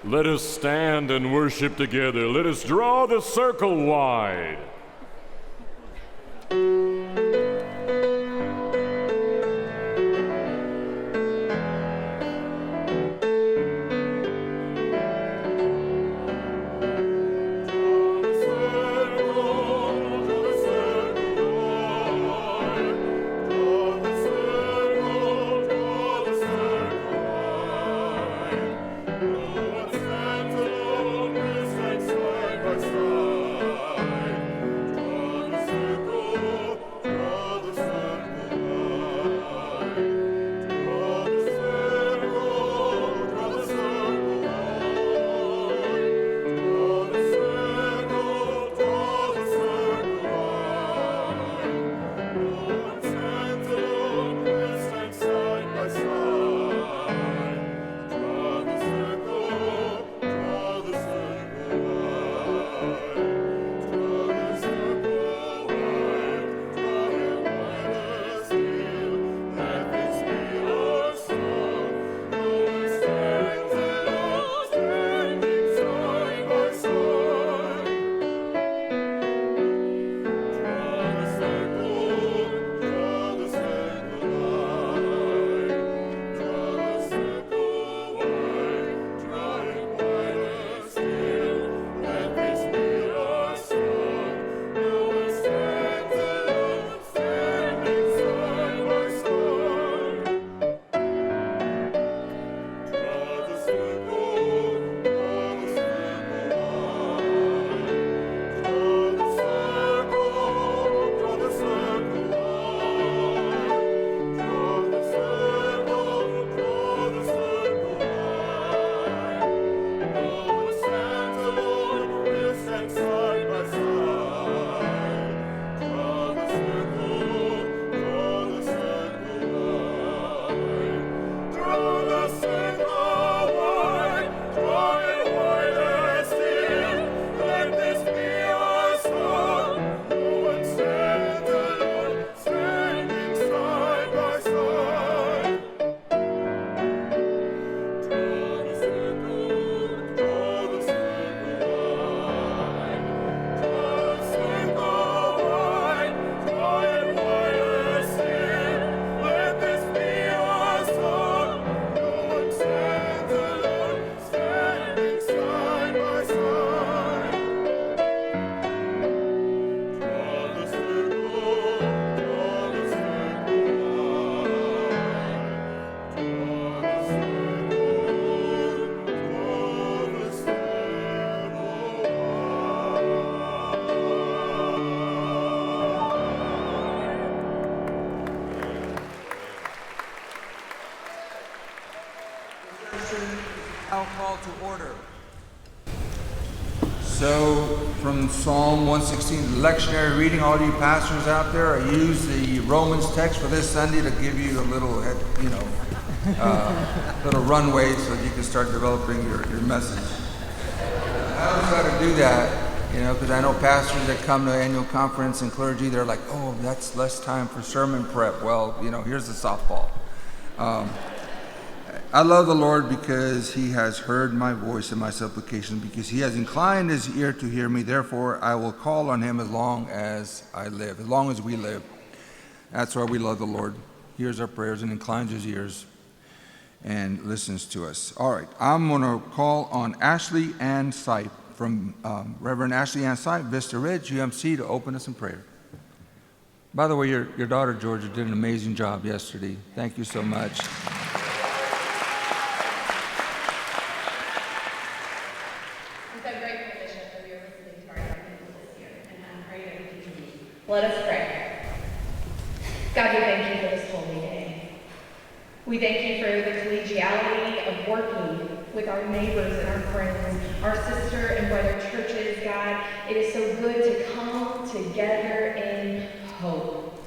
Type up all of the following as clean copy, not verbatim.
Let us stand and worship together. Let us draw the circle wide. Now call to order. So, from Psalm 116, the lectionary reading, all you pastors out there, I used the Romans text for this Sunday to give you a little, little runway so that you can start developing your message. I always try to do that, because I know pastors that come to annual conference and clergy, they're like, oh, that's less time for sermon prep. Well, here's the softball. I love the Lord because he has heard my voice and my supplication, because he has inclined his ear to hear me. Therefore, I will call on him as long as I live, as long as we live. That's why we love the Lord. He hears our prayers and inclines his ears and listens to us. All right, I'm going to call on Ashley Ann Sipe from Reverend Ashley Ann Sipe, Vista Ridge, UMC, to open us in prayer. By the way, your daughter, Georgia, did an amazing job yesterday. Thank you so much. Let us pray. God, we thank you for this holy day. We thank you for the collegiality of working with our neighbors and our friends, our sister and brother churches. God, it is so good to come together in hope.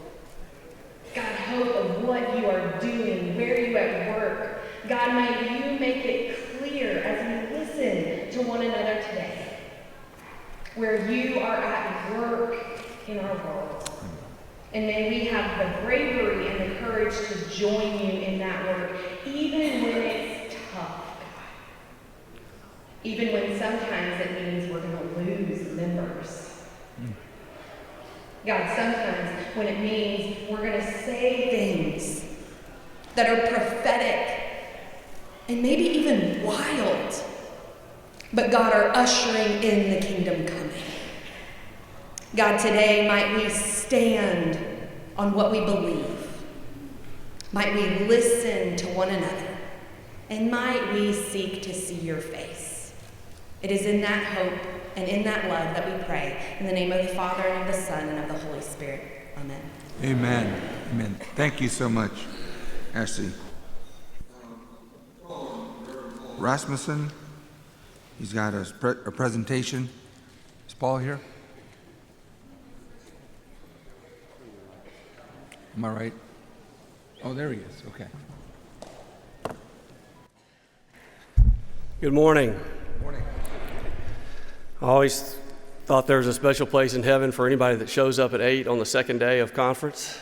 God, hope of what you are doing, where you at work. God, may you make it clear as we listen to one another today, where you are at work in our world. And may we have the bravery and the courage to join you in that work, even when it's tough, God. even when sometimes it means we're going to lose members. God, sometimes when it means we're going to say things that are prophetic and maybe even wild, but God are ushering in the kingdom coming. God, today might we stand on what we believe. Might we listen to one another, and might we seek to see your face. It is in that hope and in that love that we pray. In the name of the Father, and of the Son, and of the Holy Spirit. Amen. Amen. Amen. Thank you so much, Ashley. Rasmussen, he's got a presentation. Is Paul here? Am I right? Oh, there he is. Okay. Good morning. Morning. I always thought there was a special place in heaven for anybody that shows up at 8 on the second day of conference.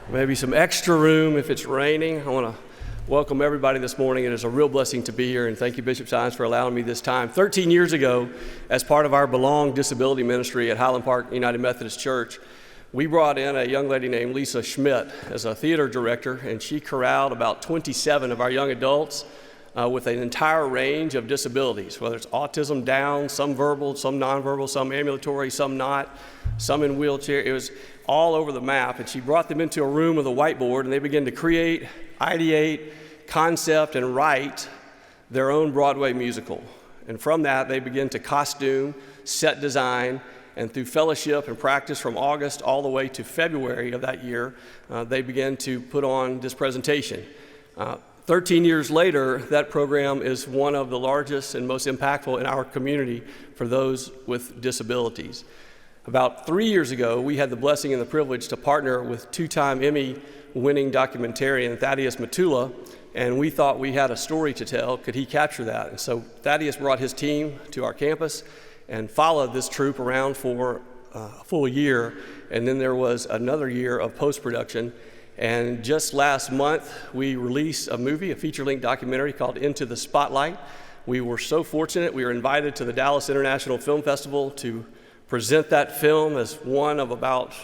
Maybe some extra room if it's raining. I want to welcome everybody this morning. It is a real blessing to be here, and thank you, Bishop Saenz, for allowing me this time. 13 years ago, as part of our Belong Disability Ministry at Highland Park United Methodist Church, we brought in a young lady named Lisa Schmidt as a theater director, and she corralled about 27 of our young adults with an entire range of disabilities, whether it's autism, Down, some verbal, some nonverbal, some ambulatory, some not, some in wheelchair. It was all over the map, and she brought them into a room with a whiteboard, and they began to create, ideate, concept, and write their own Broadway musical. And from that, they began to costume, set design, and through fellowship and practice from August all the way to February of that year, they began to put on this presentation. 13 years later, that program is one of the largest and most impactful in our community for those with disabilities. About 3 years ago, we had the blessing and the privilege to partner with two-time Emmy-winning documentarian Thaddeus Matula, and we thought we had a story to tell. Could he capture that? And so Thaddeus brought his team to our campus and followed this troupe around for a full year, and then there was another year of post-production. And just last month, we released a movie, a feature-length documentary called Into the Spotlight. We were so fortunate, we were invited to the Dallas International Film Festival to present that film as one of about a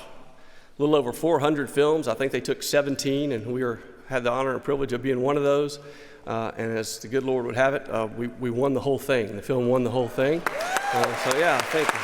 little over 400 films. I think they took 17, and we had the honor and privilege of being one of those. And as the good Lord would have it, we won the whole thing. The film won the whole thing. So yeah, thank you.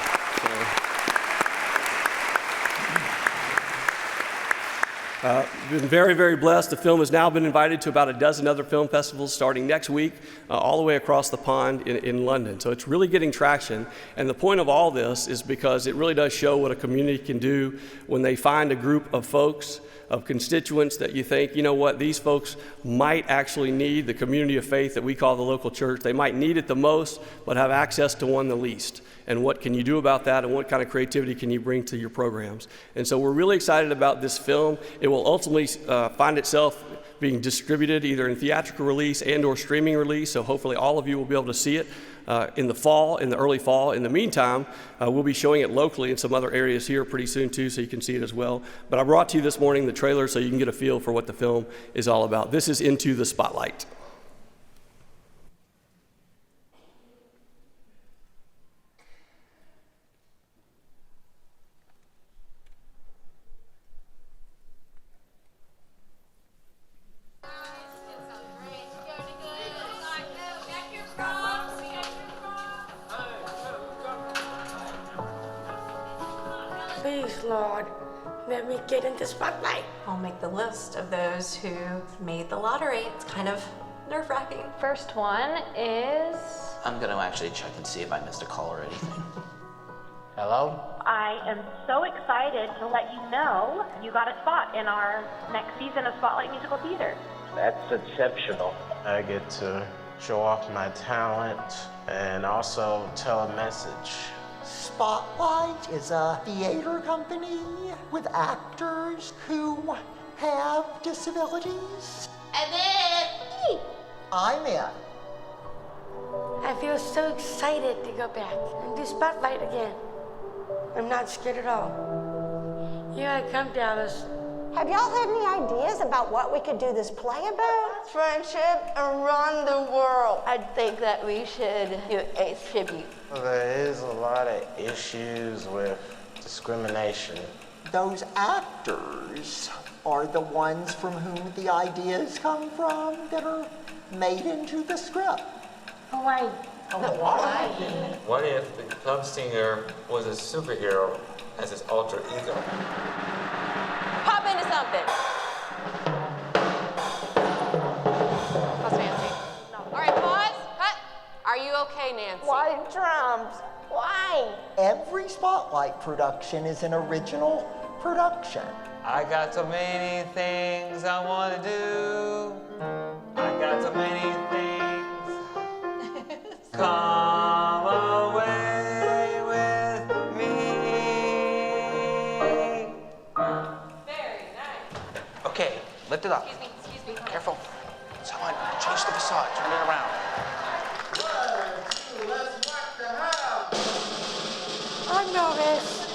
Been very, very blessed. The film has now been invited to about a dozen other film festivals starting next week, all the way across the pond in London. So it's really getting traction. And the point of all this is because it really does show what a community can do when they find a group of folks, of constituents that you think, you know what, these folks might actually need the community of faith that we call the local church. They might need it the most, but have access to one the least. And what can you do about that, and what kind of creativity can you bring to your programs? And so we're really excited about this film. It will ultimately find itself being distributed either in theatrical release and or streaming release, so hopefully all of you will be able to see it in the fall, in the early fall. In the meantime, we'll be showing it locally in some other areas here pretty soon too, so you can see it as well. But I brought to you this morning the trailer so you can get a feel for what the film is all about. This is Into the Spotlight. Please, Lord, let me get into spotlight. I'll make the list of those who made the lottery. It's kind of nerve-wracking. First one is... I'm gonna actually check and see if I missed a call or anything. Hello? I am so excited to let you know you got a spot in our next season of Spotlight Musical Theater. That's exceptional. I get to show off my talent and also tell a message. Spotlight is a theater company with actors who have disabilities. And then I'm in. I feel so excited to go back and do spotlight again. I'm not scared at all. Here I come, Dallas. Have y'all had any ideas about what we could do this play about? Friendship around the world. I think that we should do a tribute. There is a lot of issues with discrimination. Those actors are the ones from whom the ideas come from that are made into the script. Hawaii. What if the club singer was a superhero as his alter ego? Pop into something. That's fancy. No. All right, pause. Cut. Are you okay, Nancy? Why drums? Why? Every Spotlight production is an original production. I got so many things I want to do. I got so many things. Come away with me. Very nice. Okay, lift it up. Excuse me. Careful. Someone, change the facade. Turn it around. I'm nervous.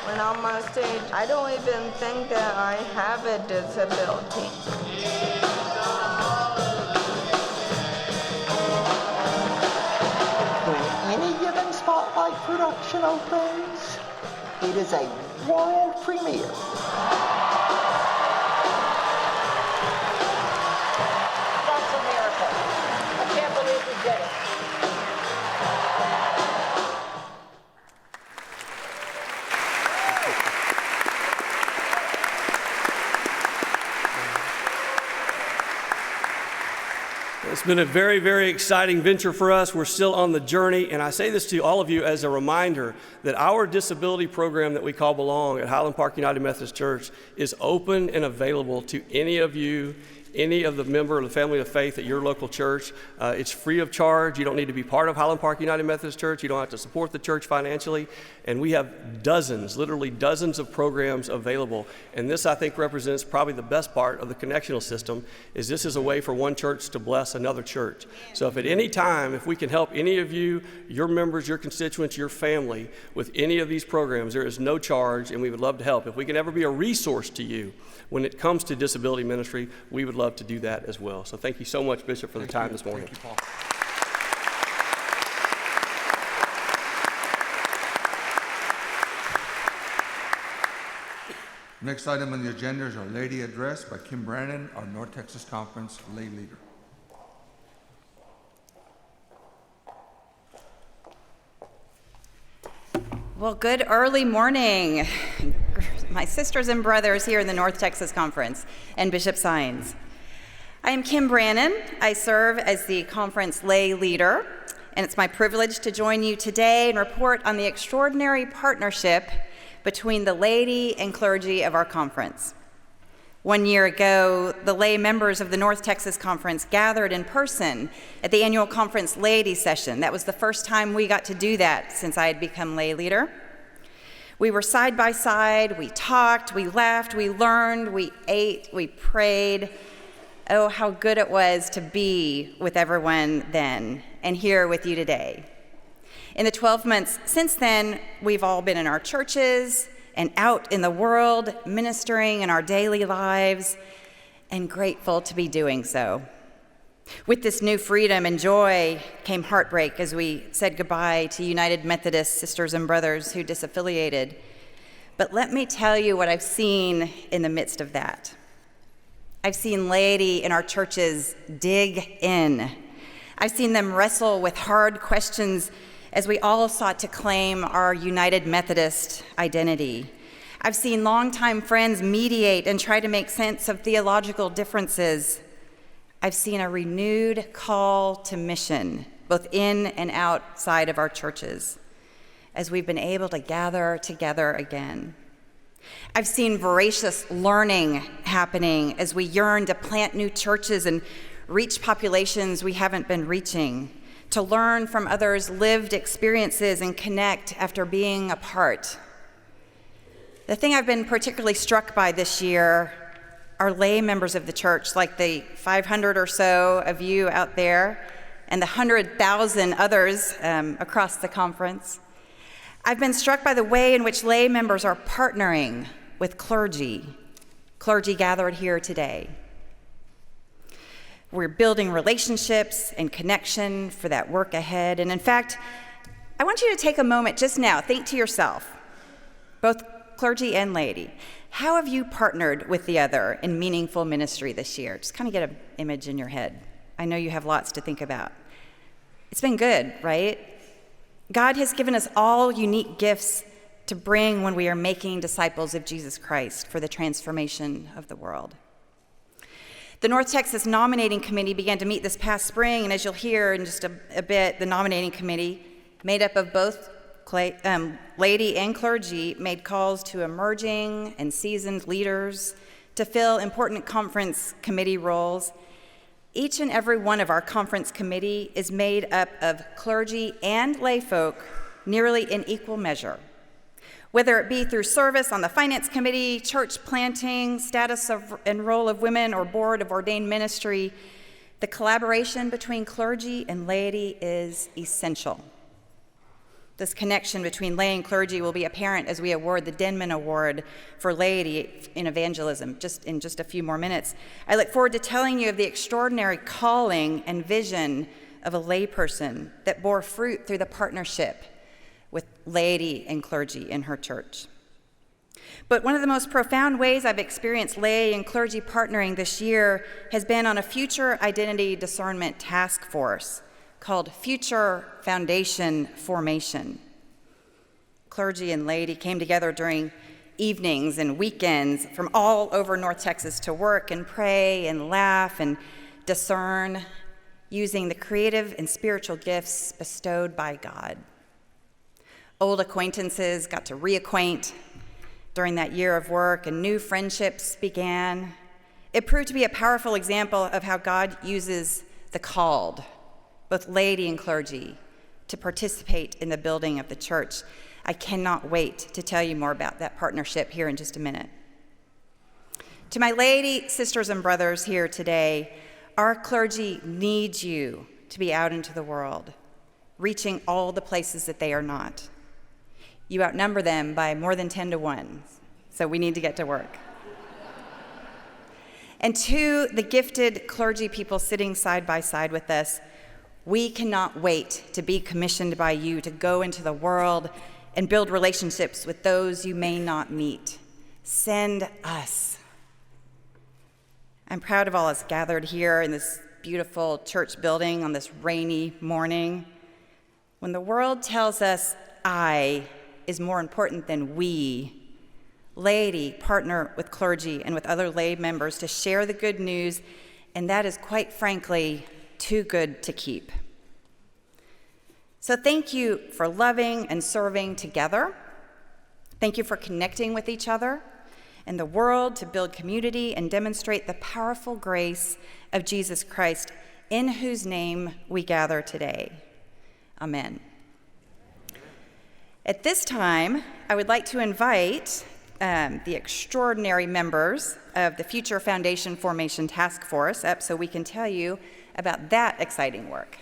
When I'm on stage, I don't even think that I have a disability. When any given Spotlight production opens, it is a world premiere. That's a miracle. I can't believe we did it. It's been a very, very exciting venture for us. We're still on the journey, and I say this to all of you as a reminder that our disability program that we call Belong at Highland Park United Methodist Church is open and available to any of you, any of the member of the family of faith at your local church. It's free of charge. You don't need to be part of Highland Park United Methodist Church. You don't have to support the church financially. And we have dozens, literally dozens of programs available. And this, I think, represents probably the best part of the connectional system, is this is a way for one church to bless another church. So if at any time, if we can help any of you, your members, your constituents, your family with any of these programs, there is no charge, and we would love to help. If we can ever be a resource to you when it comes to disability ministry, we would love to do that as well. So thank you so much, Bishop, for the time this morning. Thank you, Paul. Next item on the agenda is our Laity Address by Kim Brannon, our North Texas Conference lay leader. Well, good early morning, my sisters and brothers here in the North Texas Conference and Bishop Saenz. I am Kim Brannon. I serve as the conference lay leader, and it's my privilege to join you today and report on the extraordinary partnership between the laity and clergy of our conference. 1 year ago, the lay members of the North Texas Conference gathered in person at the annual conference laity session. That was the first time we got to do that since I had become lay leader. We were side by side, we talked, we laughed, we learned, we ate, we prayed. Oh, how good it was to be with everyone then and here with you today. In the 12 months since then, we've all been in our churches and out in the world, ministering in our daily lives, and grateful to be doing so. With this new freedom and joy came heartbreak as we said goodbye to United Methodist sisters and brothers who disaffiliated. But let me tell you what I've seen in the midst of that. I've seen laity in our churches dig in. I've seen them wrestle with hard questions as we all sought to claim our United Methodist identity. I've seen longtime friends mediate and try to make sense of theological differences. I've seen a renewed call to mission, both in and outside of our churches, as we've been able to gather together again. I've seen voracious learning happening as we yearn to plant new churches and reach populations we haven't been reaching, to learn from others' lived experiences and connect after being apart. The thing I've been particularly struck by this year our lay members of the church, like the 500 or so of you out there and the 100,000 others across the conference, I've been struck by the way in which lay members are partnering with clergy gathered here today. We're building relationships and connection for that work ahead. And in fact, I want you to take a moment just now, think to yourself, both clergy and laity, how have you partnered with the other in meaningful ministry this year? Just kind of get an image in your head. I know you have lots to think about. It's been good, right? God has given us all unique gifts to bring when we are making disciples of Jesus Christ for the transformation of the world. The North Texas Nominating Committee began to meet this past spring, and as you'll hear in just a bit, the nominating committee, made up of both laity and clergy, made calls to emerging and seasoned leaders to fill important conference committee roles. Each and every one of our conference committee is made up of clergy and lay folk nearly in equal measure. Whether it be through service on the finance committee, church planting, status and role of women, or board of ordained ministry, the collaboration between clergy and laity is essential. This connection between lay and clergy will be apparent as we award the Denman Award for Laity in Evangelism in just a few more minutes. I look forward to telling you of the extraordinary calling and vision of a layperson that bore fruit through the partnership with laity and clergy in her church. But one of the most profound ways I've experienced lay and clergy partnering this year has been on a future identity discernment task force called Future Foundation Formation. Clergy and laity came together during evenings and weekends from all over North Texas to work and pray and laugh and discern using the creative and spiritual gifts bestowed by God. Old acquaintances got to reacquaint during that year of work, and new friendships began. It proved to be a powerful example of how God uses the called, both laity and clergy, to participate in the building of the church. I cannot wait to tell you more about that partnership here in just a minute. To my laity sisters and brothers here today, our clergy needs you to be out into the world, reaching all the places that they are not. You outnumber them by more than 10 to 1, so we need to get to work. And to the gifted clergy people sitting side by side with us, we cannot wait to be commissioned by you to go into the world and build relationships with those you may not meet. Send us. I'm proud of all us gathered here in this beautiful church building on this rainy morning. When the world tells us I is more important than we, laity partner with clergy and with other lay members to share the good news, and that is quite frankly too good to keep. So thank you for loving and serving together. Thank you for connecting with each other and the world to build community and demonstrate the powerful grace of Jesus Christ, in whose name we gather today. Amen. At this time, I would like to invite the extraordinary members of the Future Foundation Formation Task Force up so we can tell you about that exciting work.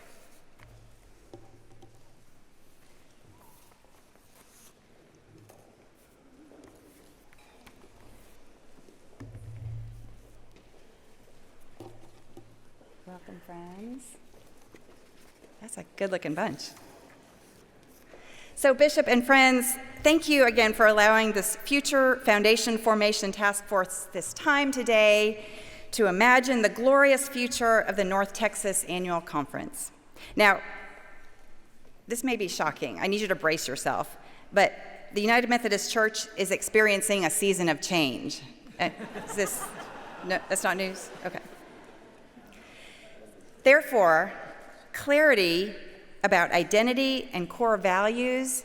Welcome, friends. That's a good-looking bunch. So, Bishop and friends, thank you again for allowing this Future Foundation Formation Task Force this time today to imagine the glorious future of the North Texas Annual Conference. Now, this may be shocking. I need you to brace yourself, but the United Methodist Church is experiencing a season of change. Is this, no, that's not news? Okay. Therefore, clarity about identity and core values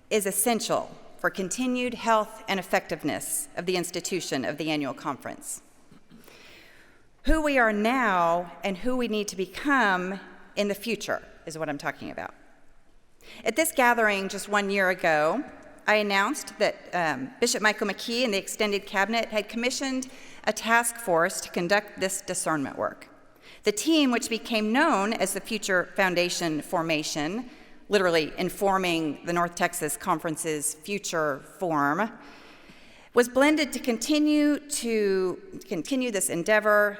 is essential for continued health and effectiveness of the institution of the annual conference. Who we are now and who we need to become in the future is what I'm talking about. At this gathering just 1 year ago, I announced that Bishop Michael McKee and the extended cabinet had commissioned a task force to conduct this discernment work. The team, which became known as the Future Foundation Formation, literally informing the North Texas Conference's future form, was blended to continue this endeavor.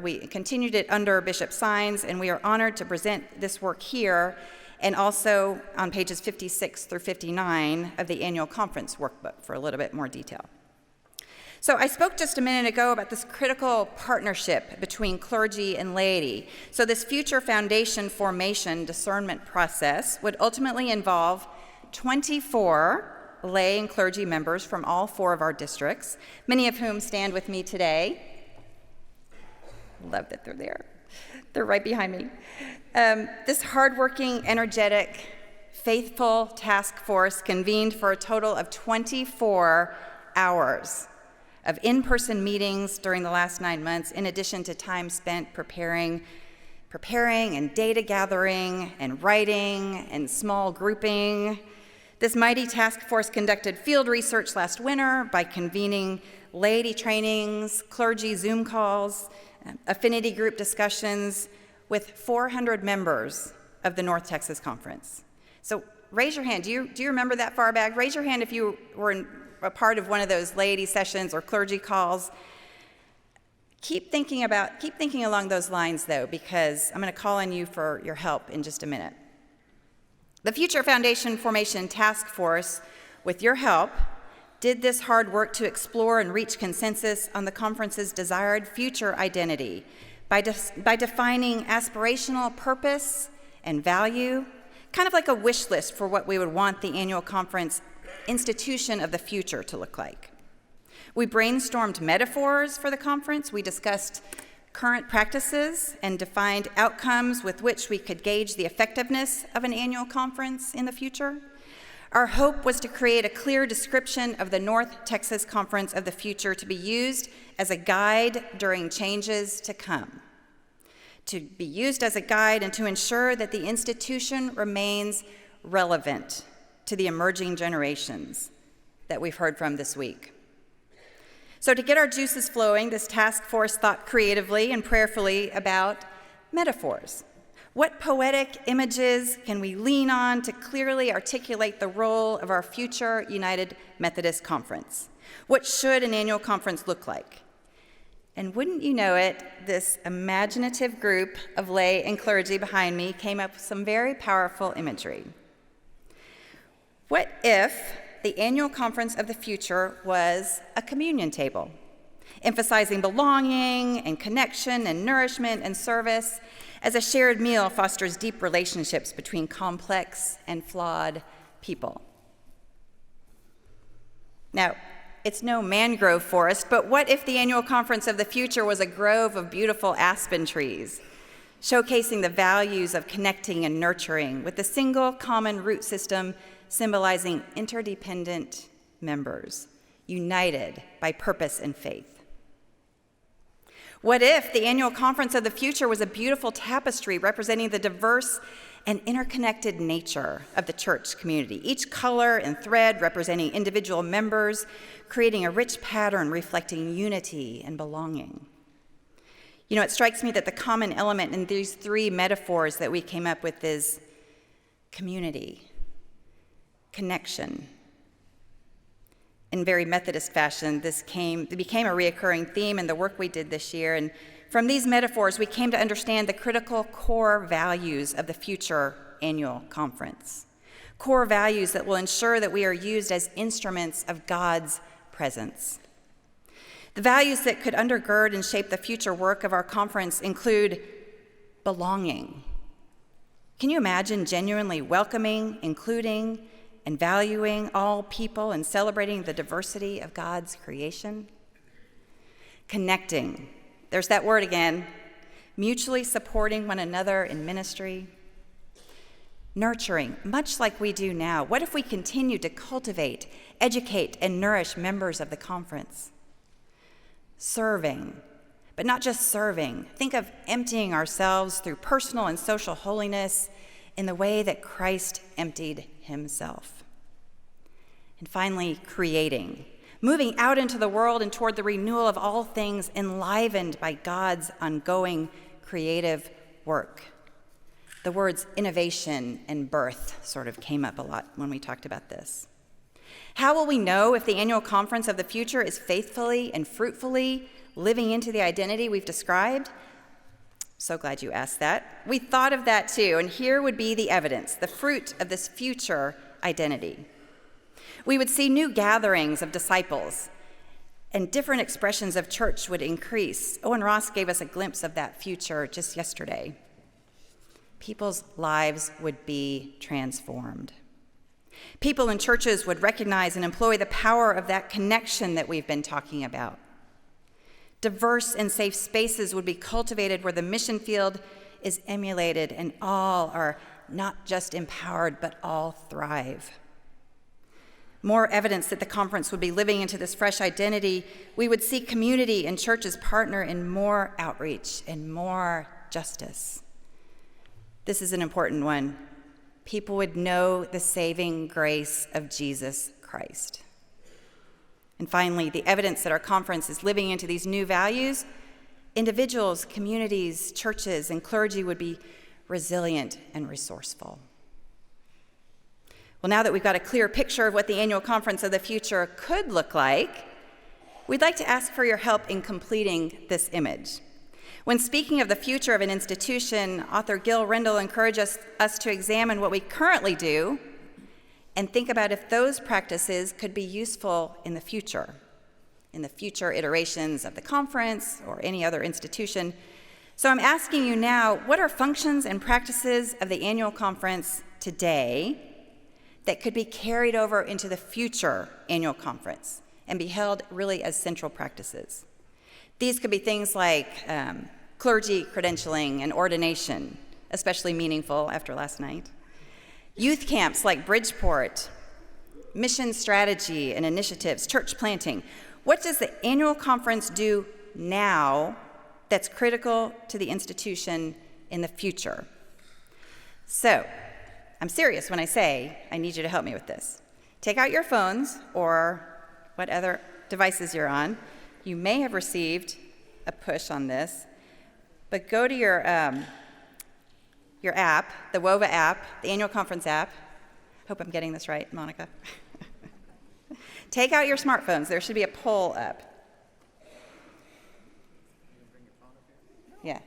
We continued it under Bishop Saenz, and we are honored to present this work here and also on pages 56 through 59 of the annual conference workbook for a little bit more detail. So I spoke just a minute ago about this critical partnership between clergy and laity. So this future foundation formation discernment process would ultimately involve 24 lay and clergy members from all 4 of our districts, many of whom stand with me today. Love that they're there. They're right behind me. This hardworking, energetic, faithful task force convened for a total of 24 hours of in-person meetings during the last 9 months, in addition to time spent preparing and data gathering and writing and small grouping. This mighty task force conducted field research last winter by convening laity trainings, clergy Zoom calls, affinity group discussions with 400 members of the North Texas Conference. So raise your hand. Do you remember that far back? Raise your hand if you were a part of one of those laity sessions or clergy calls. Keep thinking along those lines, though, because I'm going to call on you for your help in just a minute. The Future Foundation Formation Task Force, with your help, did this hard work to explore and reach consensus on the conference's desired future identity by defining aspirational purpose and value, kind of like a wish list for what we would want the annual conference institution of the future to look like. We brainstormed metaphors for the conference. We discussed current practices and defined outcomes with which we could gauge the effectiveness of an annual conference in the future. Our hope was to create a clear description of the North Texas Conference of the future to be used as a guide during changes to come, to be used as a guide and to ensure that the institution remains relevant to the emerging generations that we've heard from this week. So to get our juices flowing, this task force thought creatively and prayerfully about metaphors. What poetic images can we lean on to clearly articulate the role of our future United Methodist Conference? What should an annual conference look like? And wouldn't you know it, this imaginative group of lay and clergy behind me came up with some very powerful imagery. What if the annual conference of the future was a communion table, emphasizing belonging and connection and nourishment and service, as a shared meal fosters deep relationships between complex and flawed people? Now, it's no mangrove forest, but what if the annual conference of the future was a grove of beautiful aspen trees, showcasing the values of connecting and nurturing with the single common root system symbolizing interdependent members, united by purpose and faith? What if the annual conference of the future was a beautiful tapestry representing the diverse and interconnected nature of the church community, each color and thread representing individual members, creating a rich pattern reflecting unity and belonging? You know, it strikes me that the common element in these 3 metaphors that we came up with is community, connection. In very Methodist fashion, it became a reoccurring theme in the work we did this year. And from these metaphors, we came to understand the critical core values of the future annual conference. Core values that will ensure that we are used as instruments of God's presence. The values that could undergird and shape the future work of our conference include belonging. Can you imagine genuinely welcoming, including, and valuing all people and celebrating the diversity of God's creation? Connecting. There's that word again. Mutually supporting one another in ministry. Nurturing, much like we do now. What if we continue to cultivate, educate, and nourish members of the conference? Serving, but not just serving. Think of emptying ourselves through personal and social holiness in the way that Christ emptied himself. And finally, creating, moving out into the world and toward the renewal of all things enlivened by God's ongoing creative work. The words innovation and birth sort of came up a lot when we talked about this. How will we know if the annual conference of the future is faithfully and fruitfully living into the identity we've described? So glad you asked that. We thought of that too, and here would be the evidence, the fruit of this future identity. We would see new gatherings of disciples, and different expressions of church would increase. Owen Ross gave us a glimpse of that future just yesterday. People's lives would be transformed. People in churches would recognize and employ the power of that connection that we've been talking about. Diverse and safe spaces would be cultivated where the mission field is emulated and all are not just empowered, but all thrive. More evidence that the conference would be living into this fresh identity. We would see community and churches partner in more outreach and more justice. This is an important one. People would know the saving grace of Jesus Christ. And finally, the evidence that our conference is living into these new values. Individuals, communities, churches, and clergy would be resilient and resourceful. Well, now that we've got a clear picture of what the annual conference of the future could look like, we'd like to ask for your help in completing this image. When speaking of the future of an institution, author Gil Rendell encourages us to examine what we currently do and think about if those practices could be useful in the future iterations of the conference or any other institution. So I'm asking you now, what are functions and practices of the annual conference today that could be carried over into the future annual conference and be held really as central practices? These could be things like clergy credentialing and ordination, especially meaningful after last night. Youth camps like Bridgeport, mission strategy and initiatives, church planting. What does the annual conference do now that's critical to the institution in the future? So, I'm serious when I say I need you to help me with this. Take out your phones or what other devices you're on. You may have received a push on this, but go to your app, the WOVA app, the annual conference app. Hope I'm getting this right, Monica. Take out your smartphones. There should be a poll up. Yeah.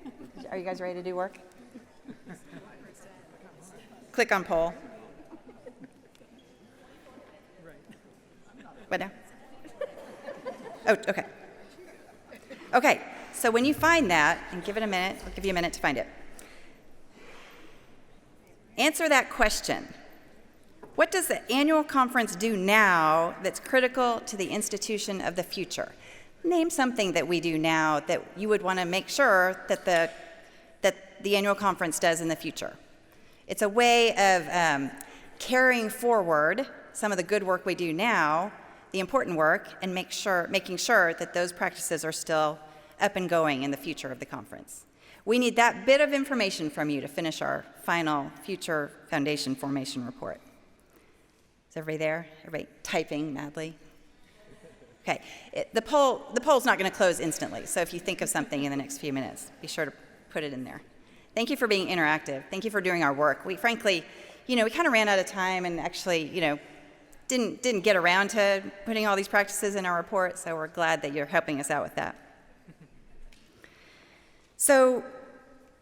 Are you guys ready to do work? Click on poll. What now? Oh, okay. Okay, so when you find that, and give it a minute, I'll give you a minute to find it. Answer that question. What does the annual conference do now that's critical to the institution of the future? Name something that we do now that you would want to make sure that the annual conference does in the future. It's a way of carrying forward some of the good work we do now, the important work, and making sure that those practices are still up and going in the future of the conference. We need that bit of information from you to finish our final future foundation formation report. Is everybody there? Everybody typing madly? Okay, the poll's not going to close instantly, so if you think of something in the next few minutes, be sure to put it in there. Thank you for being interactive. Thank you for doing our work. We frankly, we kind of ran out of time and actually, didn't get around to putting all these practices in our report, so we're glad that you're helping us out with that. So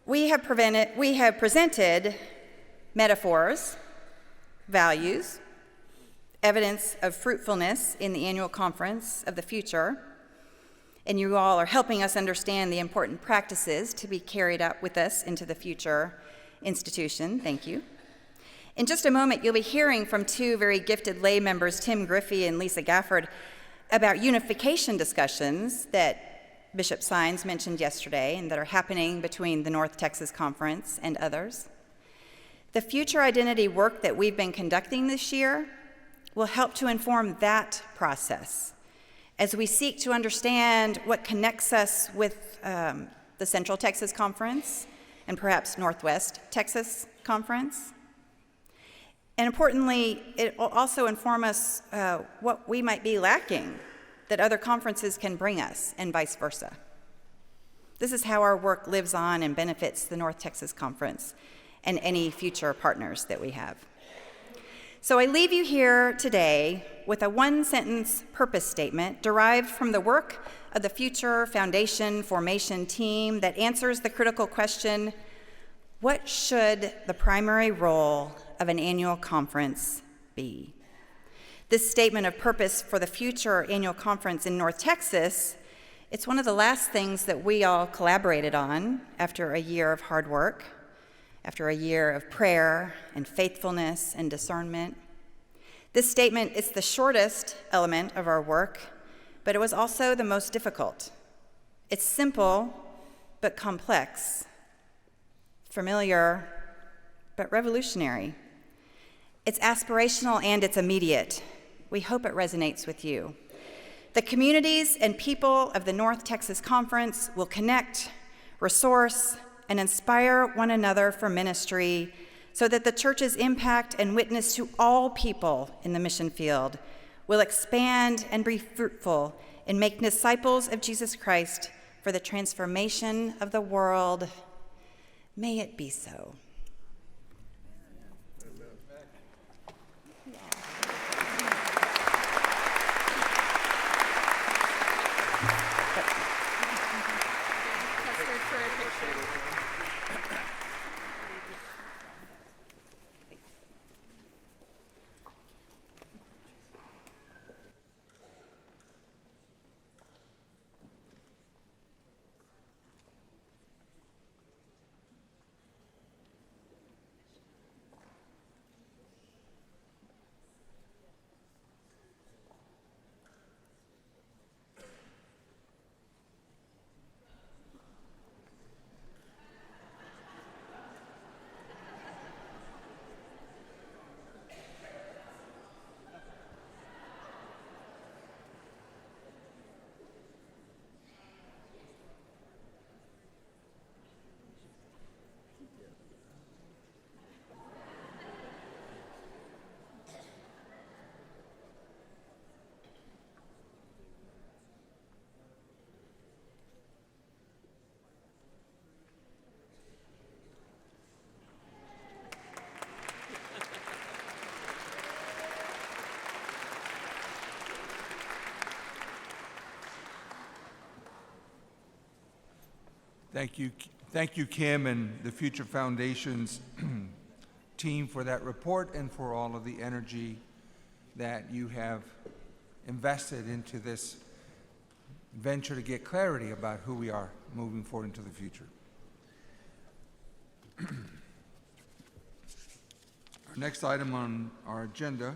we have presented metaphors, values, evidence of fruitfulness in the annual conference of the future, and you all are helping us understand the important practices to be carried out with us into the future institution. Thank you. In just a moment, you'll be hearing from two very gifted lay members, Tim Griffey and Lisa Gafford, about unification discussions that Bishop Saenz mentioned yesterday and that are happening between the North Texas Conference and others. The future identity work that we've been conducting this year will help to inform that process as we seek to understand what connects us with the Central Texas Conference and perhaps Northwest Texas Conference. And importantly, it will also inform us what we might be lacking that other conferences can bring us, and vice versa. This is how our work lives on and benefits the North Texas Conference and any future partners that we have. So I leave you here today with a one-sentence purpose statement derived from the work of the Future Foundation Formation team that answers the critical question, what should the primary role of an annual conference be? This statement of purpose for the future annual conference in North Texas, it's one of the last things that we all collaborated on after a year of hard work, after a year of prayer and faithfulness and discernment. This statement is the shortest element of our work, but it was also the most difficult. It's simple, but complex, familiar, but revolutionary. It's aspirational and it's immediate. We hope it resonates with you. The communities and people of the North Texas Conference will connect, resource, and inspire one another for ministry so that the church's impact and witness to all people in the mission field will expand and be fruitful and make disciples of Jesus Christ for the transformation of the world. May it be so. Thank you, Kim, and the Future Foundation's team for that report and for all of the energy that you have invested into this venture to get clarity about who we are moving forward into the future. Our next item on our agenda,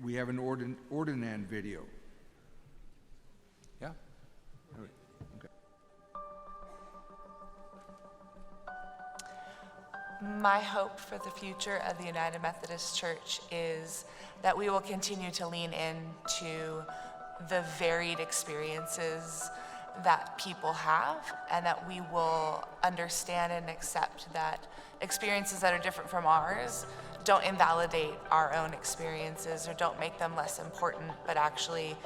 we have an Ordinand video. Yeah? Okay. My hope for the future of the United Methodist Church is that we will continue to lean into the varied experiences that people have, and that we will understand and accept that experiences that are different from ours don't invalidate our own experiences or don't make them less important, but actually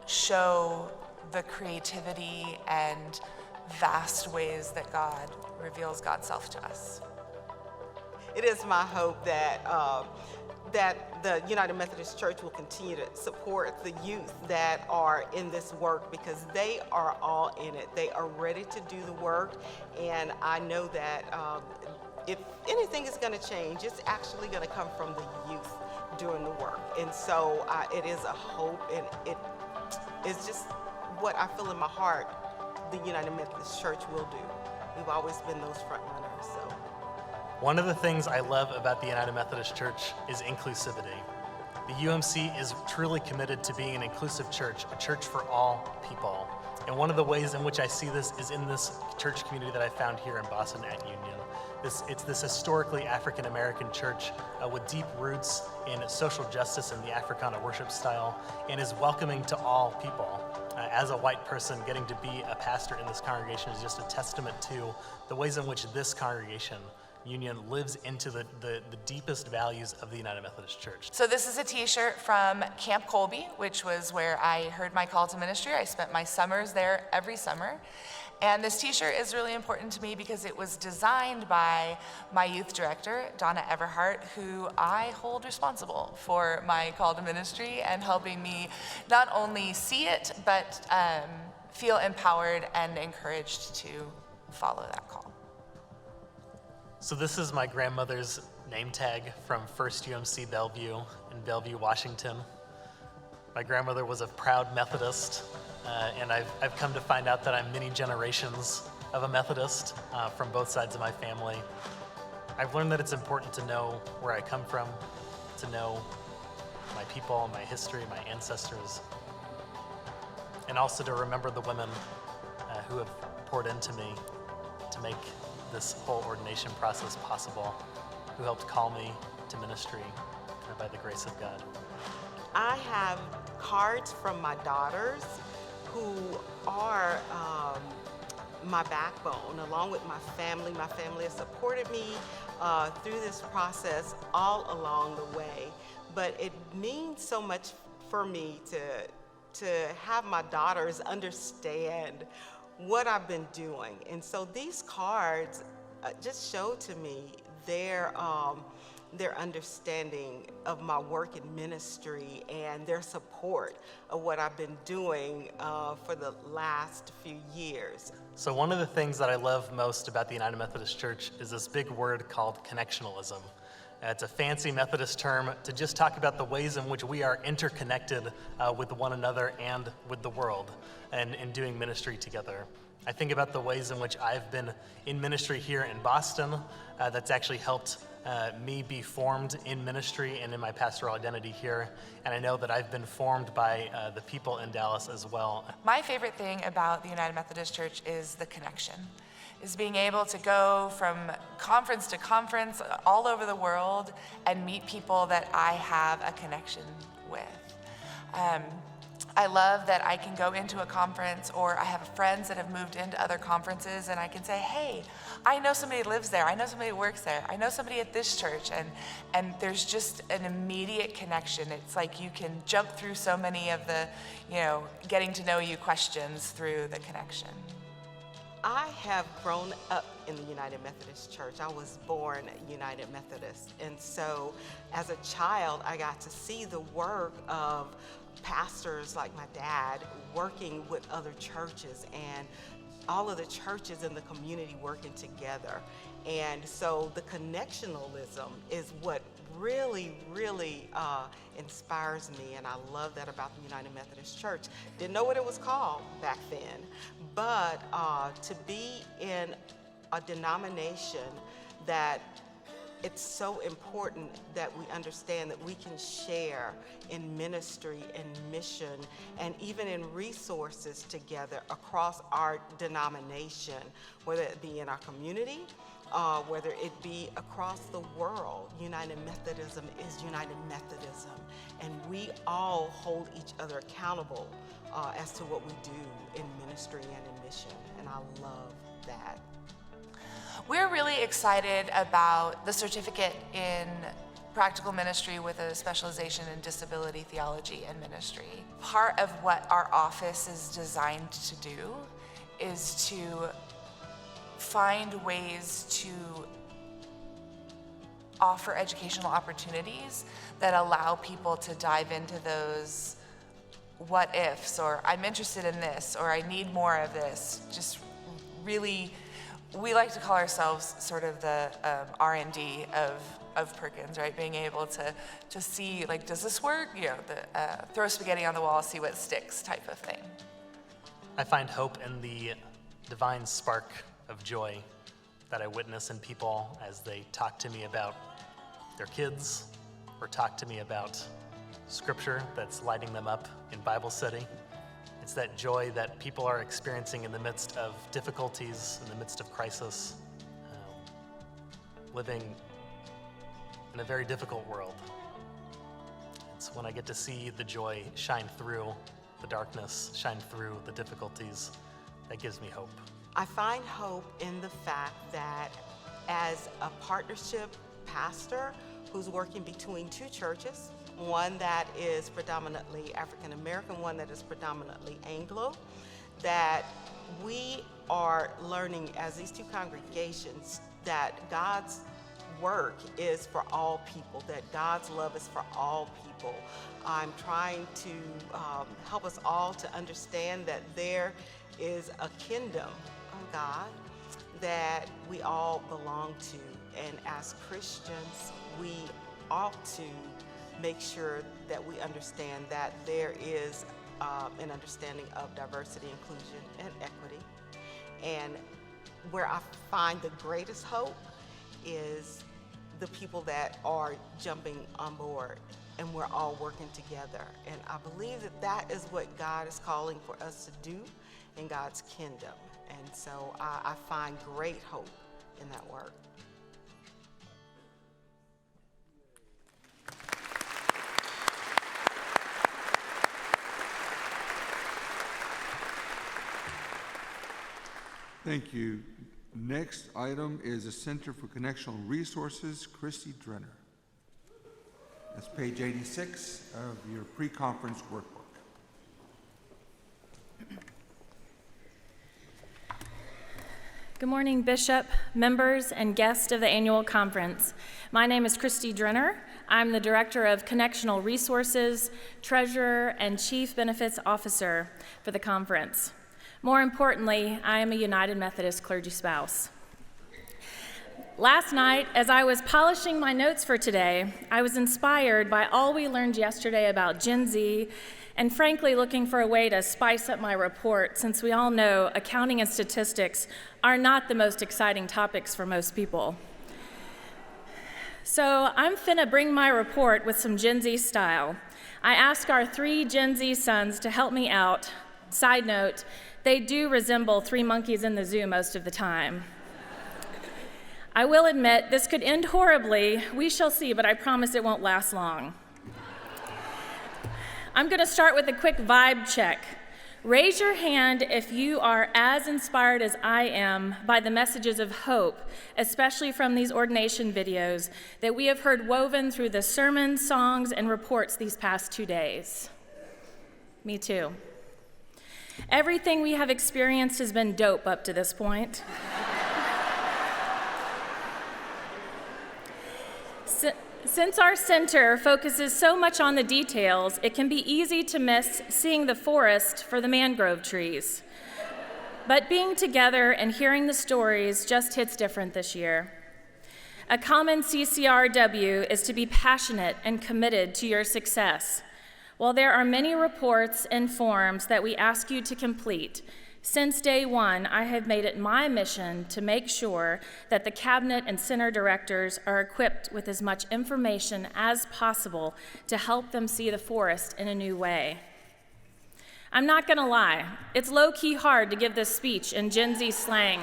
show the creativity and vast ways that God reveals God's self to us. It is my hope that that the United Methodist Church will continue to support the youth that are in this work, because they are all in it. They are ready to do the work, and I know that if anything is going to change, it's actually going to come from the youth doing the work. And so it is a hope, and it is just what I feel in my heart the United Methodist Church will do. We've always been those front runners. So. One of the things I love about the United Methodist Church is inclusivity. The UMC is truly committed to being an inclusive church, a church for all people. And one of the ways in which I see this is in this church community that I found here in Boston at Union. It's this historically African-American church with deep roots in social justice and the Africana worship style, and is welcoming to all people. As a white person, getting to be a pastor in this congregation is just a testament to the ways in which this congregation union lives into the deepest values of the United Methodist Church. So this is a t-shirt from Camp Colby, which was where I heard my call to ministry. I spent my summers there every summer. And this t-shirt is really important to me because it was designed by my youth director, Donna Everhart, who I hold responsible for my call to ministry and helping me not only see it, but feel empowered and encouraged to follow that call. So this is my grandmother's name tag from First UMC Bellevue in Bellevue, Washington. My grandmother was a proud Methodist, and I've come to find out that I'm many generations of a Methodist from both sides of my family. I've learned that it's important to know where I come from, to know my people, my history, my ancestors, and also to remember the women who have poured into me to make this whole ordination process possible, who helped call me to ministry by the grace of God. I have cards from my daughters who are my backbone, along with my family. My family has supported me through this process all along the way. But it means so much for me to have my daughters understand what I've been doing. And so these cards just show to me their understanding of my work in ministry and their support of what I've been doing for the last few years. So one of the things that I love most about the United Methodist Church is this big word called connectionalism. It's a fancy Methodist term to just talk about the ways in which we are interconnected with one another and with the world and in doing ministry together. I think about the ways in which I've been in ministry here in Boston that's actually helped me be formed in ministry and in my pastoral identity here. And I know that I've been formed by the people in Dallas as well. My favorite thing about the United Methodist Church is the connection. Is being able to go from conference to conference all over the world and meet people that I have a connection with. I love that I can go into a conference, or I have friends that have moved into other conferences, and I can say, hey, I know somebody who lives there, I know somebody who works there, I know somebody at this church, and there's just an immediate connection. It's like you can jump through so many of the, getting to know you questions through the connection. I have grown up in the United Methodist Church. I was born United Methodist. And so as a child, I got to see the work of pastors like my dad working with other churches and all of the churches in the community working together. And so the connectionalism is what really inspires me, and I love that about the United Methodist Church. Didn't know what it was called back then, but to be in a denomination that it's so important that we understand that we can share in ministry and mission and even in resources together across our denomination, whether it be in our community, whether it be across the world. United Methodism is United Methodism, and we all hold each other accountable as to what we do in ministry and in mission, and I love that. We're really excited about the certificate in practical ministry with a specialization in disability theology and ministry. Part of what our office is designed to do is to find ways to offer educational opportunities that allow people to dive into those what ifs, or I'm interested in this, or I need more of this. Just really, we like to call ourselves sort of the R&D of Perkins, right? Being able to see, like, does this work? Throw spaghetti on the wall, see what sticks type of thing. I find hope in the divine spark of joy that I witness in people as they talk to me about their kids or talk to me about scripture that's lighting them up in Bible study. It's that joy that people are experiencing in the midst of difficulties, in the midst of crisis, living in a very difficult world. It's when I get to see the joy shine through the darkness, shine through the difficulties, that gives me hope. I find hope in the fact that as a partnership pastor who's working between two churches, one that is predominantly African American, one that is predominantly Anglo, that we are learning as these two congregations that God's work is for all people, that God's love is for all people. I'm trying to help us all to understand that there is a kingdom of God that we all belong to. And as Christians, we ought to make sure that we understand that there is an understanding of diversity, inclusion, and equity. And where I find the greatest hope is the people that are jumping on board, and we're all working together. And I believe that that is what God is calling for us to do in God's kingdom. And so I find great hope in that work. Thank you. Next item is the Center for Connectional Resources, Christy Drenner. That's page 86 of your pre-conference workbook. Good morning, Bishop, members, and guests of the annual conference. My name is Christy Drenner. I'm the Director of Connectional Resources, Treasurer, and Chief Benefits Officer for the conference. More importantly, I am a United Methodist clergy spouse. Last night, as I was polishing my notes for today, I was inspired by all we learned yesterday about Gen Z, and frankly looking for a way to spice up my report, since we all know accounting and statistics are not the most exciting topics for most people. So I'm finna bring my report with some Gen Z style. I asked our 3 Gen Z sons to help me out. Side note, they do resemble 3 monkeys in the zoo most of the time. I will admit this could end horribly. We shall see, but I promise it won't last long. I'm going to start with a quick vibe check. Raise your hand if you are as inspired as I am by the messages of hope, especially from these ordination videos that we have heard woven through the sermons, songs, and reports these past 2 days. Me too. Everything we have experienced has been dope up to this point. Since our center focuses so much on the details, it can be easy to miss seeing the forest for the mangrove trees. But being together and hearing the stories just hits different this year. A common CCRW is to be passionate and committed to your success. While there are many reports and forms that we ask you to complete, since day one, I have made it my mission to make sure that the cabinet and center directors are equipped with as much information as possible to help them see the forest in a new way. I'm not gonna lie, it's low-key hard to give this speech in Gen Z slang.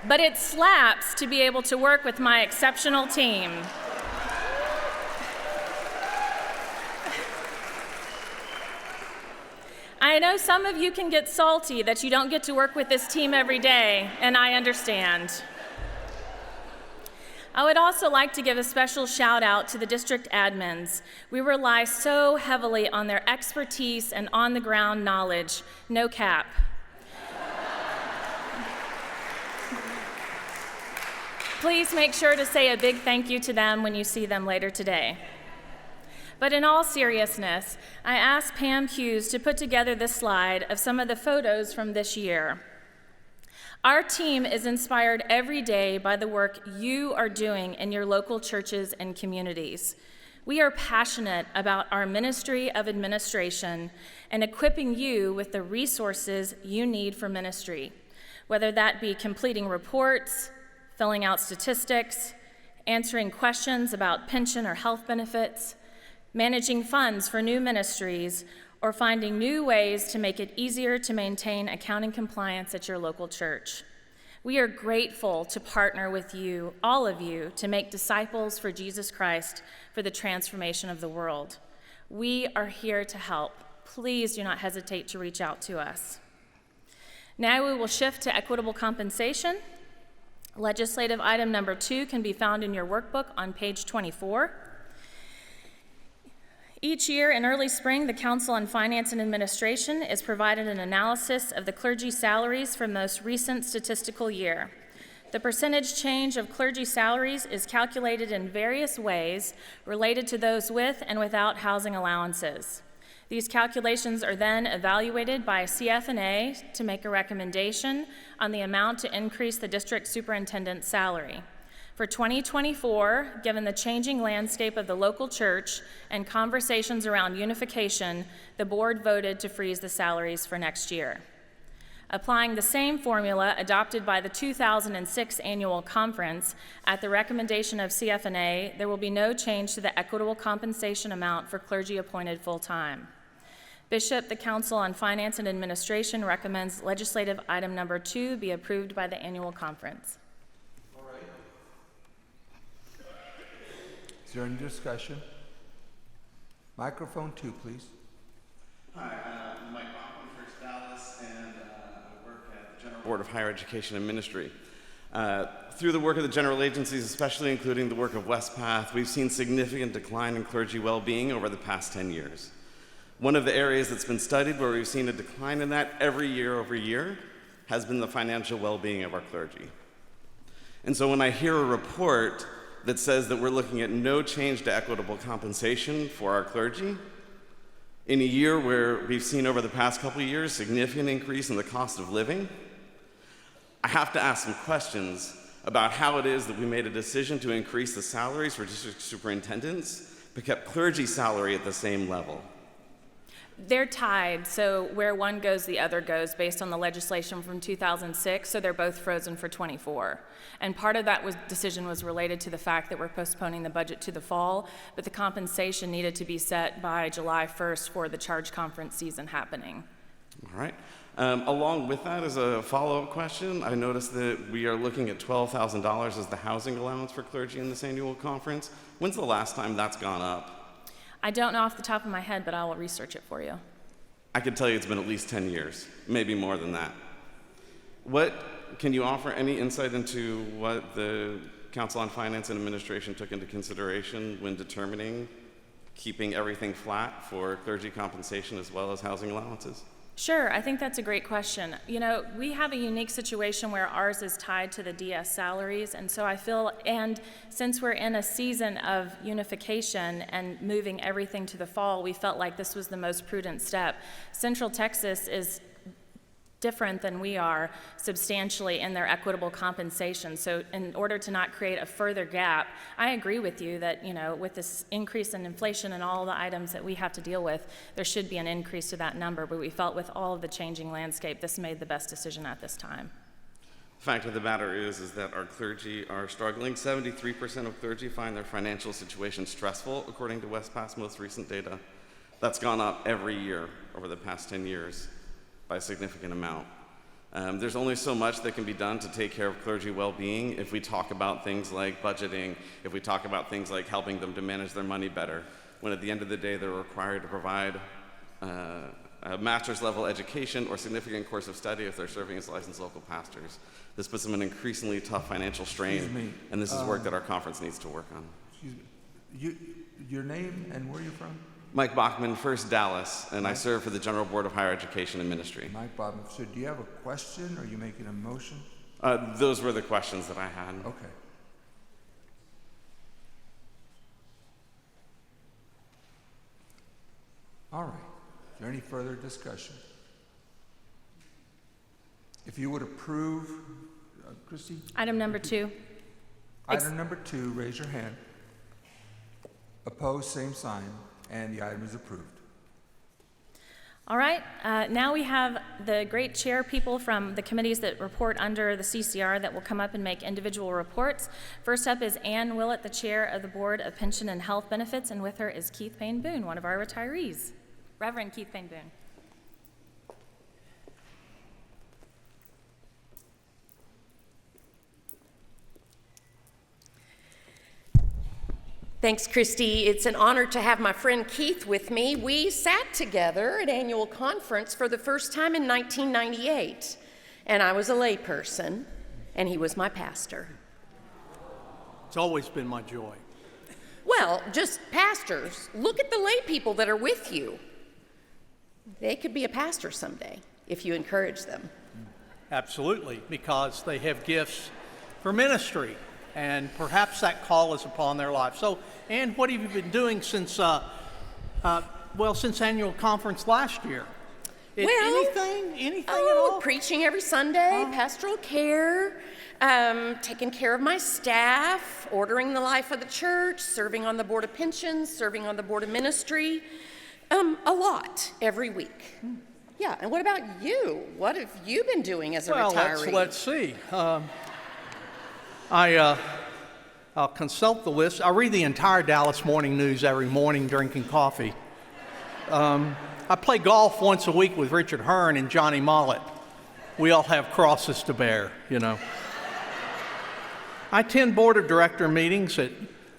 But it slaps to be able to work with my exceptional team. I know some of you can get salty that you don't get to work with this team every day, and I understand. I would also like to give a special shout out to the district admins. We rely so heavily on their expertise and on-the-ground knowledge, no cap. Please make sure to say a big thank you to them when you see them later today. But in all seriousness, I asked Pam Hughes to put together this slide of some of the photos from this year. Our team is inspired every day by the work you are doing in your local churches and communities. We are passionate about our ministry of administration and equipping you with the resources you need for ministry, whether that be completing reports, filling out statistics, answering questions about pension or health benefits, managing funds for new ministries, or finding new ways to make it easier to maintain accounting compliance at your local church. We are grateful to partner with you, all of you, to make disciples for Jesus Christ for the transformation of the world. We are here to help. Please do not hesitate to reach out to us. Now we will shift to equitable compensation. Legislative item number 2 can be found in your workbook on page 24. Each year in early spring, the Council on Finance and Administration is provided an analysis of the clergy salaries for the most recent statistical year. The percentage change of clergy salaries is calculated in various ways related to those with and without housing allowances. These calculations are then evaluated by CF&A to make a recommendation on the amount to increase the district superintendent's salary. For 2024, given the changing landscape of the local church and conversations around unification, the board voted to freeze the salaries for next year. Applying the same formula adopted by the 2006 annual conference, at the recommendation of CF&A, there will be no change to the equitable compensation amount for clergy appointed full-time. Bishop, the Council on Finance and Administration recommends legislative item number 2 be approved by the annual conference. All right. Is there any discussion? Microphone 2, please. Hi, I'm Mike Bachman, First Dallas, and I work at the General Board of Higher Education and Ministry. Through the work of the general agencies, especially including the work of Westpath, we've seen significant decline in clergy well-being over the past 10 years. One of the areas that's been studied where we've seen a decline in that every year over year has been the financial well-being of our clergy. And so when I hear a report that says that we're looking at no change to equitable compensation for our clergy, in a year where we've seen over the past couple of years significant increase in the cost of living, I have to ask some questions about how it is that we made a decision to increase the salaries for district superintendents but kept clergy salary at the same level. They're tied, so where one goes, the other goes, based on the legislation from 2006, so they're both frozen for 24. And part of that decision was related to the fact that we're postponing the budget to the fall, but the compensation needed to be set by July 1st for the charge conference season happening. All right. Along with that, as a follow-up question, I noticed that we are looking at $12,000 as the housing allowance for clergy in this annual conference. When's the last time that's gone up? I don't know off the top of my head, but I will research it for you. I can tell you it's been at least 10 years, maybe more than that. Can you offer any insight into what the Council on Finance and Administration took into consideration when determining keeping everything flat for clergy compensation as well as housing allowances? Sure, I think that's a great question. You know, we have a unique situation where ours is tied to the DS salaries, and so I feel, and since we're in a season of unification and moving everything to the fall, we felt like this was the most prudent step. Central Texas is different than we are substantially in their equitable compensation. So in order to not create a further gap, I agree with you that, you know, with this increase in inflation and all the items that we have to deal with, there should be an increase to that number, but we felt with all of the changing landscape, this made the best decision at this time. The fact of the matter is that our clergy are struggling. 73% of clergy find their financial situation stressful, according to Westpath's most recent data. That's gone up every year over the past 10 years. By a significant amount. There's only so much that can be done to take care of clergy well-being if we talk about things like budgeting, if we talk about things like helping them to manage their money better, when at the end of the day they're required to provide a master's level education or significant course of study if they're serving as licensed local pastors. This puts them in increasingly tough financial strain, and this is work that our conference needs to work on. Excuse me. Your name and where you're from? Mike Bachman, First Dallas, and I serve for the General Board of Higher Education and Ministry. Mike Bachman. So do you have a question, or are you making a motion? Those were the questions that I had. Okay. All right. Is there any further discussion? If you would approve, Christy? Item number 2. Item number 2, raise your hand. Opposed, same sign. And the item is approved. All right, now we have the great chair people from the committees that report under the CCR that will come up and make individual reports. First up is Ann Willett, the chair of the Board of Pension and Health Benefits, and with her is Keith Payne Boone, one of our retirees. Reverend Keith Payne Boone. Thanks, Christy. It's an honor to have my friend Keith with me. We sat together at annual conference for the first time in 1998. and I was a lay person, and he was my pastor. It's always been my joy. Well, just pastors. Look at the lay people that are with you. They could be a pastor someday if you encourage them. Absolutely, because they have gifts for ministry, and perhaps that call is upon their life. So, Ann, what have you been doing since annual conference last year? Anything at all? Preaching every Sunday, pastoral care, taking care of my staff, ordering the life of the church, serving on the board of pensions, serving on the board of ministry, a lot every week. Yeah, and what about you? What have you been doing as a retiree? Let's see. I'll consult the list. I read the entire Dallas Morning News every morning drinking coffee. I play golf once a week with Richard Hearn and Johnny Mollett. We all have crosses to bear, you know. I attend board of director meetings at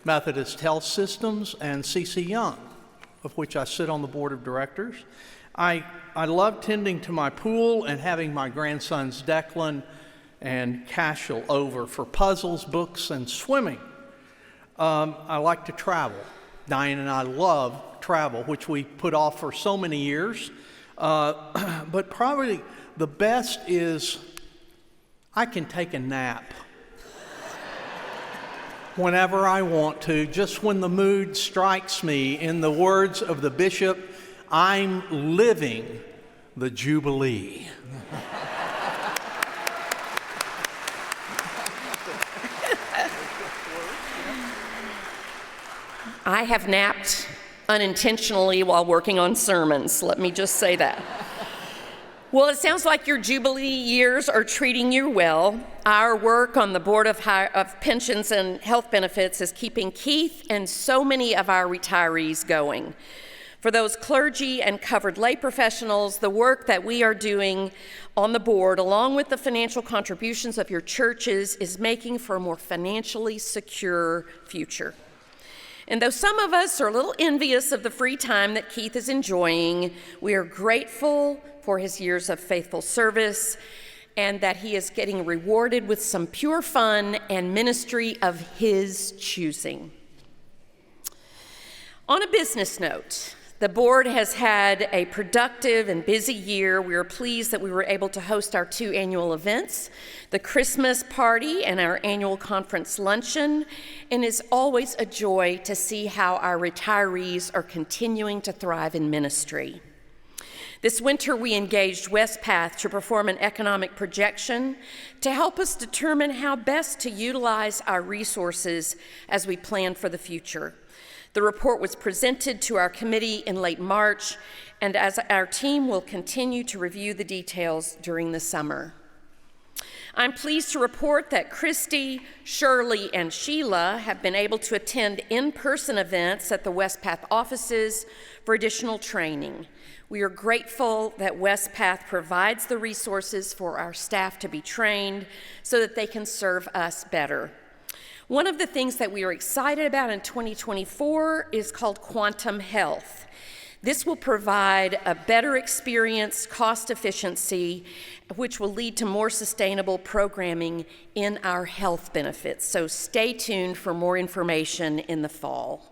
Methodist Health Systems and C.C. Young, of which I sit on the board of directors. I love tending to my pool and having my grandsons Declan and Cashel over for puzzles, books, and swimming. I like to travel. Diane and I love travel, which we put off for so many years. But probably the best is I can take a nap whenever I want to, just when the mood strikes me. In the words of the bishop, I'm living the Jubilee. I have napped unintentionally while working on sermons, let me just say that. Well, it sounds like your Jubilee years are treating you well. Our work on the Board of Pensions and Health Benefits is keeping Keith and so many of our retirees going. For those clergy and covered lay professionals, the work that we are doing on the board, along with the financial contributions of your churches, is making for a more financially secure future. And though some of us are a little envious of the free time that Keith is enjoying, we are grateful for his years of faithful service and that he is getting rewarded with some pure fun and ministry of his choosing. On a business note, the board has had a productive and busy year. We are pleased that we were able to host our 2 annual events, the Christmas party and our annual conference luncheon, and it's always a joy to see how our retirees are continuing to thrive in ministry. This winter, we engaged Westpath to perform an economic projection to help us determine how best to utilize our resources as we plan for the future. The report was presented to our committee in late March, and as our team will continue to review the details during the summer. I'm pleased to report that Christy, Shirley, and Sheila have been able to attend in-person events at the Westpath offices for additional training. We are grateful that Westpath provides the resources for our staff to be trained so that they can serve us better. One of the things that we are excited about in 2024 is called Quantum Health. This will provide a better experience, cost efficiency, which will lead to more sustainable programming in our health benefits. So stay tuned for more information in the fall.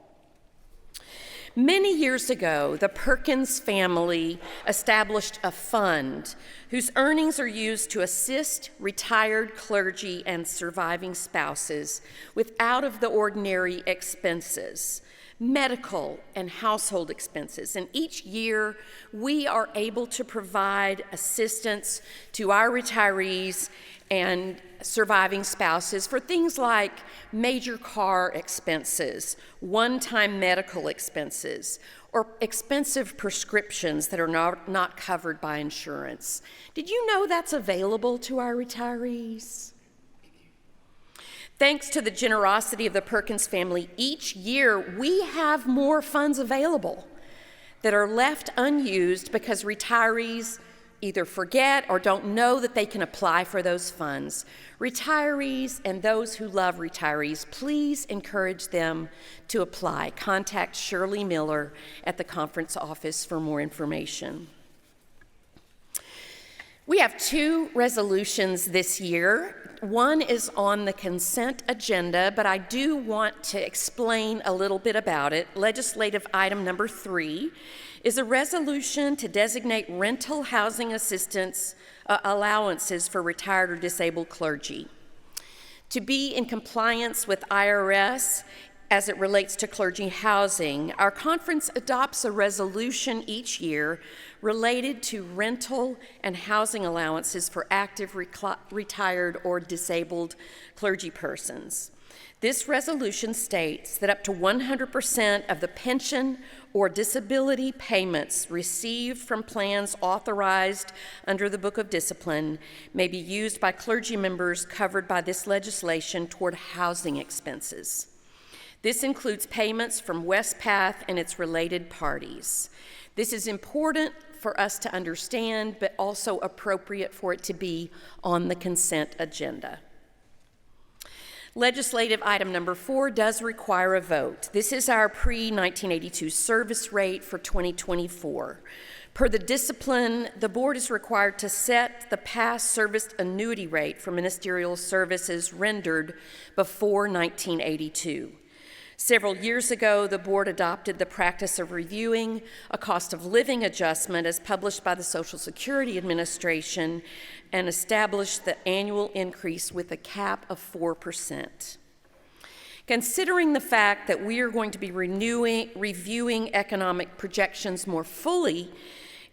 Many years ago, the Perkins family established a fund whose earnings are used to assist retired clergy and surviving spouses with out-of-the-ordinary expenses, medical and household expenses. And each year, we are able to provide assistance to our retirees and surviving spouses for things like major car expenses, one-time medical expenses, or expensive prescriptions that are not covered by insurance. Did you know that's available to our retirees? Thanks to the generosity of the Perkins family, each year we have more funds available that are left unused because retirees either forget or don't know that they can apply for those funds. Retirees and those who love retirees, please encourage them to apply. Contact Shirley Miller at the conference office for more information. We have two resolutions this year. One is on the consent agenda, but I do want to explain a little bit about it. Legislative item number 3 is a resolution to designate rental housing assistance allowances for retired or disabled clergy. To be in compliance with IRS as it relates to clergy housing, our conference adopts a resolution each year related to rental and housing allowances for active, retired, or disabled clergy persons. This resolution states that up to 100% of the pension or disability payments received from plans authorized under the Book of Discipline may be used by clergy members covered by this legislation toward housing expenses. This includes payments from Westpath and its related parties. This is important for us to understand, but also appropriate for it to be on the consent agenda. Legislative item number 4 does require a vote. This is our pre-1982 service rate for 2024. Per the discipline, the board is required to set the past service annuity rate for ministerial services rendered before 1982. Several years ago, the board adopted the practice of reviewing a cost of living adjustment as published by the Social Security Administration and established the annual increase with a cap of 4%. Considering the fact that we are going to be reviewing economic projections more fully,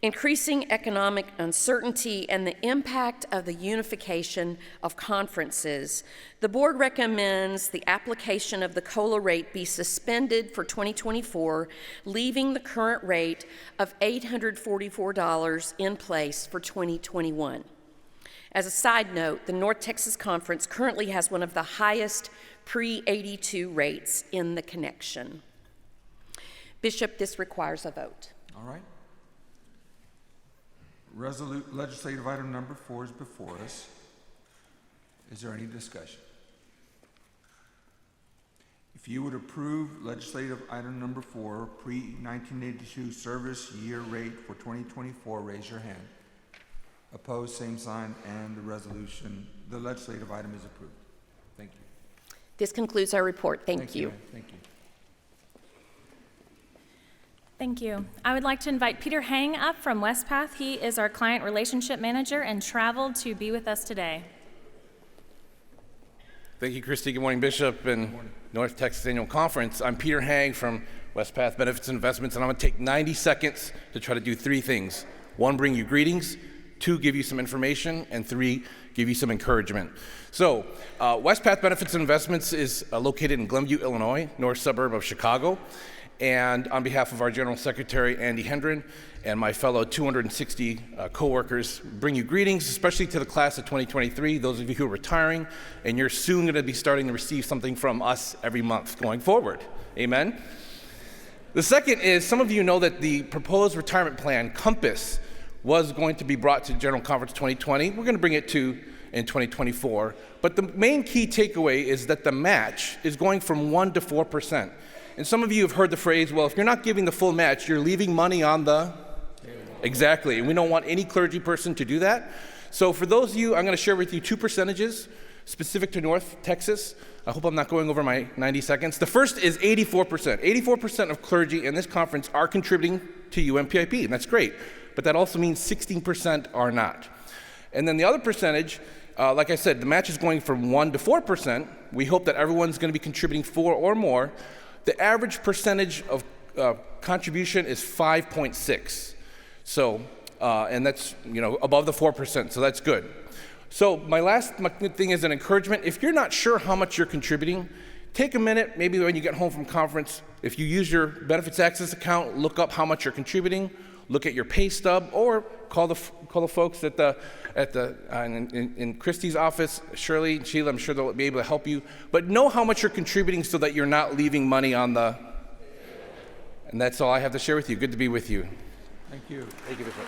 increasing economic uncertainty, and the impact of the unification of conferences, the board recommends the application of the COLA rate be suspended for 2024, leaving the current rate of $844 in place for 2021. As a side note, the North Texas Conference currently has one of the highest pre-82 rates in the connection. Bishop, this requires a vote. All right. Legislative item number 4 is before us. Is there any discussion? If you would approve legislative item number 4, pre-1982 service year rate for 2024, raise your hand. Opposed, same sign, and the legislative item is approved. Thank you. This concludes our report. Thank you. Thank you. Thank you. I would like to invite Peter Hang up from Westpath. He is our client relationship manager and traveled to be with us today. Thank you, Christy. Good morning, Bishop and North Texas Annual Conference. I'm Peter Hang from Westpath Benefits and Investments, and I'm going to take 90 seconds to try to do 3 things. 1, bring you greetings. 2, give you some information. And 3, give you some encouragement. So, Westpath Benefits and Investments is located in Glenview, Illinois, north suburb of Chicago. And on behalf of our General Secretary, Andy Hendren, and my fellow 260 coworkers, bring you greetings, especially to the class of 2023, those of you who are retiring, and you're soon going to be starting to receive something from us every month going forward. Amen? The second is, some of you know that the proposed retirement plan, Compass, was going to be brought to General Conference 2020. We're going to bring it to in 2024. But the main key takeaway is that the match is going from 1 to 4%. And some of you have heard the phrase, well, if you're not giving the full match, you're leaving money on the... Exactly, and we don't want any clergy person to do that. So for those of you, I'm going to share with you 2 percentages specific to North Texas. I hope I'm not going over my 90 seconds. The first is 84%. 84% of clergy in this conference are contributing to UMPIP, and that's great. But that also means 16% are not. And then the other percentage, like I said, the match is going from 1 to 4%. We hope that everyone's going to be contributing 4 or more. The average percentage of contribution is 5.6. So, and that's, above the 4%, so that's good. So my thing is an encouragement. If you're not sure how much you're contributing, take a minute, maybe when you get home from conference, if you use your benefits access account, look up how much you're contributing, look at your pay stub, or call the folks in Christy's office, Shirley, Sheila, I'm sure they'll be able to help you. But know how much you're contributing so that you're not leaving money on the... And that's all I have to share with you. Good to be with you. Thank you. Thank you, Bishop.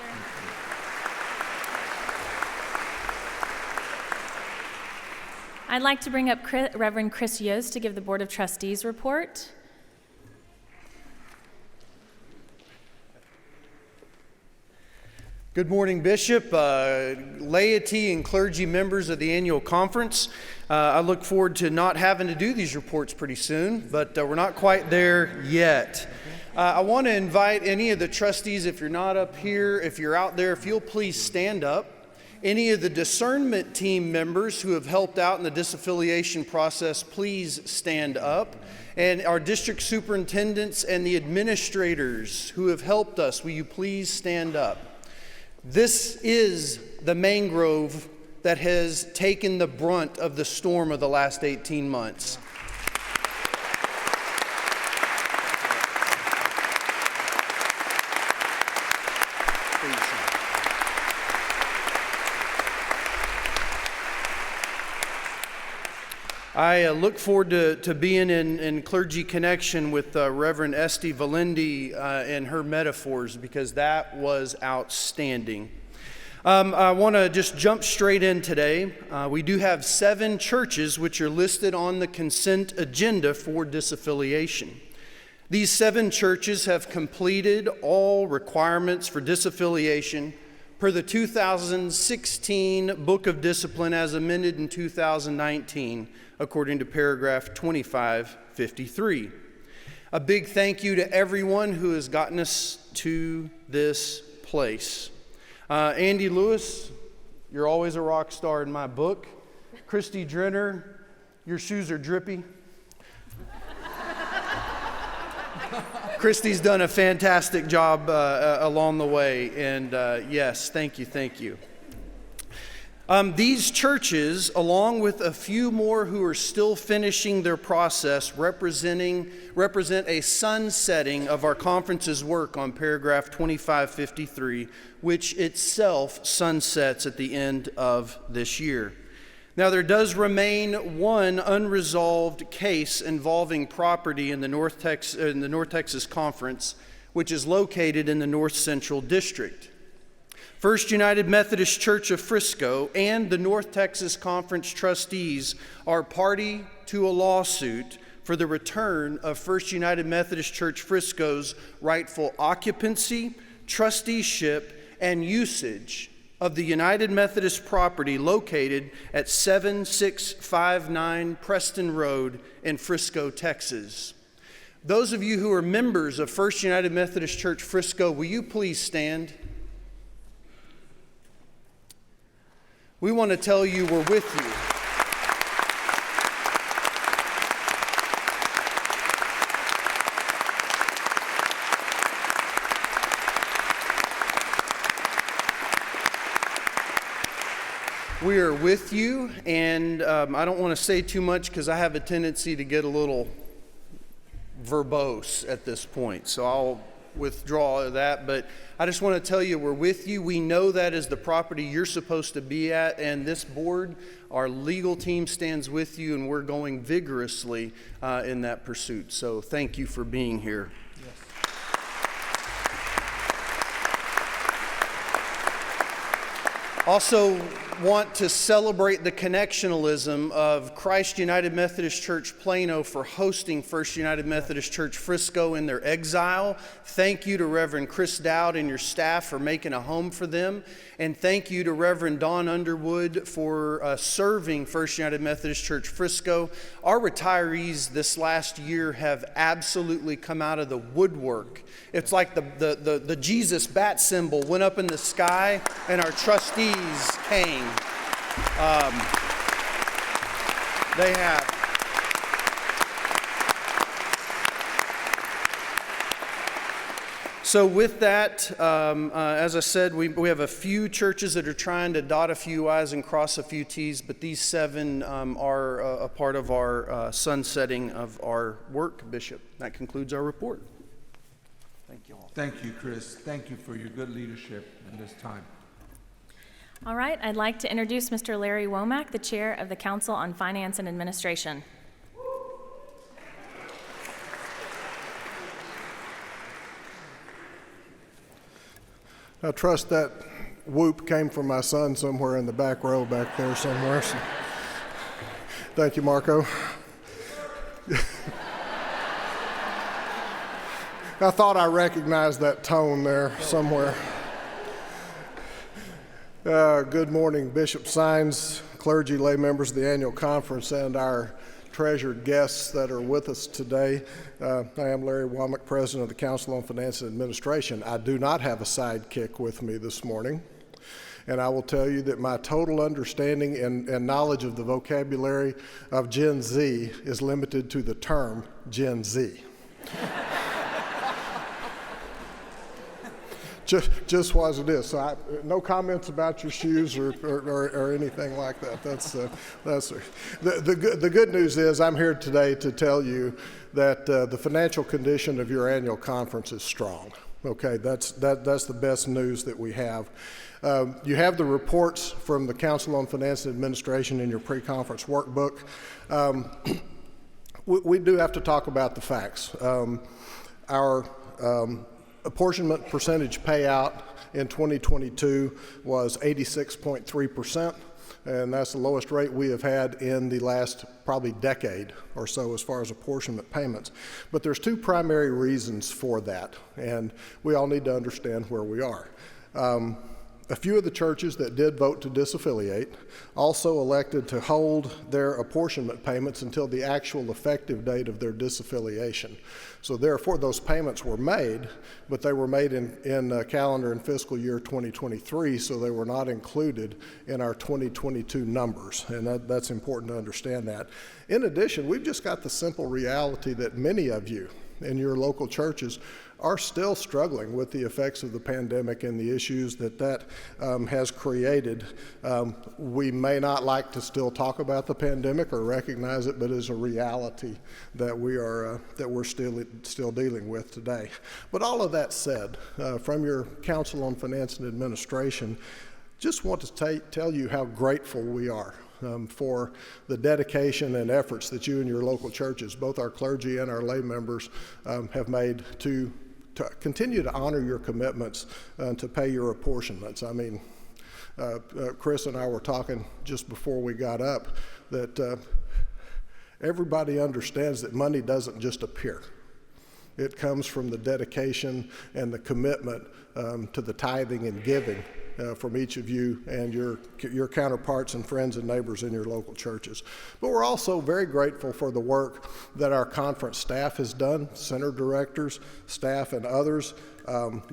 I'd like to bring up Reverend Chris Yost to give the Board of Trustees report. Good morning, Bishop, laity, and clergy members of the annual conference. I look forward to not having to do these reports pretty soon, but we're not quite there yet. I want to invite any of the trustees, if you're not up here, if you're out there, if you'll please stand up. Any of the discernment team members who have helped out in the disaffiliation process, please stand up. And our district superintendents and the administrators who have helped us, will you please stand up? This is the mangrove that has taken the brunt of the storm of the last 18 months. I look forward to being in Clergy Connection with Reverend Esty Valendi and her metaphors, because that was outstanding. I want to just jump straight in today. We do have 7 churches which are listed on the consent agenda for disaffiliation. These 7 churches have completed all requirements for disaffiliation per the 2016 Book of Discipline as amended in 2019, according to paragraph 2553. A big thank you to everyone who has gotten us to this place. Andy Lewis, you're always a rock star in my book. Christy Drenner, your shoes are drippy. Christy's done a fantastic job along the way, and yes, thank you. These churches, along with a few more who are still finishing their process, represent a sunsetting of our conference's work on paragraph 2553, which itself sunsets at the end of this year. Now, there does remain one unresolved case involving property in the North Texas Conference, which is located in the North Central District. First United Methodist Church of Frisco and the North Texas Conference trustees are party to a lawsuit for the return of First United Methodist Church Frisco's rightful occupancy, trusteeship, and usage of the United Methodist property located at 7659 Preston Road in Frisco, Texas. Those of you who are members of First United Methodist Church Frisco, will you please stand? We want to tell you we're with you. We are with you, and I don't want to say too much because I have a tendency to get a little verbose at this point, so I'll withdraw that, but I just want to tell you we're with you. We know that is the property you're supposed to be at, and this board, our legal team, stands with you, and we're going vigorously in that pursuit. So thank you for being here. Also want to celebrate the connectionalism of Christ United Methodist Church Plano for hosting First United Methodist Church Frisco in their exile. Thank you to Reverend Chris Dowd and your staff for making a home for them. And thank you to Reverend Don Underwood for serving First United Methodist Church Frisco. Our retirees this last year have absolutely come out of the woodwork. It's like the Jesus bat symbol went up in the sky and our trustees came. They have. So with that, as I said, we have a few churches that are trying to dot a few I's and cross a few T's, but these 7 are a part of our sunsetting of our work, Bishop. That concludes our report. Thank you all. Thank you, Chris. Thank you for your good leadership in this time. All right, I'd like to introduce Mr. Larry Womack, the Chair of the Council on Finance and Administration. I trust that whoop came from my son somewhere in the back row back there somewhere. So. Thank you, Marco. I thought I recognized that tone there somewhere. Good morning, Bishop Saenz, clergy, lay members of the annual conference, and our treasured guests that are with us today. I am Larry Womack, President of the Council on Finance and Administration. I do not have a sidekick with me this morning, and I will tell you that my total understanding and knowledge of the vocabulary of Gen Z is limited to the term Gen Z. Just as it is. So no comments about your shoes or anything like that. The good news is I'm here today to tell you that the financial condition of your annual conference is strong. Okay, that's the best news that we have. You have the reports from the Council on Finance and Administration in your pre-conference workbook. We do have to talk about the facts. Our apportionment percentage payout in 2022 was 86.3%, and that's the lowest rate we have had in the last probably decade or so as far as apportionment payments. But there's two primary reasons for that, and we all need to understand where we are. A few of the churches that did vote to disaffiliate also elected to hold their apportionment payments until the actual effective date of their disaffiliation. So therefore, those payments were made, but they were made in calendar and fiscal year 2023, so they were not included in our 2022 numbers, and that's important to understand that. In addition, we've just got the simple reality that many of you in your local churches are still struggling with the effects of the pandemic and the issues that has created. We may not like to still talk about the pandemic or recognize it, but it's a reality that we're still dealing with today. But all of that said, from your Council on Finance and Administration, just want to tell you how grateful we are for the dedication and efforts that you and your local churches, both our clergy and our lay members, have made to continue to honor your commitments to pay your apportionments. I mean, Chris and I were talking just before we got up that everybody understands that money doesn't just appear. It comes from the dedication and the commitment to the tithing and giving from each of you and your counterparts and friends and neighbors in your local churches. But we're also very grateful for the work that our conference staff has done, center directors, staff, and others.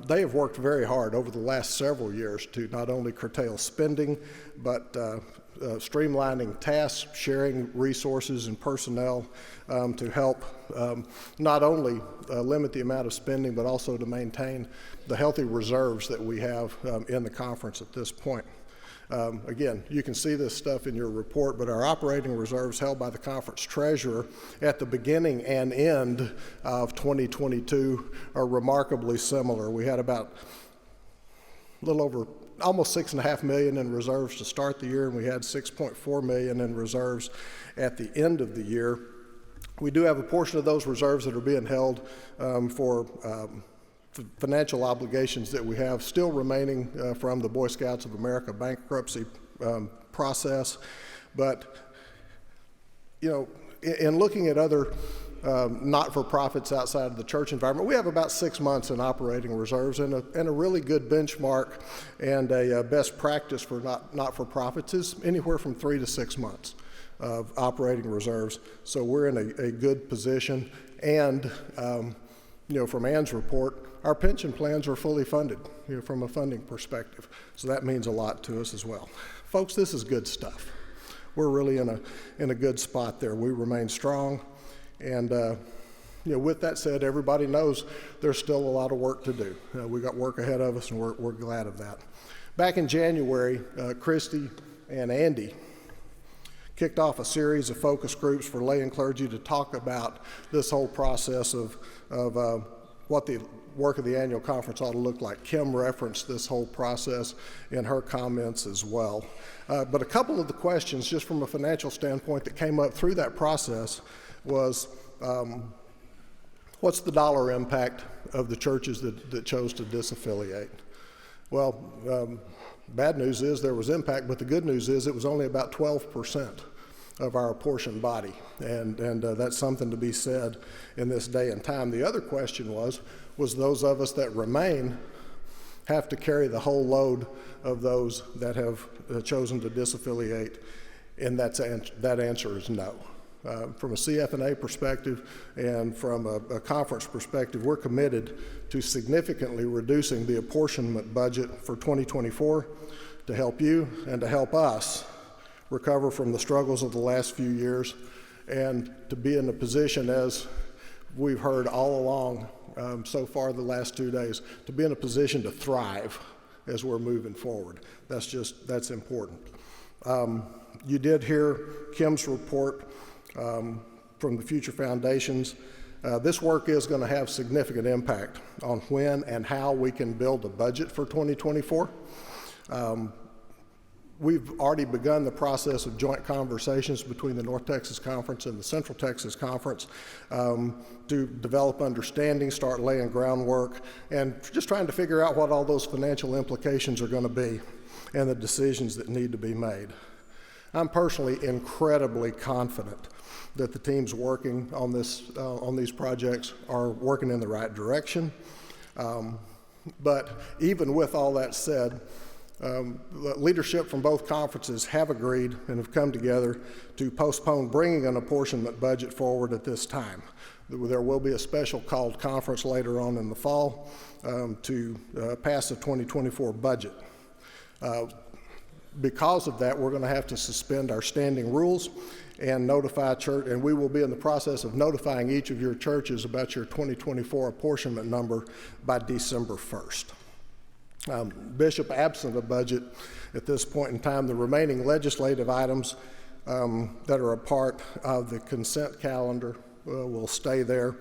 They have worked very hard over the last several years to not only curtail spending, but streamlining tasks, sharing resources and personnel to help not only limit the amount of spending, but also to maintain the healthy reserves that we have in the conference at this point. Again, you can see this stuff in your report, but our operating reserves held by the conference treasurer at the beginning and end of 2022 are remarkably similar. We had about a little over almost $6.5 million in reserves to start the year, and we had $6.4 million in reserves at the end of the year. We do have a portion of those reserves that are being held for financial obligations that we have still remaining from the Boy Scouts of America bankruptcy process. But, you know, in looking at other not-for-profits outside of the church environment, we have about 6 months in operating reserves, and a really good benchmark and a best practice for not-for-profits is anywhere from 3 to 6 months of operating reserves. So we're in a good position, and you know, from Ann's report, our pension plans are fully funded, you know, from a funding perspective. So that means a lot to us as well. Folks, this is good stuff. We're really in a good spot there. We remain strong. And you know, with that said, everybody knows there's still a lot of work to do. We got work ahead of us, and we're glad of that. Back in January, Christy and Andy kicked off a series of focus groups for lay and clergy to talk about this whole process of what the work of the annual conference ought to look like. Kim referenced this whole process in her comments as well. But a couple of the questions, just from a financial standpoint, that came up through that process was, what's the dollar impact of the churches that chose to disaffiliate? Well, bad news is there was impact, but the good news is it was only about 12% of our apportioned body, and that's something to be said in this day and time. The other question was those of us that remain, have to carry the whole load of those that have chosen to disaffiliate? And that answer is no. From a CF&A perspective and from a conference perspective, we're committed to significantly reducing the apportionment budget for 2024 to help you and to help us recover from the struggles of the last few years, and to be in a position, as we've heard all along so far the last 2 days, to be in a position to thrive as we're moving forward. That's important. You did hear Kim's report from the Future Foundations. This work is going to have significant impact on when and how we can build a budget for 2024. We've already begun the process of joint conversations between the North Texas Conference and the Central Texas Conference to develop understanding, start laying groundwork, and just trying to figure out what all those financial implications are going to be and the decisions that need to be made. I'm personally incredibly confident that the teams working on these projects are working in the right direction. But even with all that said, leadership from both conferences have agreed and have come together to postpone bringing an apportionment budget forward at this time. There will be a special called conference later on in the fall to pass the 2024 budget. Because of that, we're going to have to suspend our standing rules and notify church, and we will be in the process of notifying each of your churches about your 2024 apportionment number by December 1st. Bishop, absent a budget at this point in time, the remaining legislative items that are a part of the consent calendar will stay there,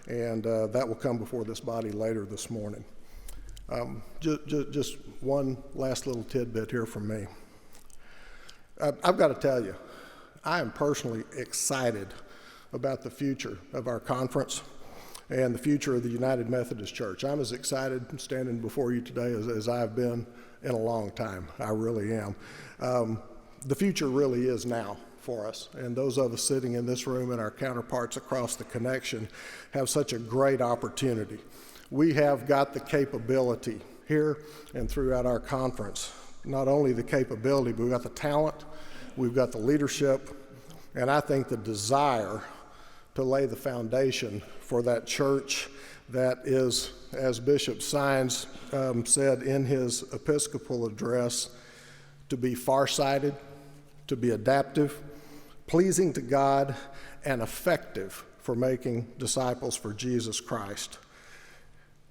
and that will come before this body later this morning. Just one last little tidbit here from me. I've got to tell you, I am personally excited about the future of our conference and the future of the United Methodist Church. I'm as excited standing before you today as I've been in a long time. I really am. The future really is now for us, and those of us sitting in this room and our counterparts across the connection have such a great opportunity. We have got the capability here and throughout our conference, not only the capability, but we've got the talent, we've got the leadership, and I think the desire to lay the foundation for that church that is, as Bishop Saenz said in his Episcopal address, to be farsighted, to be adaptive, pleasing to God, and effective for making disciples for Jesus Christ.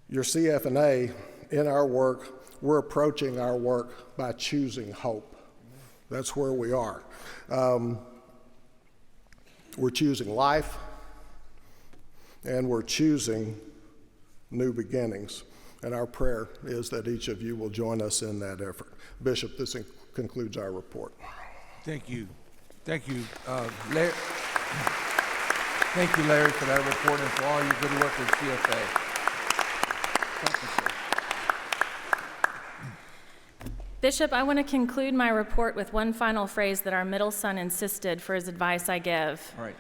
Your CF&A, in our work, we're approaching our work by choosing hope. That's where we are. We're choosing life, and we're choosing new beginnings. And our prayer is that each of you will join us in that effort. Bishop, this concludes our report. Thank you. Thank you, Larry. Thank you, Larry, for that report and for all your good work with CFA. Thank you, sir. Bishop, I want to conclude my report with one final phrase that our middle son insisted for his advice I give. All right.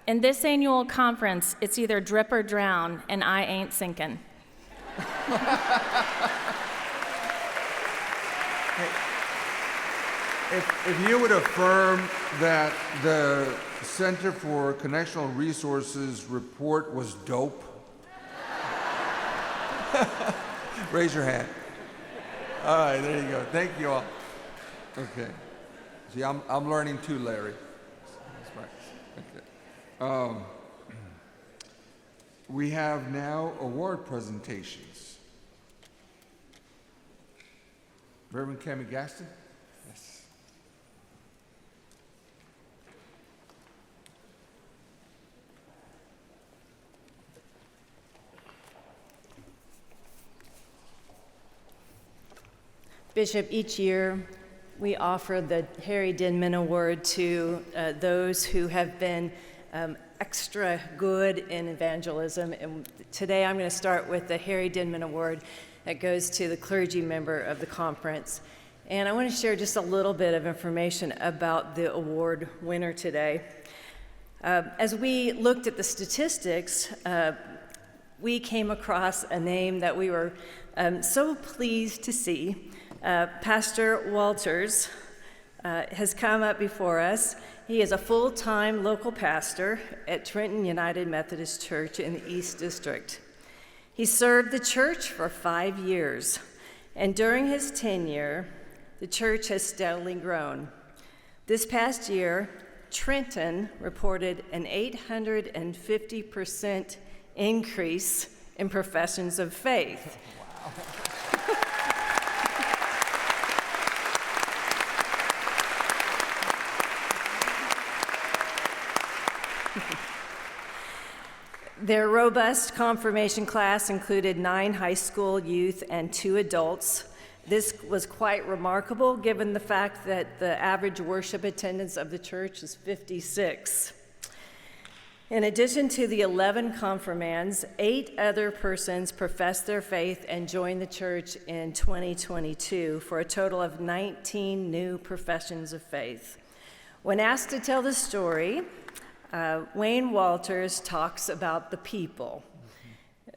In this annual conference, it's either drip or drown, and I ain't sinking. If you would affirm that the Center for Connectional Resources report was dope, raise your hand. All right, there you go. Thank you all. Okay. See, I'm learning too, Larry. That's right. Okay. We have now award presentations. Reverend Cammie Gaston? Yes. Bishop, each year we offer the Harry Denman Award to those who have been extra good in evangelism. And today I'm going to start with the Harry Denman Award that goes to the clergy member of the conference. And I want to share just a little bit of information about the award winner today. As we looked at the statistics, we came across a name that we were so pleased to see. Pastor Walters has come up before us. He is a full-time local pastor at Trenton United Methodist Church in the East District. He served the church for 5 years, and during his tenure, the church has steadily grown. This past year, Trenton reported an 850% increase in professions of faith. Wow. Their robust confirmation class included 9 high school youth and 2 adults. This was quite remarkable given the fact that the average worship attendance of the church is 56. In addition to the 11 confirmands, 8 other persons professed their faith and joined the church in 2022 for a total of 19 new professions of faith. When asked to tell the story, Wayne Walters talks about the people.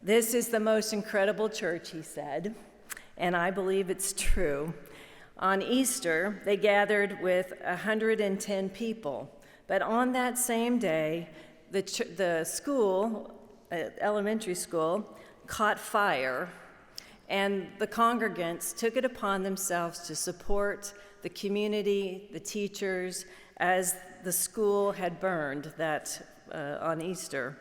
This is the most incredible church, he said, and I believe it's true. On Easter, they gathered with 110 people, but on that same day, the school, elementary school, caught fire, and the congregants took it upon themselves to support the community, the teachers, as the school had burned on Easter.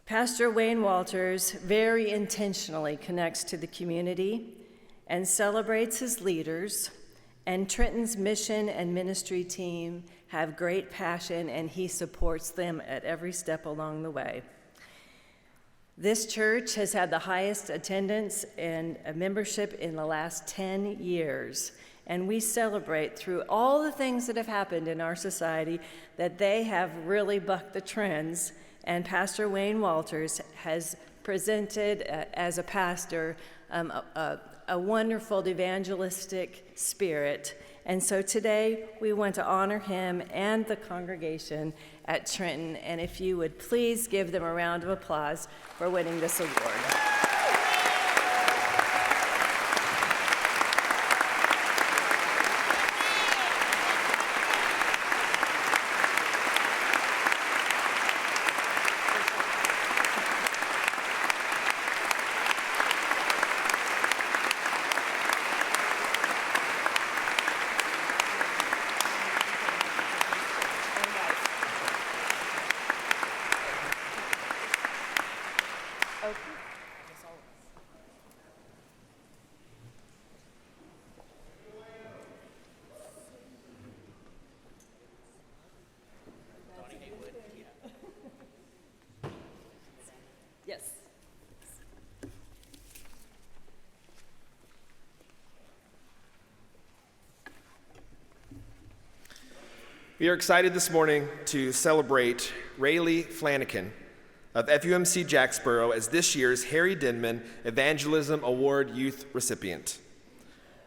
Pastor Wayne Walters very intentionally connects to the community and celebrates his leaders, and Trenton's mission and ministry team have great passion, and he supports them at every step along the way. This church has had the highest attendance and membership in the last 10 years. And we celebrate through all the things that have happened in our society that they have really bucked the trends. And Pastor Wayne Walters has presented as a pastor a wonderful evangelistic spirit. And so today we want to honor him and the congregation at Trenton. And if you would please give them a round of applause for winning this award. Yes. We are excited this morning to celebrate Rayleigh Flanagan of FUMC Jacksboro as this year's Harry Denman Evangelism Award Youth recipient.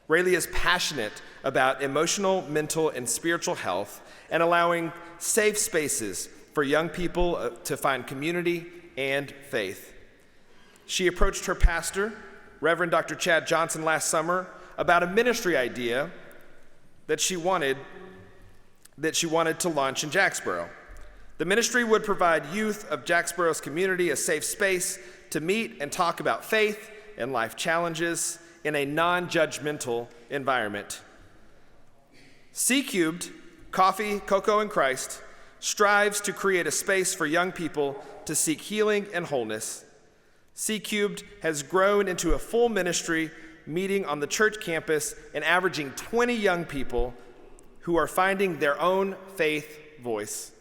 Rayleigh is passionate about emotional, mental, and spiritual health and allowing safe spaces for young people to find community and faith. She approached her pastor, Reverend Dr. Chad Johnson, last summer about a ministry idea that she wanted to launch in Jacksboro. The ministry would provide youth of Jacksboro's community a safe space to meet and talk about faith and life challenges in a non-judgmental environment. C-Cubed, Coffee, Cocoa, and Christ strives to create a space for young people to seek healing and wholeness. C-Cubed has grown into a full ministry, meeting on the church campus and averaging 20 young people who are finding their own faith voice.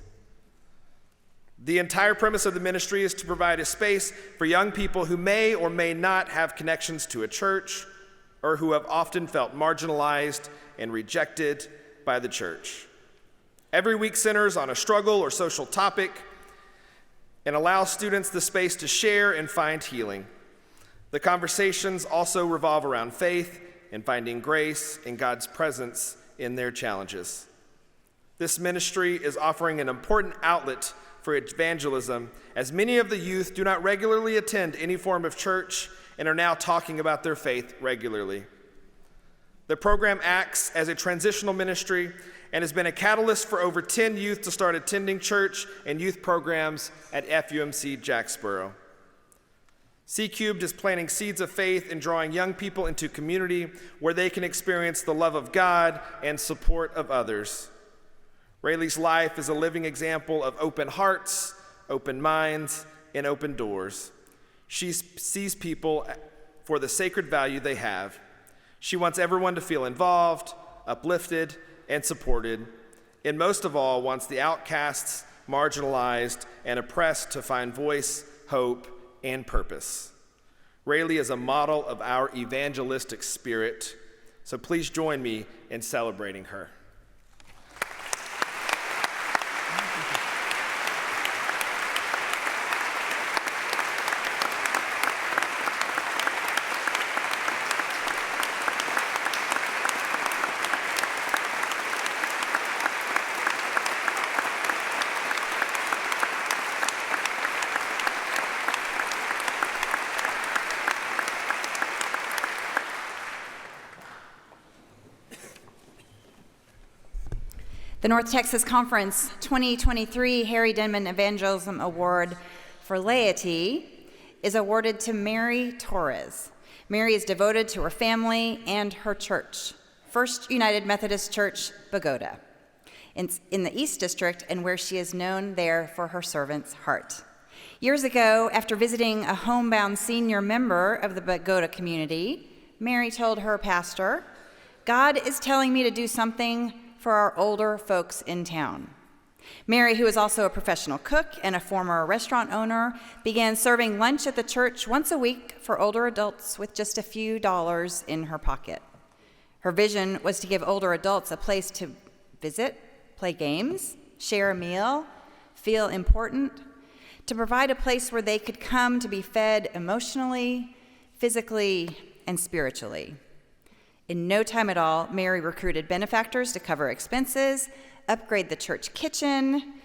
The entire premise of the ministry is to provide a space for young people who may or may not have connections to a church or who have often felt marginalized and rejected by the church. Every week centers on a struggle or social topic and allows students the space to share and find healing. The conversations also revolve around faith and finding grace and God's presence in their challenges. This ministry is offering an important outlet for evangelism, as many of the youth do not regularly attend any form of church and are now talking about their faith regularly. The program acts as a transitional ministry and has been a catalyst for over 10 youth to start attending church and youth programs at FUMC Jacksboro. C Cubed is planting seeds of faith and drawing young people into community where they can experience the love of God and support of others. Rayleigh's life is a living example of open hearts, open minds, and open doors. She sees people for the sacred value they have. She wants everyone to feel involved, uplifted, and supported, and most of all wants the outcasts, marginalized, and oppressed to find voice, hope, and purpose. Rayleigh is a model of our evangelistic spirit, so please join me in celebrating her. The North Texas Conference 2023 Harry Denman Evangelism Award for Laity is awarded to Mary Torres. Mary is devoted to her family and her church, First United Methodist Church, Bogota, in the East District, and where she is known there for her servant's heart. Years ago, after visiting a homebound senior member of the Bogota community, Mary told her pastor, "God is telling me to do something for our older folks in town." Mary, who is also a professional cook and a former restaurant owner, began serving lunch at the church once a week for older adults with just a few dollars in her pocket. Her vision was to give older adults a place to visit, play games, share a meal, feel important, to provide a place where they could come to be fed emotionally, physically, and spiritually. In no time at all, Mary recruited benefactors to cover expenses, upgrade the church kitchen,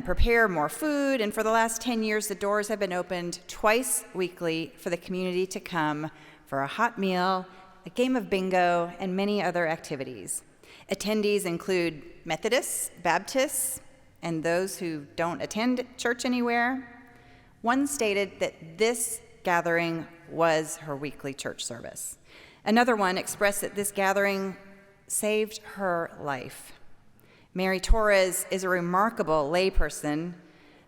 prepare more food, and for the last 10 years, the doors have been opened twice weekly for the community to come for a hot meal, a game of bingo, and many other activities. Attendees include Methodists, Baptists, and those who don't attend church anywhere. One stated that this gathering was her weekly church service. Another one expressed that this gathering saved her life. Mary Torres is a remarkable layperson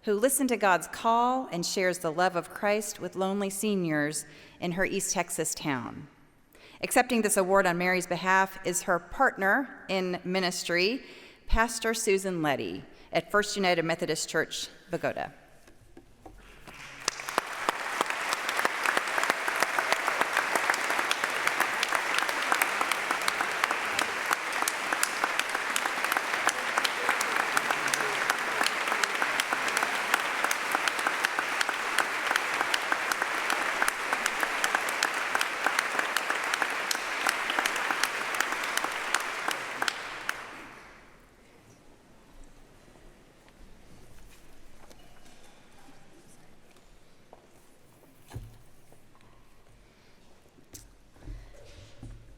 who listened to God's call and shares the love of Christ with lonely seniors in her East Texas town. Accepting this award on Mary's behalf is her partner in ministry, Pastor Susan Laity at First United Methodist Church, Bogota.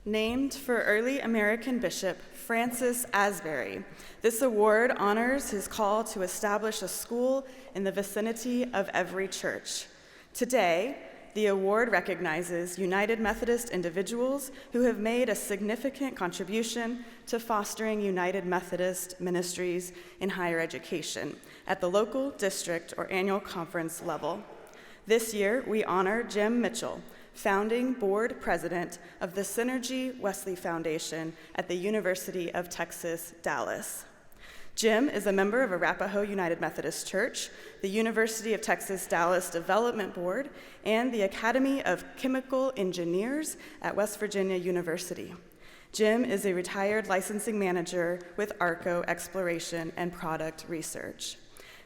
Named for early American Bishop Francis Asbury, this award honors his call to establish a school in the vicinity of every church. Today, the award recognizes United Methodist individuals who have made a significant contribution to fostering United Methodist ministries in higher education at the local, district, or annual conference level. This year, we honor Jim Mitchell, founding board president of the Synergy Wesley Foundation at the University of Texas, Dallas. Jim is a member of Arapahoe United Methodist Church, the University of Texas Dallas Development Board, and the Academy of Chemical Engineers at West Virginia University. Jim is a retired licensing manager with ARCO Exploration and Product Research.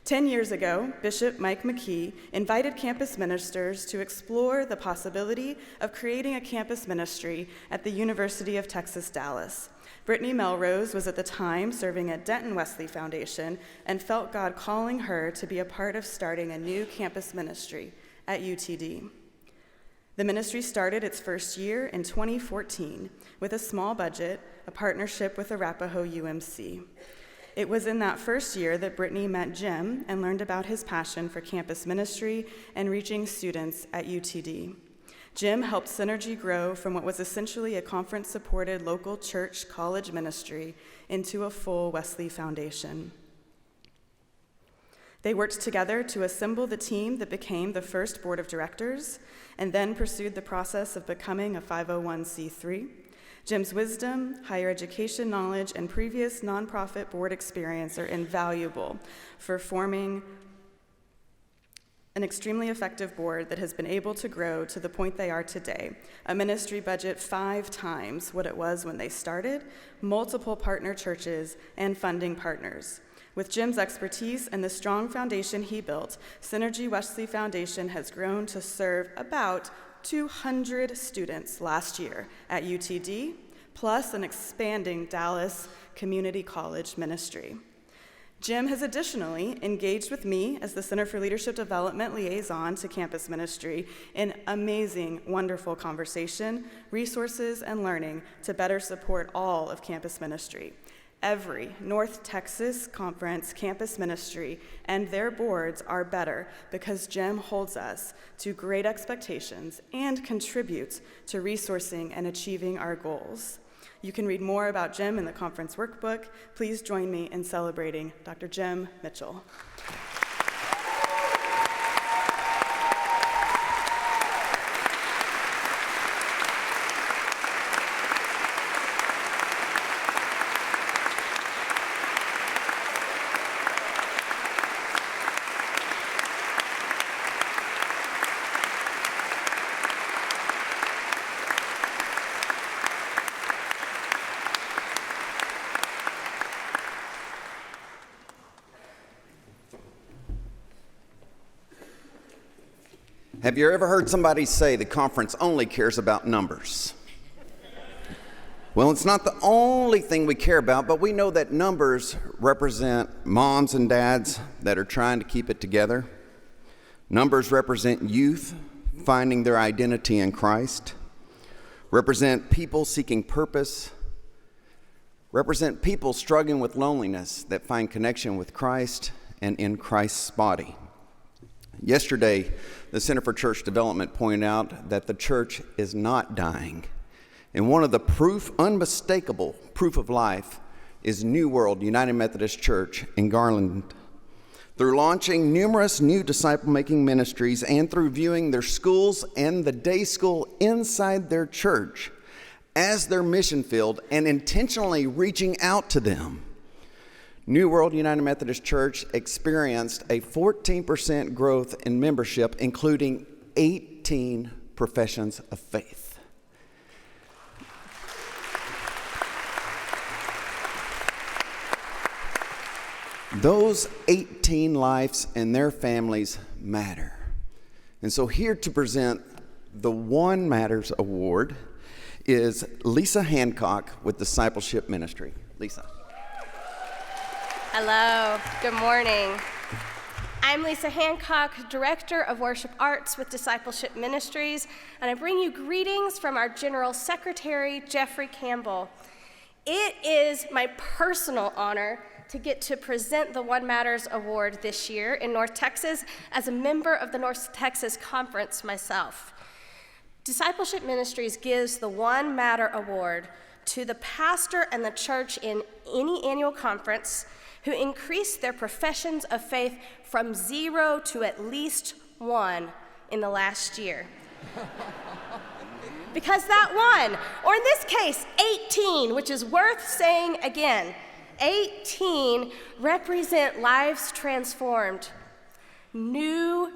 10 years ago, Bishop Mike McKee invited campus ministers to explore the possibility of creating a campus ministry at the University of Texas, Dallas. Brittany Melrose was at the time serving at Denton Wesley Foundation and felt God calling her to be a part of starting a new campus ministry at UTD. The ministry started its first year in 2014 with a small budget, a partnership with Arapahoe UMC. It was in that first year that Brittany met Jim and learned about his passion for campus ministry and reaching students at UTD. Jim helped Synergy grow from what was essentially a conference-supported local church college ministry into a full Wesley Foundation. They worked together to assemble the team that became the first board of directors and then pursued the process of becoming a 501c3. Jim's wisdom, higher education knowledge, and previous nonprofit board experience are invaluable for forming an extremely effective board that has been able to grow to the point they are today. A ministry budget 5 times what it was when they started, multiple partner churches, and funding partners. With Jim's expertise and the strong foundation he built, Synergy Wesley Foundation has grown to serve about 200 students last year at UTD, plus an expanding Dallas Community College ministry. Jim has additionally engaged with me as the Center for Leadership Development liaison to campus ministry in amazing, wonderful conversation, resources, and learning to better support all of campus ministry. Every North Texas Conference campus ministry and their boards are better because Jim holds us to great expectations and contributes to resourcing and achieving our goals. You can read more about Jim in the conference workbook. Please join me in celebrating Dr. Jim Mitchell. Have you ever heard somebody say the conference only cares about numbers? Well, it's not the only thing we care about, but we know that numbers represent moms and dads that are trying to keep it together. Numbers represent youth finding their identity in Christ, represent people seeking purpose, represent people struggling with loneliness that find connection with Christ and in Christ's body. Yesterday, the Center for Church Development pointed out that the church is not dying. And one of the unmistakable proof of life is New World United Methodist Church in Garland. Through launching numerous new disciple-making ministries and through viewing their schools and the day school inside their church as their mission field and intentionally reaching out to them, New World United Methodist Church experienced a 14% growth in membership, including 18 professions of faith. Those 18 lives and their families matter. And so here to present the One Matters Award is Lisa Hancock with Discipleship Ministry. Lisa. Hello, good morning. I'm Lisa Hancock, Director of Worship Arts with Discipleship Ministries, and I bring you greetings from our General Secretary, Jeffrey Campbell. It is my personal honor to get to present the One Matters Award this year in North Texas as a member of the North Texas Conference myself. Discipleship Ministries gives the One Matter Award to the pastor and the church in any annual conference who increased their professions of faith from 0 to at least 1 in the last year. Because that 1, or in this case, 18, which is worth saying again, 18 represent lives transformed, new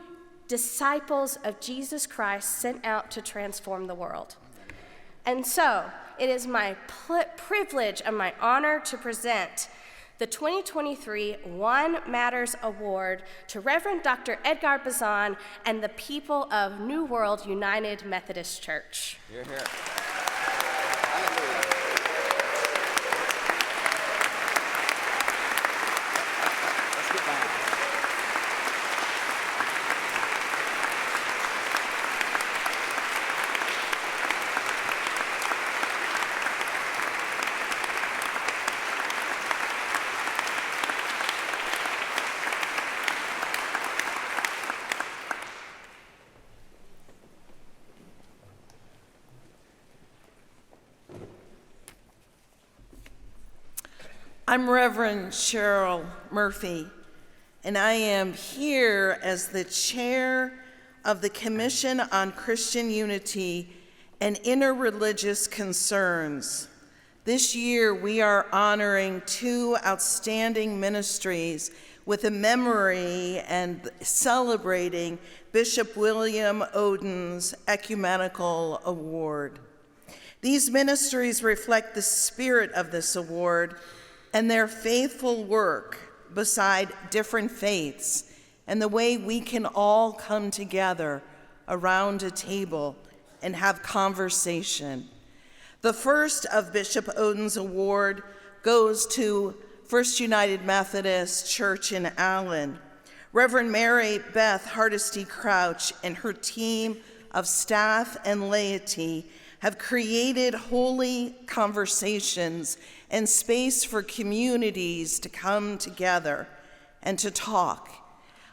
disciples of Jesus Christ sent out to transform the world. And so, it is my privilege and my honor to present the 2023 One Matters Award to Reverend Dr. Edgar Bazan and the people of New World United Methodist Church. Hear, hear. I'm Reverend Cheryl Murphy, and I am here as the chair of the Commission on Christian Unity and Interreligious Concerns. This year, we are honoring two outstanding ministries with a memory and celebrating Bishop William Oden's Ecumenical Award. These ministries reflect the spirit of this award and their faithful work beside different faiths, and the way we can all come together around a table and have conversation. The first of Bishop Oden's award goes to First United Methodist Church in Allen. Reverend Mary Beth Hardesty Crouch and her team of staff and laity have created holy conversations and space for communities to come together and to talk.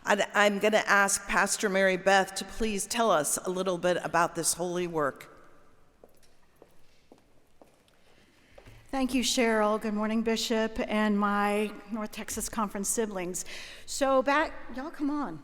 I'm going to ask Pastor Mary Beth to please tell us a little bit about this holy work. Thank you, Cheryl. Good morning, Bishop, and my North Texas Conference siblings. So y'all come on.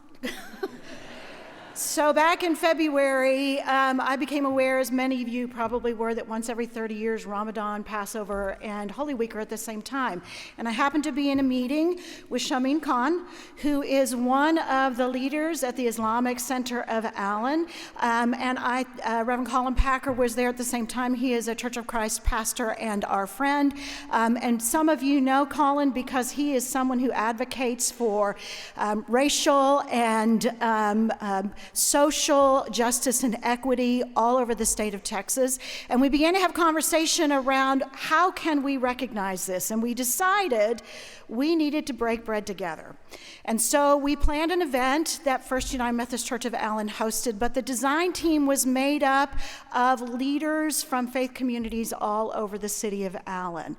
So back in February, I became aware, as many of you probably were, that once every 30 years, Ramadan, Passover, and Holy Week are at the same time. And I happened to be in a meeting with Shamin Khan, who is one of the leaders at the Islamic Center of Allen. Reverend Colin Packer was there at the same time. He is a Church of Christ pastor and our friend. And some of you know Colin because he is someone who advocates for racial and social justice and equity all over the state of Texas. And we began to have conversation around how can we recognize this? And we decided we needed to break bread together. And so we planned an event that First United Methodist Church of Allen hosted, but the design team was made up of leaders from faith communities all over the city of Allen.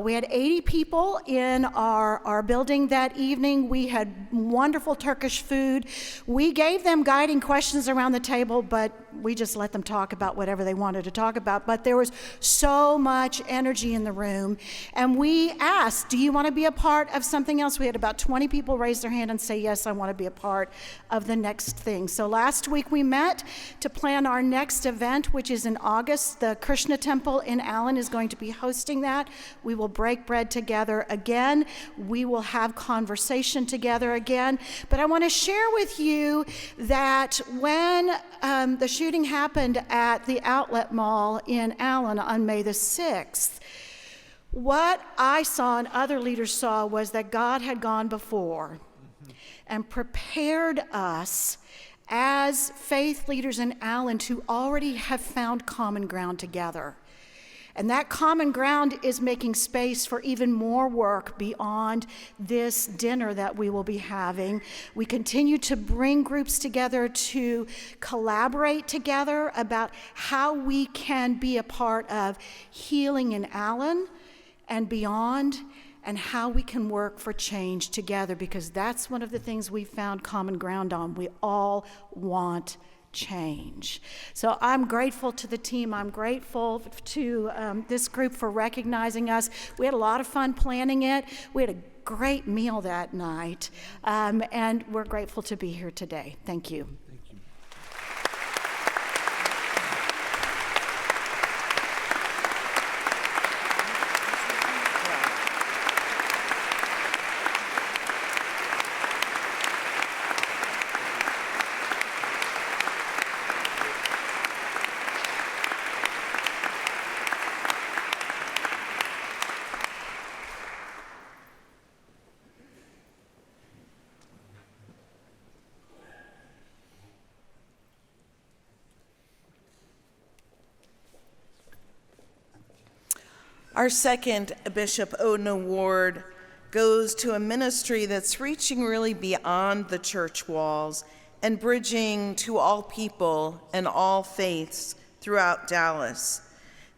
We had 80 people in our building that evening. We had wonderful Turkish food. We gave them guiding questions around the table, but we just let them talk about whatever they wanted to talk about. But there was so much energy in the room. And we asked, do you want to be a part of something else? We had about 20 people raise their hand and say, yes, I want to be a part of the next thing. So last week we met to plan our next event, which is in August. The Krishna Temple in Allen is going to be hosting that. We will break bread together again. We will have conversation together again. But I want to share with you that when the shooting happened at the Outlet Mall in Allen on May the 6th, what I saw and other leaders saw was that God had gone before and prepared us as faith leaders in Allen to already have found common ground together. And that common ground is making space for even more work beyond this dinner that we will be having. We continue to bring groups together to collaborate together about how we can be a part of healing in Allen and beyond, and how we can work for change together, because that's one of the things we found common ground on. We all want change. So I'm grateful to the team. I'm grateful to this group for recognizing us. We had a lot of fun planning it. We had a great meal that night, and we're grateful to be here today. Thank you. Our second Bishop Odin Award goes to a ministry that's reaching really beyond the church walls and bridging to all people and all faiths throughout Dallas.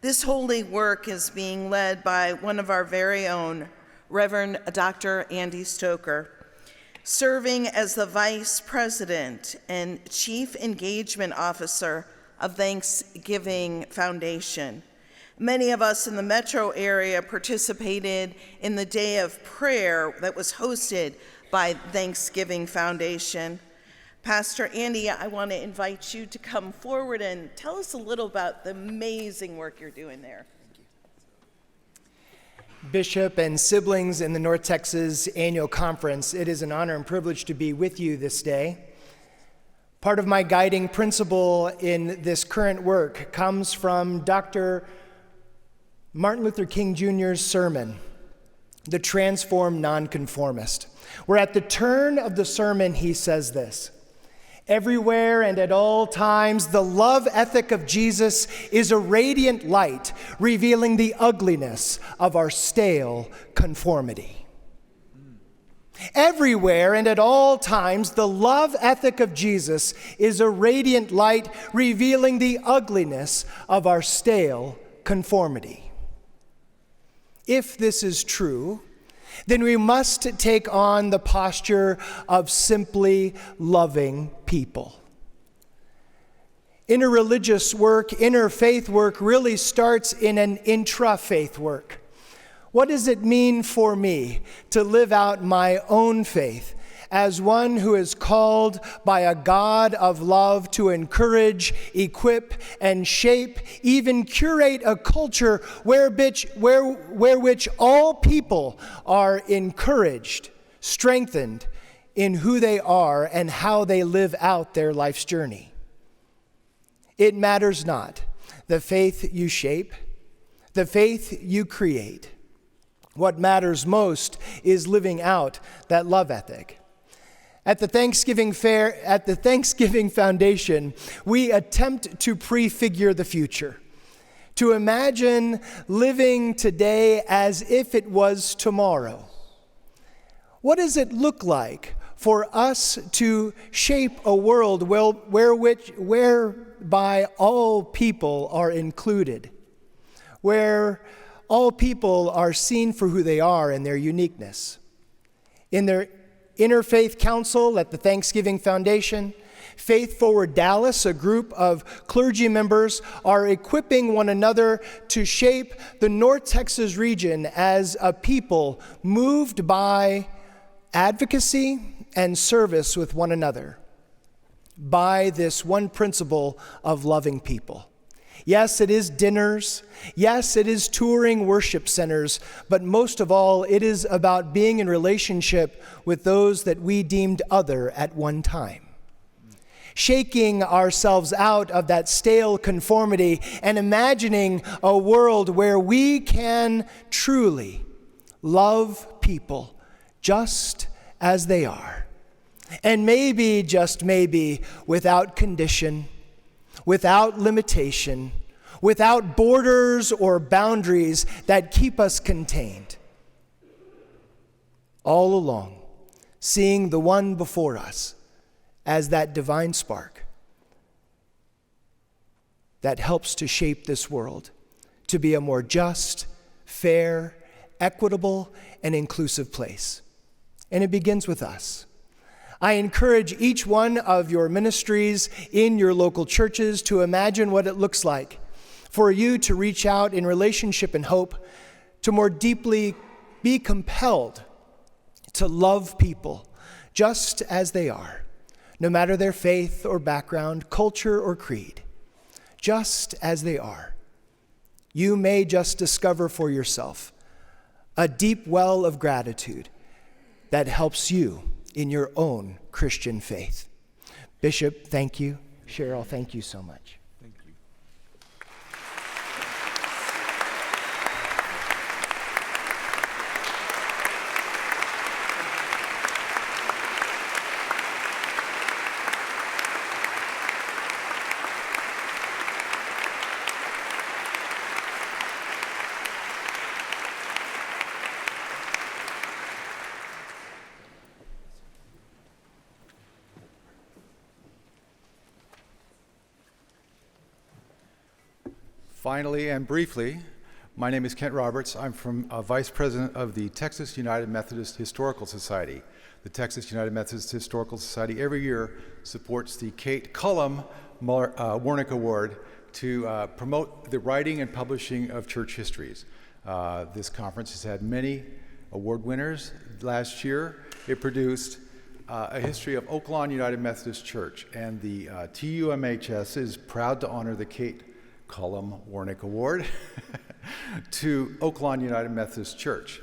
This holy work is being led by one of our very own, Reverend Dr. Andy Stoker, serving as the Vice President and Chief Engagement Officer of Thanksgiving Foundation. Many of us in the metro area participated in the day of prayer that was hosted by Thanksgiving Foundation. Pastor Andy, I want to invite you to come forward and tell us a little about the amazing work you're doing there. Bishop and siblings in the North Texas Annual Conference, it is an honor and privilege to be with you this day. Part of my guiding principle in this current work comes from Dr. Martin Luther King Jr.'s sermon, The Transformed Nonconformist, where at the turn of the sermon he says this: "Everywhere and at all times, the love ethic of Jesus is a radiant light, revealing the ugliness of our stale conformity." Everywhere and at all times, the love ethic of Jesus is a radiant light, revealing the ugliness of our stale conformity. If this is true, then we must take on the posture of simply loving people. Interreligious work, interfaith work really starts in an intra-faith work. What does it mean for me to live out my own faith as one who is called by a God of love to encourage, equip, and shape, even curate a culture where which all people are encouraged, strengthened in who they are and how they live out their life's journey? It matters not the faith you shape, the faith you create. What matters most is living out that love ethic. At the Thanksgiving Foundation, we attempt to prefigure the future, to imagine living today as if it was tomorrow. What does it look like for us to shape a world whereby all people are included, where all people are seen for who they are and their uniqueness? In their Interfaith Council at the Thanksgiving Foundation, Faith Forward Dallas, a group of clergy members, are equipping one another to shape the North Texas region as a people moved by advocacy and service with one another, by this one principle of loving people. Yes, it is dinners. Yes, it is touring worship centers. But most of all, it is about being in relationship with those that we deemed other at one time. Shaking ourselves out of that stale conformity and imagining a world where we can truly love people just as they are. And maybe, just maybe, without condition, without limitation, without borders or boundaries that keep us contained. All along, seeing the one before us as that divine spark that helps to shape this world to be a more just, fair, equitable, and inclusive place. And it begins with us. I encourage each one of your ministries in your local churches to imagine what it looks like for you to reach out in relationship and hope to more deeply be compelled to love people just as they are, no matter their faith or background, culture or creed, just as they are. You may just discover for yourself a deep well of gratitude that helps you in your own Christian faith. Bishop, thank you. Cheryl, thank you so much. Thank you. Finally and briefly, my name is Kent Roberts. I'm Vice President of the Texas United Methodist Historical Society. The Texas United Methodist Historical Society every year supports the Kate Cullum Warnick Award to promote the writing and publishing of church histories. This conference has had many award winners. Last year, it produced a history of Oaklawn United Methodist Church, and the TUMHS is proud to honor the Kate Cullum Warnick Award to Oaklawn United Methodist Church.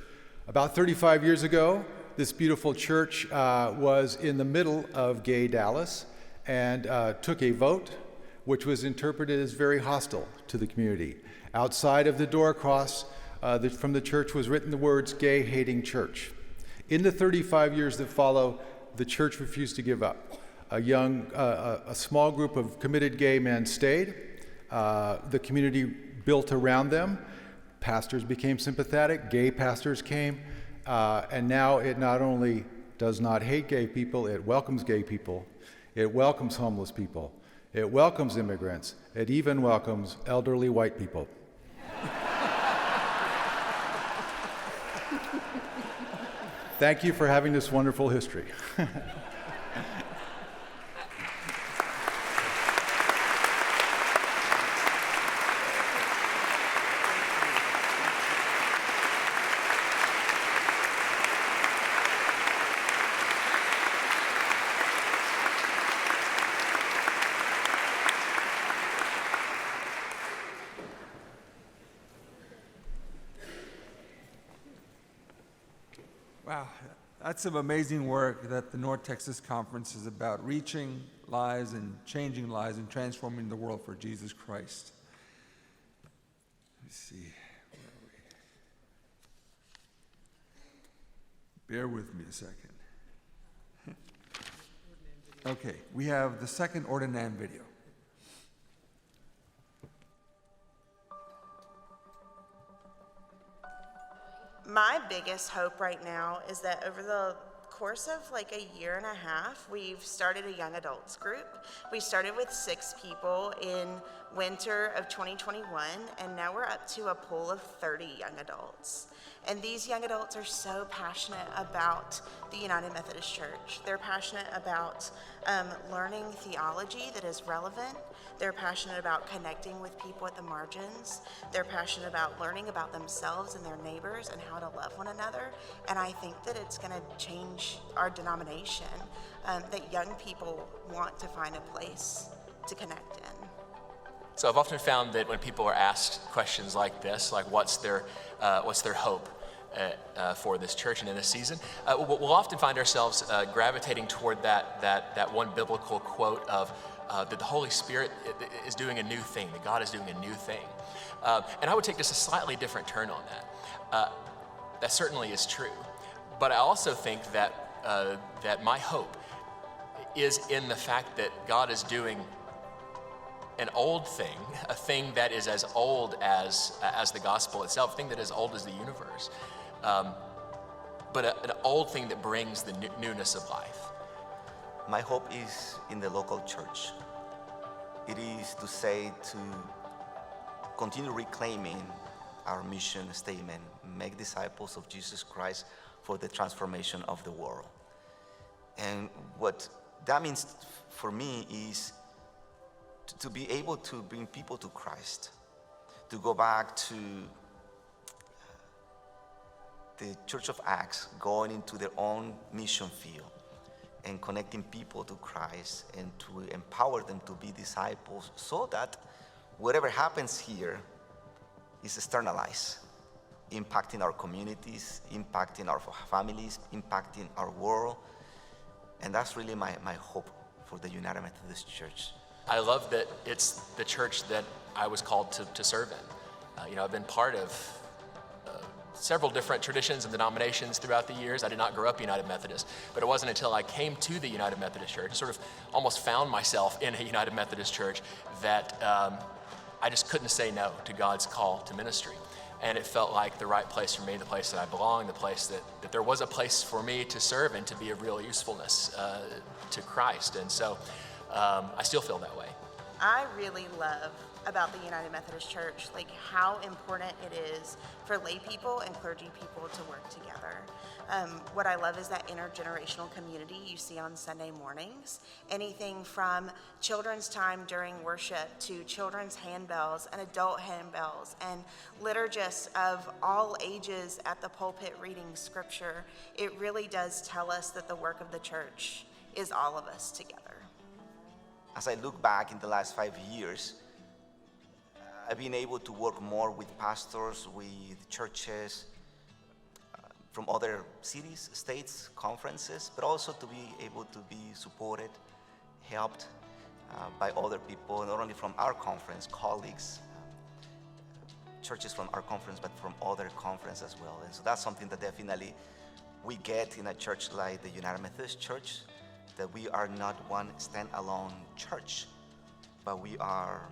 About 35 years ago, this beautiful church was in the middle of gay Dallas and took a vote which was interpreted as very hostile to the community. Outside of the door across from the church was written the words, "Gay Hating Church." In the 35 years that follow, the church refused to give up. A small group of committed gay men stayed. The community built around them. Pastors became sympathetic. Gay pastors came. And now it not only does not hate gay people, it welcomes gay people. It welcomes homeless people. It welcomes immigrants. It even welcomes elderly white people. Thank you for having this wonderful history. Wow, that's some amazing work that the North Texas Conference is about, reaching lives and changing lives and transforming the world for Jesus Christ. Let's see, where are we? Bear with me a second. Okay, we have the second Ordinand video. My biggest hope right now is that over the course of like a year and a half, we've started a young adults group. We started with 6 people in winter of 2021, and now we're up to a pool of 30 young adults. And these young adults are so passionate about the United Methodist Church. They're passionate about learning theology that is relevant. They're passionate about connecting with people at the margins. They're passionate about learning about themselves and their neighbors and how to love one another. And I think that it's going to change our denomination, that young people want to find a place to connect in. So I've often found that when people are asked questions like this, like what's their hope for this church and in this season, we'll often find ourselves gravitating toward that one biblical quote of that the Holy Spirit is doing a new thing, that God is doing a new thing. And I would take just a slightly different turn on that. That certainly is true. But I also think that my hope is in the fact that God is doing an old thing, a thing that is as old as the gospel itself, a thing that is old as the universe, but an old thing that brings the newness of life. My hope is in the local church. It is to say to continue reclaiming our mission statement, make disciples of Jesus Christ for the transformation of the world. And what that means for me is to be able to bring people to Christ, to go back to the Church of Acts, going into their own mission field and connecting people to Christ and to empower them to be disciples so that whatever happens here is externalized, impacting our communities, impacting our families, impacting our world. And that's really my hope for the United Methodist Church. I love that it's the church that I was called to serve in. I've been part of several different traditions and denominations throughout the years. I did not grow up United Methodist, but it wasn't until I came to the United Methodist Church, sort of almost found myself in a United Methodist Church, that I just couldn't say no to God's call to ministry. And it felt like the right place for me, the place that I belong, the place that there was a place for me to serve and to be of real usefulness to Christ. And so I still feel that way. I really love about the United Methodist Church, like how important it is for lay people and clergy people to work together. What I love is that intergenerational community you see on Sunday mornings. Anything from children's time during worship to children's handbells and adult handbells and liturgists of all ages at the pulpit reading scripture. It really does tell us that the work of the church is all of us together. As I look back in the last 5 years, I've been able to work more with pastors, with churches, from other cities, states, conferences, but also to be able to be supported, helped by other people, not only from our conference, colleagues, churches from our conference, but from other conferences as well. And so that's something that definitely we get in a church like the United Methodist Church, that we are not one standalone church, but we are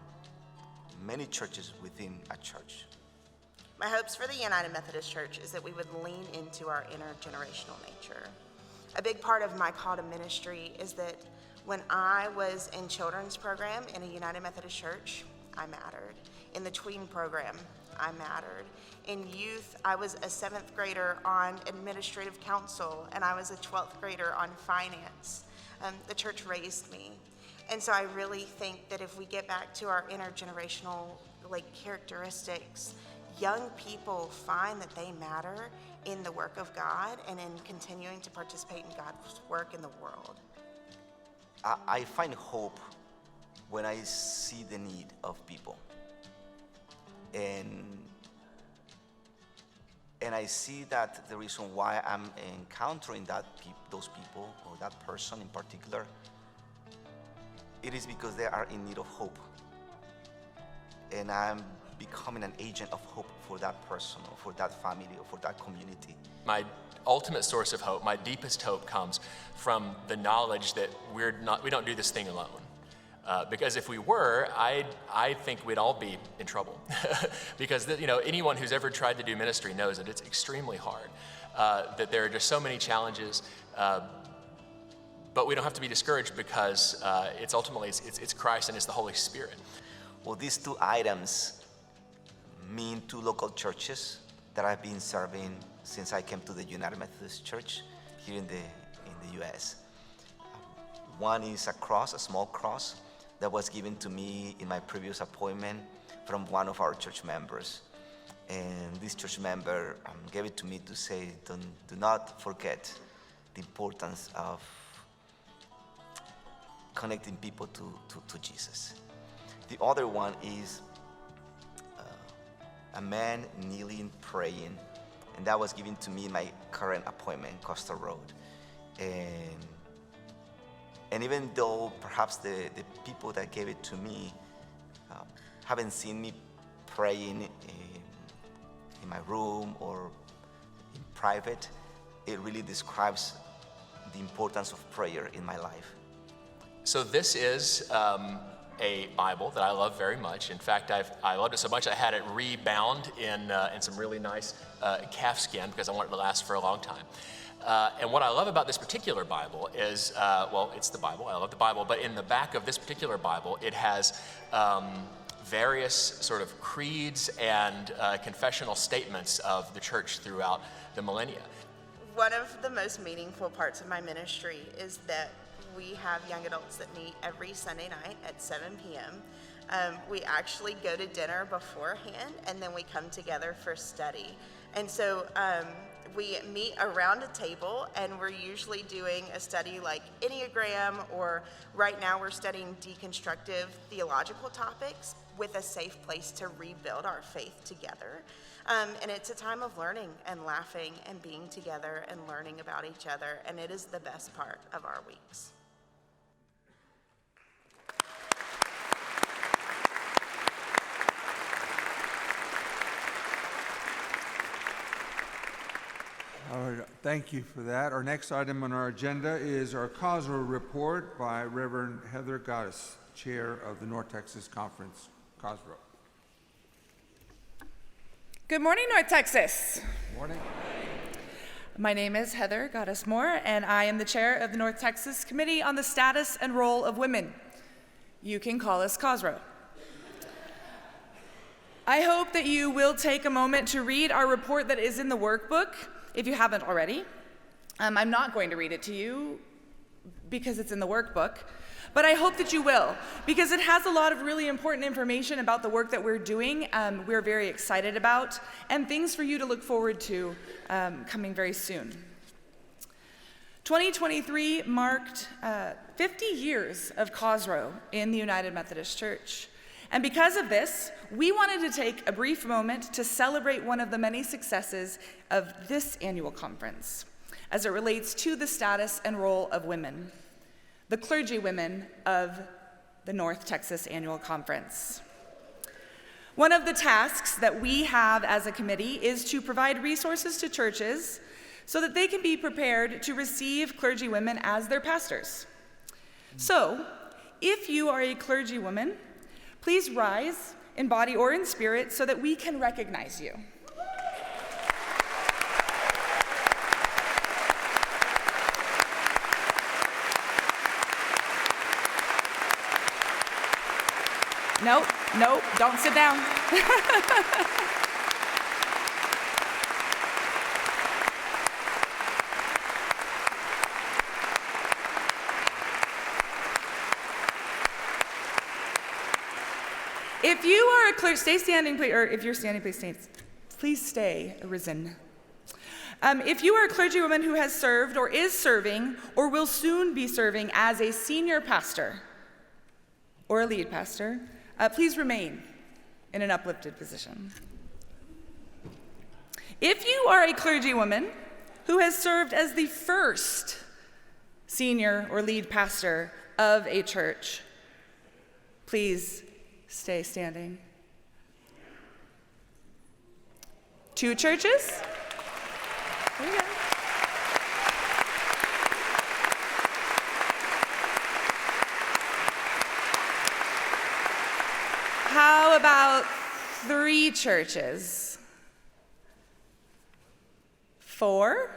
many churches within a church. My hopes for the United Methodist Church is that we would lean into our intergenerational nature. A big part of my call to ministry is that when I was in children's program in a United Methodist Church, I mattered. In the tween program, I mattered. In youth, I was a 7th grader on administrative council, and I was a 12th grader on finance. The church raised me. And so I really think that if we get back to our intergenerational characteristics, young people find that they matter in the work of God and in continuing to participate in God's work in the world. I find hope when I see the need of people. And I see that the reason why I'm encountering those people, or that person in particular, it is because they are in need of hope. And I'm becoming an agent of hope for that person, or for that family, or for that community. My ultimate source of hope, my deepest hope, comes from the knowledge that we don't do this thing alone. Because if we were, I think we'd all be in trouble. Because anyone who's ever tried to do ministry knows that it's extremely hard. That there are just so many challenges. But we don't have to be discouraged, because it's ultimately it's Christ and it's the Holy Spirit. Well, these two items mean two local churches that I've been serving since I came to the United Methodist Church here in the U.S. One is a cross, a small cross, that was given to me in my previous appointment from one of our church members. And this church member gave it to me to say, do not forget the importance of connecting people to Jesus. The other one is a man kneeling, praying, and that was given to me in my current appointment, COSROW. And even though perhaps the people that gave it to me haven't seen me praying in my room or in private, it really describes the importance of prayer in my life. So this is a Bible that I love very much. In fact, I loved it so much I had it rebound in some really nice calfskin, because I wanted it to last for a long time. And what I love about this particular Bible is, it's the Bible. I love the Bible. But in the back of this particular Bible, it has various sort of creeds and confessional statements of the church throughout the millennia. One of the most meaningful parts of my ministry is that we have young adults that meet every Sunday night at 7 p.m. We actually go to dinner beforehand, and then we come together for study. And so we meet around a table, and we're usually doing a study like Enneagram, or right now we're studying deconstructive theological topics with a safe place to rebuild our faith together. And it's a time of learning and laughing and being together and learning about each other, and it is the best part of our weeks. All right, thank you for that. Our next item on our agenda is our COSROW report by Reverend Heather Goddess, Chair of the North Texas Conference, COSROW. Good morning, North Texas. Morning. My name is Heather Goddess Moore, and I am the chair of the North Texas Committee on the Status and Role of Women. You can call us COSROW. I hope that you will take a moment to read our report that is in the workbook, if you haven't already. I'm not going to read it to you because it's in the workbook, but I hope that you will, because it has a lot of really important information about the work that we're doing, we're very excited about, and things for you to look forward to coming very soon. 2023 marked 50 years of COSROW in the United Methodist Church. And because of this, we wanted to take a brief moment to celebrate one of the many successes of this annual conference as it relates to the status and role of women, the clergy women of the North Texas Annual Conference. One of the tasks that we have as a committee is to provide resources to churches so that they can be prepared to receive clergy women as their pastors. So, if you are a clergy woman, please rise in body or in spirit so that we can recognize you. Nope, don't sit down. If you are a clergy, stay standing, please, or if you're standing, please stay risen. If you are a clergywoman who has served or is serving or will soon be serving as a senior pastor or a lead pastor, please remain in an uplifted position. If you are a clergywoman who has served as the first senior or lead pastor of a church, please stay standing. 2 churches? There you go. How about 3 churches? 4?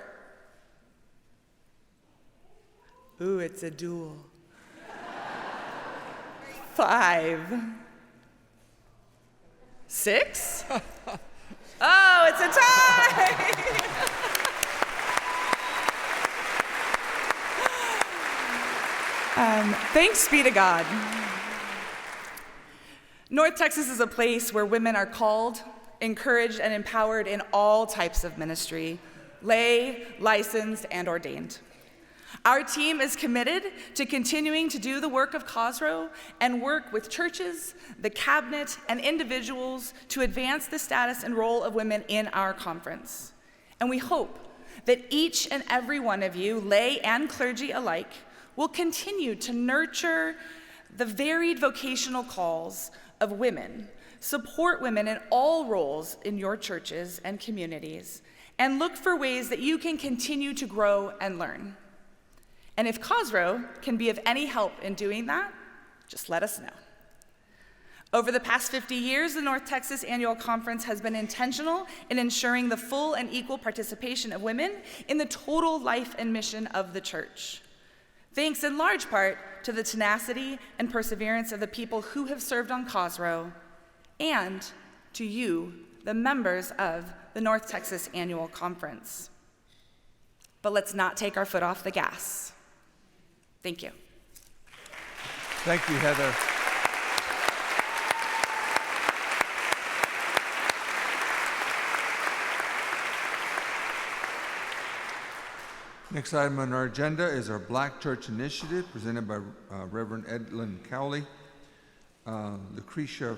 Ooh, it's a duel. 5? 6? Oh, it's a tie! Thanks be to God. North Texas is a place where women are called, encouraged, and empowered in all types of ministry, lay, licensed, and ordained. Our team is committed to continuing to do the work of COSROW and work with churches, the cabinet, and individuals to advance the status and role of women in our conference. And we hope that each and every one of you, lay and clergy alike, will continue to nurture the varied vocational calls of women, support women in all roles in your churches and communities, and look for ways that you can continue to grow and learn. And if COSROW can be of any help in doing that, just let us know. Over the past 50 years, the North Texas Annual Conference has been intentional in ensuring the full and equal participation of women in the total life and mission of the church. Thanks in large part to the tenacity and perseverance of the people who have served on COSROW, and to you, the members of the North Texas Annual Conference. But let's not take our foot off the gas. Thank you. Thank you, Heather. Next item on our agenda is our Black Church Initiative presented by Reverend Edlin Cowley, Lucretia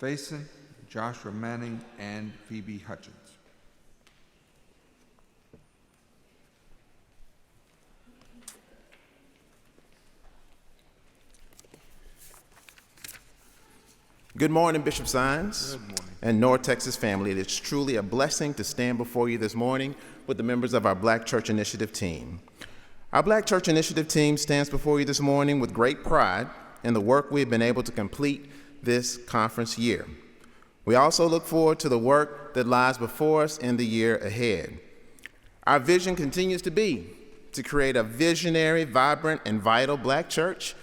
Faison, Joshua Manning, and Phoebe Hutchins. Good morning, Bishop Saenz and North Texas family. It is truly a blessing to stand before you this morning with the members of our Black Church Initiative team. Our Black Church Initiative team stands before you this morning with great pride in the work we've been able to complete this conference year. We also look forward to the work that lies before us in the year ahead. Our vision continues to be to create a visionary, vibrant, and vital Black church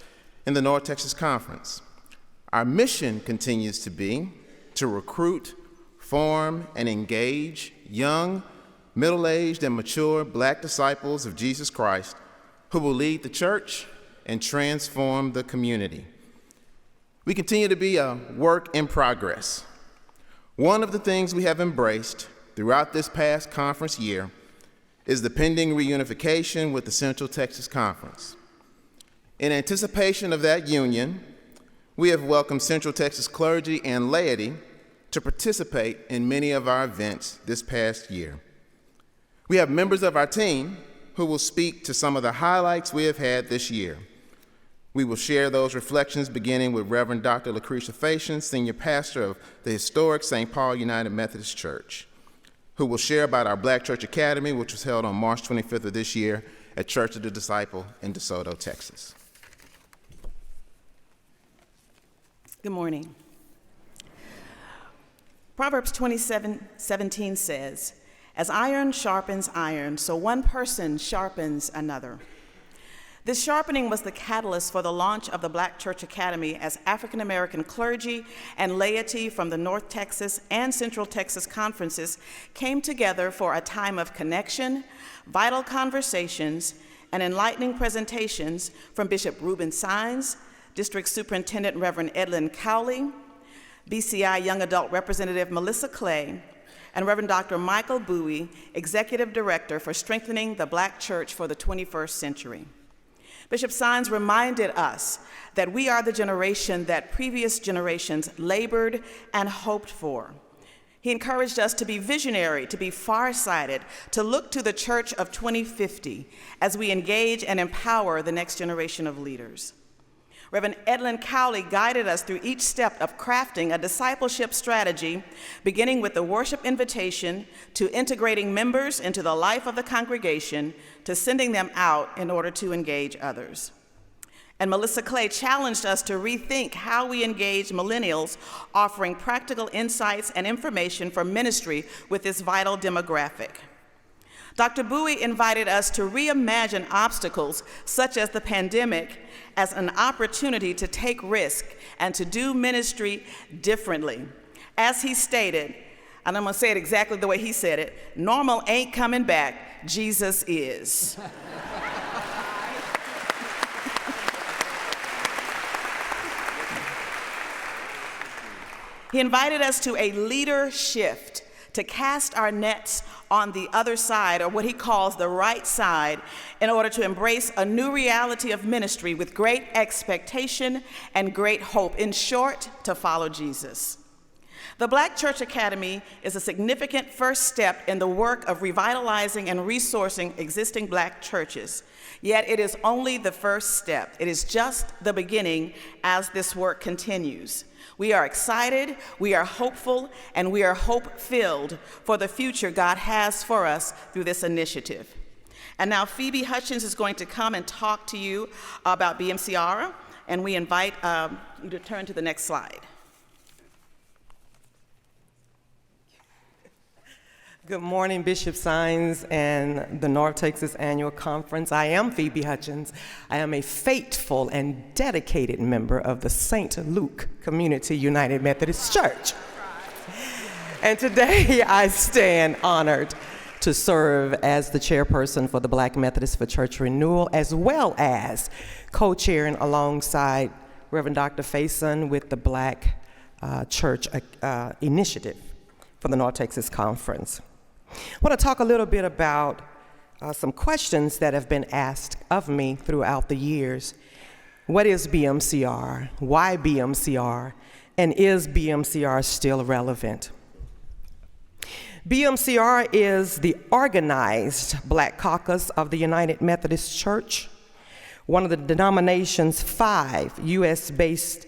in the North Texas Conference. Our mission continues to be to recruit, form, and engage young, middle-aged, and mature Black disciples of Jesus Christ who will lead the church and transform the community. We continue to be a work in progress. One of the things we have embraced throughout this past conference year is the pending reunification with the Central Texas Conference. In anticipation of that union, we have welcomed Central Texas clergy and laity to participate in many of our events this past year. We have members of our team who will speak to some of the highlights we have had this year. We will share those reflections beginning with Reverend Dr. Lucretia Facian, Senior Pastor of the historic St. Paul United Methodist Church, who will share about our Black Church Academy, which was held on March 25th of this year at Church of the Disciple in DeSoto, Texas. Good morning. Proverbs 27:17 says, "As iron sharpens iron, so one person sharpens another." This sharpening was the catalyst for the launch of the Black Church Academy as African American clergy and laity from the North Texas and Central Texas conferences came together for a time of connection, vital conversations, and enlightening presentations from Bishop Reuben Saenz, District Superintendent Reverend Edlin Cowley, BCI Young Adult Representative Melissa Clay, and Reverend Dr. Michael Bowie, Executive Director for Strengthening the Black Church for the 21st Century. Bishop Saenz reminded us that we are the generation that previous generations labored and hoped for. He encouraged us to be visionary, to be farsighted, to look to the Church of 2050 as we engage and empower the next generation of leaders. Reverend Edlin Cowley guided us through each step of crafting a discipleship strategy, beginning with the worship invitation, to integrating members into the life of the congregation, to sending them out in order to engage others. And Melissa Clay challenged us to rethink how we engage millennials, offering practical insights and information for ministry with this vital demographic. Dr. Bowie invited us to reimagine obstacles such as the pandemic as an opportunity to take risk and to do ministry differently. As he stated, and I'm gonna say it exactly the way he said it, normal ain't coming back, Jesus is. He invited us to a leader shift, to cast our nets on the other side, or what he calls the right side, in order to embrace a new reality of ministry with great expectation and great hope. In short, to follow Jesus. The Black Church Academy is a significant first step in the work of revitalizing and resourcing existing Black churches. Yet it is only the first step. It is just the beginning as this work continues. We are excited, we are hopeful, and we are hope-filled for the future God has for us through this initiative. And now Phoebe Hutchins is going to come and talk to you about BMCR, and we invite you to turn to the next slide. Good morning, Bishop Saenz and the North Texas Annual Conference. I am Phoebe Hutchins. I am a faithful and dedicated member of the St. Luke Community United Methodist Church. And today I stand honored to serve as the chairperson for the Black Methodists for Church Renewal, as well as co-chairing alongside Reverend Dr. Facian with the Black Church Initiative for the North Texas Conference. I want to talk a little bit about some questions that have been asked of me throughout the years. What is BMCR? Why BMCR? And is BMCR still relevant? BMCR is the organized Black caucus of the United Methodist Church, one of the denomination's 5 US-based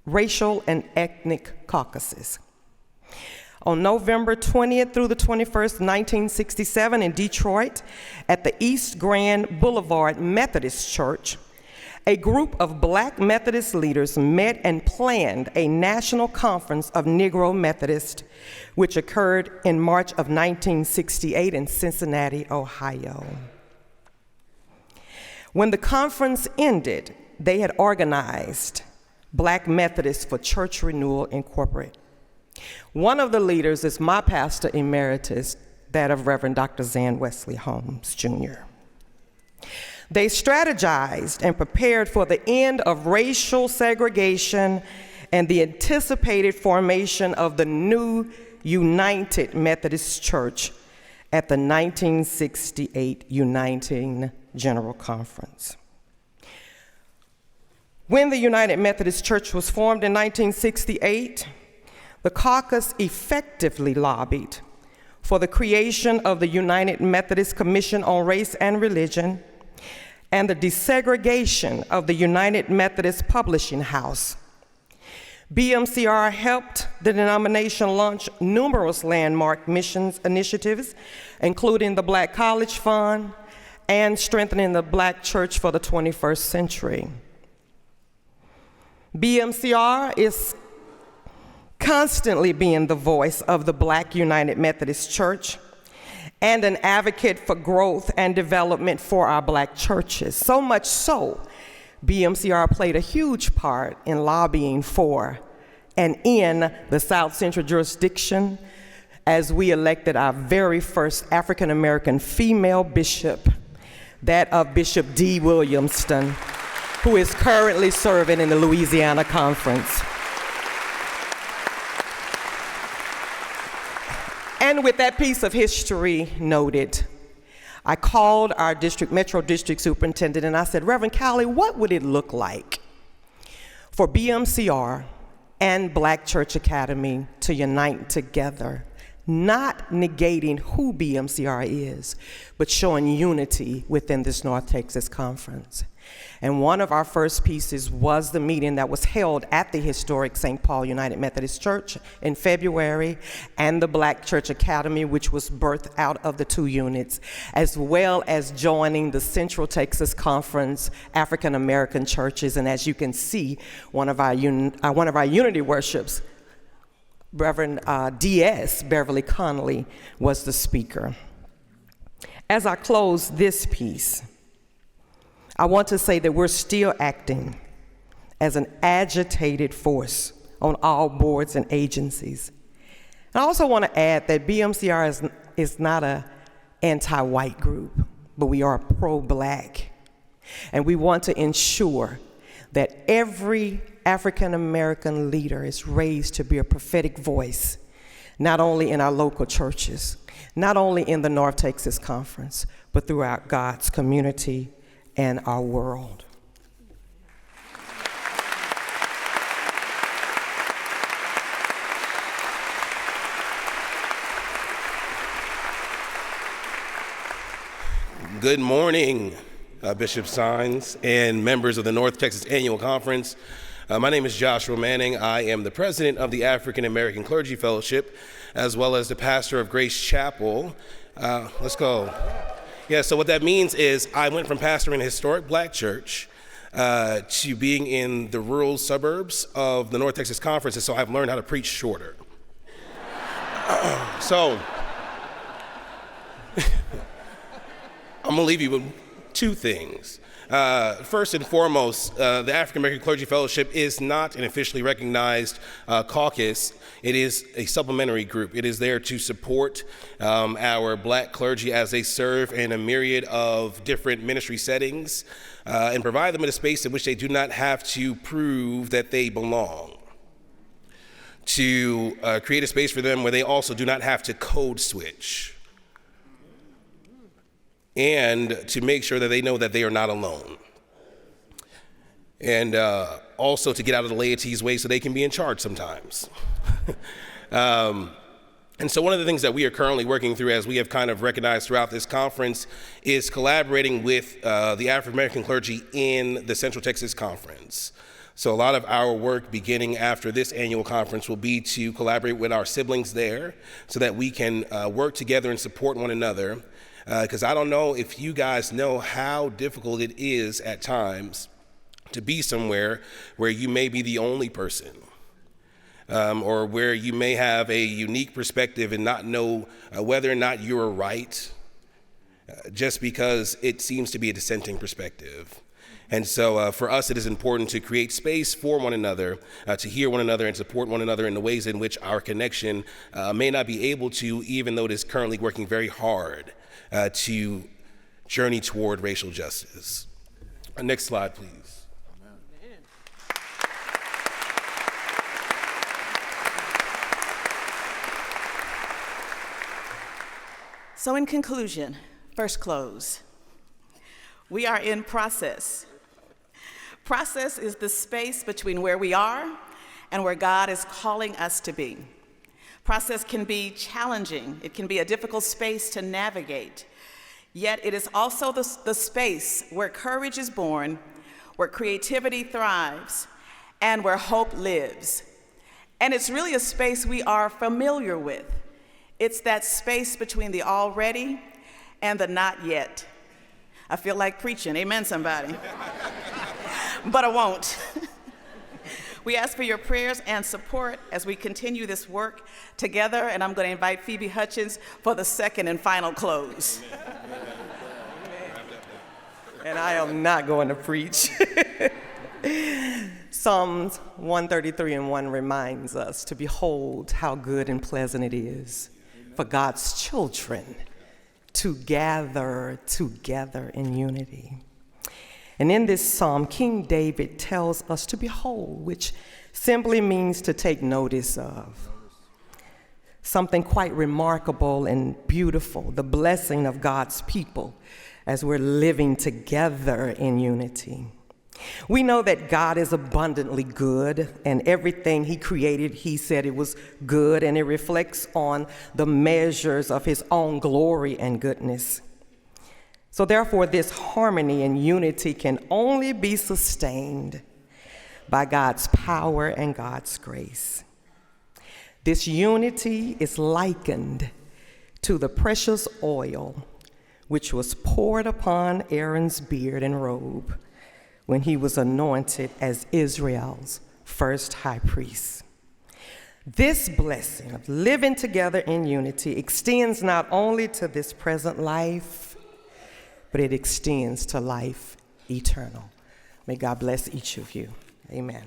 racial and ethnic caucuses. On November 20th through the 21st, 1967 in Detroit at the East Grand Boulevard Methodist Church, a group of Black Methodist leaders met and planned a national conference of Negro Methodists, which occurred in March of 1968 in Cincinnati, Ohio. When the conference ended, they had organized Black Methodists for Church Renewal Incorporated. One of the leaders is my pastor emeritus, that of Reverend Dr. Zan Wesley Holmes, Jr. They strategized and prepared for the end of racial segregation and the anticipated formation of the new United Methodist Church at the 1968 Uniting General Conference. When the United Methodist Church was formed in 1968, the caucus effectively lobbied for the creation of the United Methodist Commission on Race and Religion and the desegregation of the United Methodist Publishing House. BMCR helped the denomination launch numerous landmark missions initiatives, including the Black College Fund and strengthening the Black Church for the 21st century. BMCR is constantly being the voice of the Black United Methodist Church and an advocate for growth and development for our Black churches. So much so, BMCR played a huge part in lobbying for and in the South Central jurisdiction as we elected our very first African American female bishop, that of Bishop D. Williamston, who is currently serving in the Louisiana Conference. And with that piece of history noted, I called our Metro District Superintendent and I said, Reverend Cowley, what would it look like for BMCR and Black Church Academy to unite together, not negating who BMCR is, but showing unity within this North Texas Conference? And one of our first pieces was the meeting that was held at the historic St. Paul United Methodist Church in February, and the Black Church Academy, which was birthed out of the two units, as well as joining the Central Texas Conference African American churches. And as you can see, one of our unity worships, Reverend D.S. Beverly Connolly, was the speaker. As I close this piece, I want to say that we're still acting as an agitated force on all boards and agencies. And I also want to add that BMCR is not an anti-white group, but we are pro-Black. And we want to ensure that every African American leader is raised to be a prophetic voice, not only in our local churches, not only in the North Texas Conference, but throughout God's community and our world. Good morning, Bishop Saenz and members of the North Texas Annual Conference. My name is Joshua Manning. I am the president of the African American Clergy Fellowship, as well as the pastor of Grace Chapel. Let's go. Yeah, so what that means is I went from pastoring a historic Black church to being in the rural suburbs of the North Texas Conference, and so I've learned how to preach shorter. So, I'm gonna leave you with two things. First and foremost, the African American Clergy Fellowship is not an officially recognized caucus. It is a supplementary group. It is there to support our Black clergy as they serve in a myriad of different ministry settings and provide them in a space in which they do not have to prove that they belong. To create a space for them where they also do not have to code switch. And to make sure that they know that they are not alone. And also to get out of the laity's way so they can be in charge sometimes. And so one of the things that we are currently working through, as we have kind of recognized throughout this conference, is collaborating with the African American clergy in the Central Texas Conference. So a lot of our work beginning after this annual conference will be to collaborate with our siblings there so that we can work together and support one another. Because I don't know if you guys know how difficult it is at times to be somewhere where you may be the only person, or where you may have a unique perspective and not know whether or not you're right, just because it seems to be a dissenting perspective. And so for us, it is important to create space for one another, to hear one another and support one another in the ways in which our connection may not be able to, even though it is currently working very hard to journey toward racial justice. Next slide, please. So in conclusion, first close, we are in process. Process is the space between where we are and where God is calling us to be. Process can be challenging. It can be a difficult space to navigate. Yet it is also the space where courage is born, where creativity thrives, and where hope lives. And it's really a space we are familiar with. It's that space between the already and the not yet. I feel like preaching, amen, somebody. But I won't. We ask for your prayers and support as we continue this work together, and I'm going to invite Phoebe Hutchins for the second and final close. And I am not going to preach. Psalms 133:1 reminds us to behold how good and pleasant it is for God's children to gather together in unity. And in this psalm, King David tells us to behold, which simply means to take notice of. Something quite remarkable and beautiful, the blessing of God's people as we're living together in unity. We know that God is abundantly good, and everything he created, he said it was good, and it reflects on the measures of his own glory and goodness. So therefore, this harmony and unity can only be sustained by God's power and God's grace. This unity is likened to the precious oil which was poured upon Aaron's beard and robe when he was anointed as Israel's first high priest. This blessing of living together in unity extends not only to this present life, but it extends to life eternal. May God bless each of you. Amen.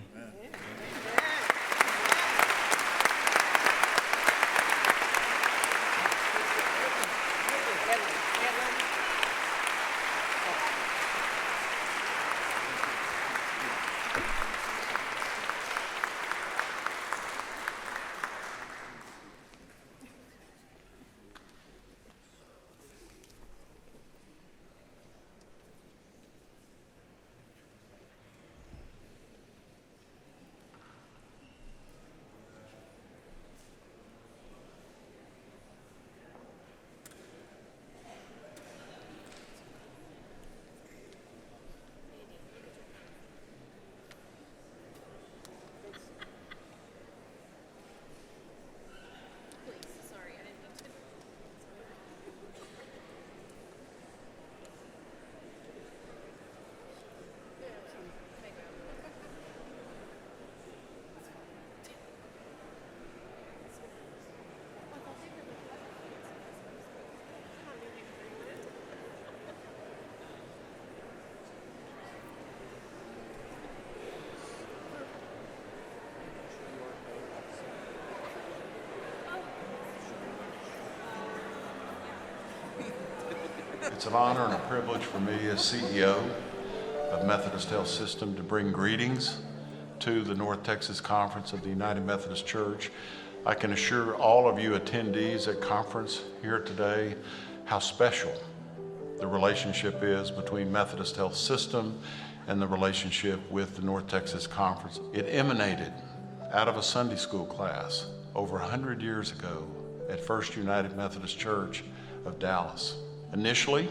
It's an honor and a privilege for me as CEO of Methodist Health System to bring greetings to the North Texas Conference of the United Methodist Church. I can assure all of you attendees at conference here today how special the relationship is between Methodist Health System and the relationship with the North Texas Conference. It emanated out of a Sunday school class over 100 years ago at First United Methodist Church of Dallas. Initially,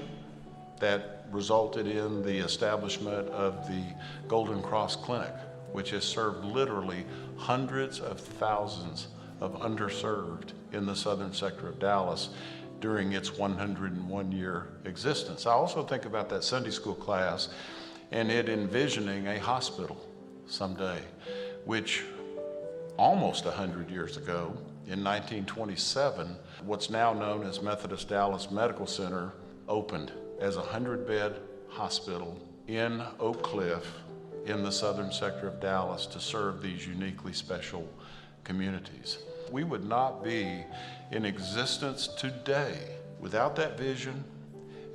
that resulted in the establishment of the Golden Cross Clinic, which has served literally hundreds of thousands of underserved in the southern sector of Dallas during its 101-year existence. I also think about that Sunday school class and it envisioning a hospital someday, which almost 100 years ago, in 1927, what's now known as Methodist Dallas Medical Center opened as a 100-bed hospital in Oak Cliff, in the southern sector of Dallas, to serve these uniquely special communities. We would not be in existence today without that vision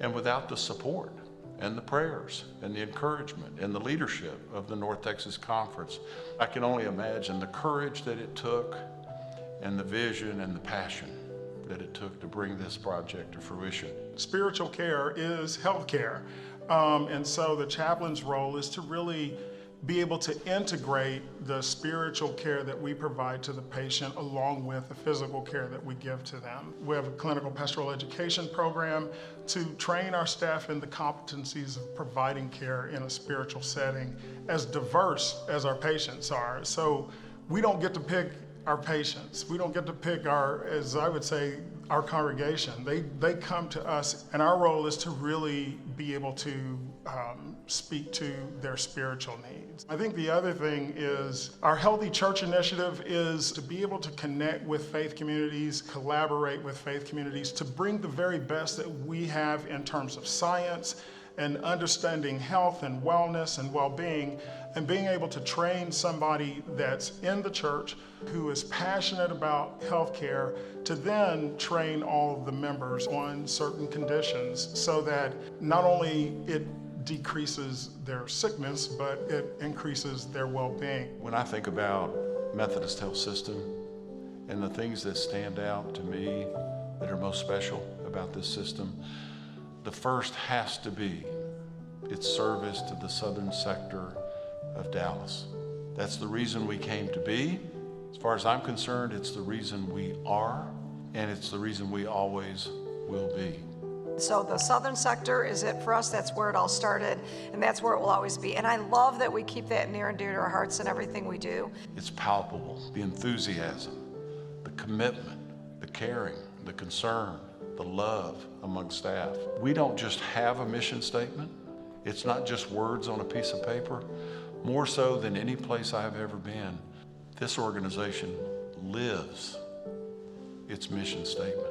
and without the support and the prayers and the encouragement and the leadership of the North Texas Conference. I can only imagine the courage that it took and the vision and the passion that it took to bring this project to fruition. Spiritual care is health care. And so the chaplain's role is to really be able to integrate the spiritual care that we provide to the patient along with the physical care that we give to them. We have a clinical pastoral education program to train our staff in the competencies of providing care in a spiritual setting, as diverse as our patients are. So we don't get to pick our patients. We don't get to pick our, as I would say, our congregation. They come to us, and our role is to really be able to speak to their spiritual needs. I think the other thing is our Healthy Church initiative is to be able to connect with faith communities, collaborate with faith communities, to bring the very best that we have in terms of science and understanding health and wellness and well-being, and being able to train somebody that's in the church who is passionate about healthcare to then train all of the members on certain conditions so that not only it decreases their sickness, but it increases their well-being. When I think about Methodist Health System and the things that stand out to me that are most special about this system, the first has to be its service to the southern sector of Dallas. That's the reason we came to be. As far as I'm concerned, it's the reason we are, and it's the reason we always will be. So the southern sector is it for us. That's where it all started, and that's where it will always be. And I love that we keep that near and dear to our hearts in everything we do. It's palpable, the enthusiasm, the commitment, the caring, the concern, the love among staff. We don't just have a mission statement. It's not just words on a piece of paper. More so than any place I've ever been, this organization lives its mission statement.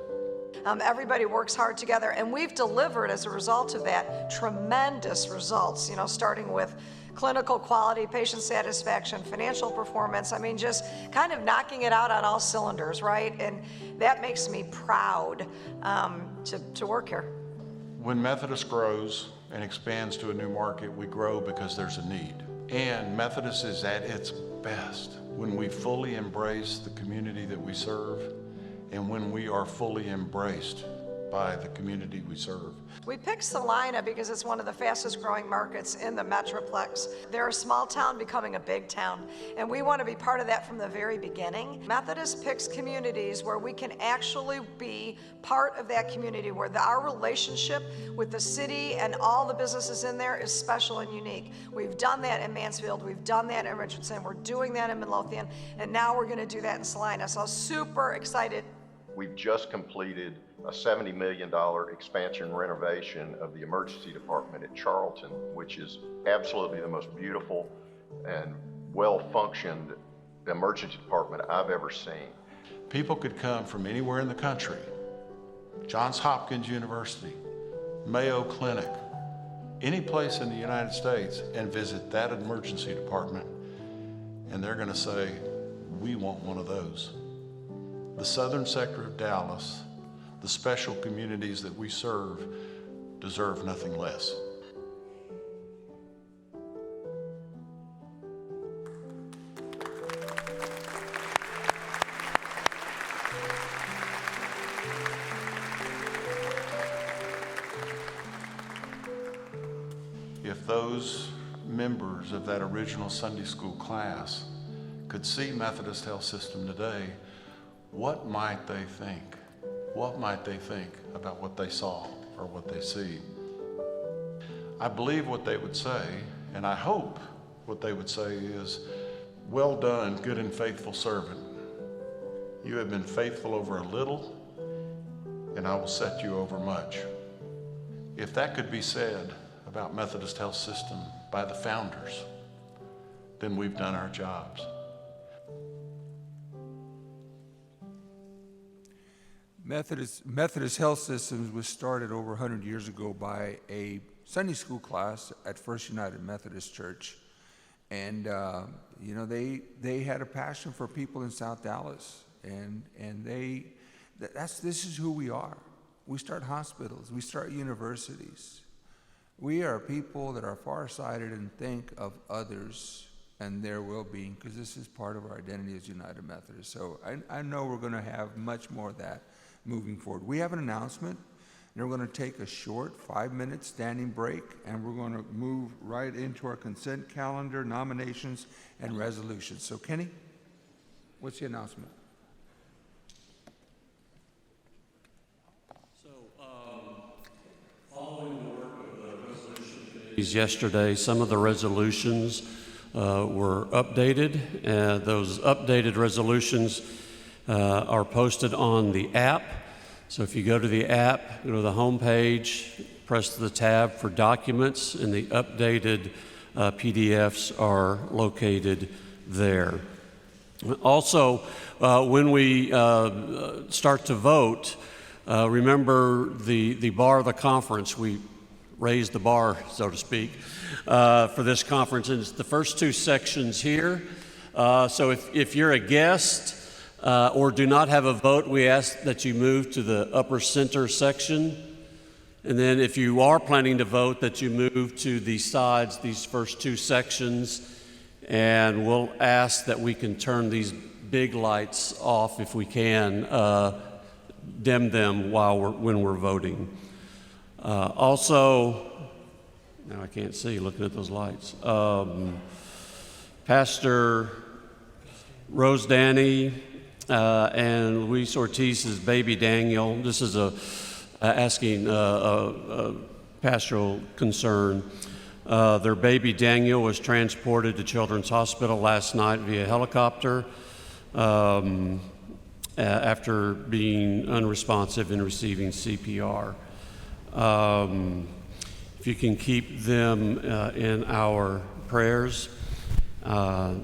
Everybody works hard together, and we've delivered as a result of that tremendous results, starting with clinical quality, patient satisfaction, financial performance. I mean, just kind of knocking it out on all cylinders, right? And that makes me proud to work here. When Methodist grows and expands to a new market, we grow because there's a need. And Methodist is at its best when we fully embrace the community that we serve and when we are fully embraced by the community we serve. We picked Salina because it's one of the fastest growing markets in the Metroplex. They're a small town becoming a big town, and we want to be part of that from the very beginning. Methodist picks communities where we can actually be part of that community, where our relationship with the city and all the businesses in there is special and unique. We've done that in Mansfield, we've done that in Richardson, we're doing that in Midlothian, and now we're going to do that in Salina. So super excited. We've just completed a $70 million expansion renovation of the emergency department at Charlton, which is absolutely the most beautiful and well-functioned emergency department I've ever seen. People could come from anywhere in the country, Johns Hopkins University, Mayo Clinic, any place in the United States, and visit that emergency department, and they're going to say, we want one of those. The southern sector of Dallas, the special communities that we serve, deserve nothing less. If those members of that original Sunday school class could see Methodist Health System today, what might they think? What might they think about what they saw or what they see? I believe what they would say, and I hope what they would say is, well done, good and faithful servant. You have been faithful over a little, and I will set you over much. If that could be said about Methodist Health System by the founders, then we've done our jobs. Methodist Health Systems was started over 100 years ago by a Sunday school class at First United Methodist Church. And, you know, they had a passion for people in South Dallas. And this is who we are. We start hospitals. We start universities. We are people that are farsighted and think of others and their well-being, because this is part of our identity as United Methodists. So I know we're going to have much more of that moving forward. We have an announcement, and we're going to take a short 5-minute standing break, and we're going to move right into our consent calendar, nominations, and resolutions. So Kenny, what's the announcement? Following the work of the resolution committees yesterday, some of the resolutions were updated. Those updated resolutions are posted on the app. So if you go to the app, go to the home page, press the tab for documents, and the updated PDFs are located there. Also, when we start to vote, remember the bar of the conference. We raised the bar, so to speak, for this conference. And it's the first two sections here. So if you're a guest or do not have a vote, we ask that you move to the upper center section. And then if you are planning to vote, that you move to the sides, these first two sections. And we'll ask that we can turn these big lights off if we can, dim them when we're voting. Also, now I can't see looking at those lights. Pastor Rose Danny and Luis Ortiz's baby Daniel. This is asking a pastoral concern. Their baby Daniel was transported to Children's Hospital last night via helicopter after being unresponsive and receiving CPR. If you can keep them in our prayers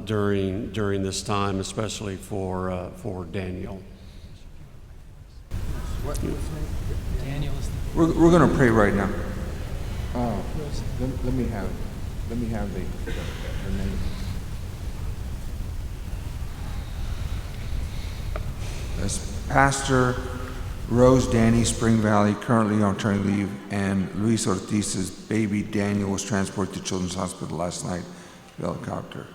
during this time, especially for Daniel. What? Daniel is We're going to pray right now. Let me have the name. As Pastor Rose Danny, Spring Valley, currently on maternity leave, and Luis Ortiz's baby Daniel was transported to Children's Hospital last night via helicopter.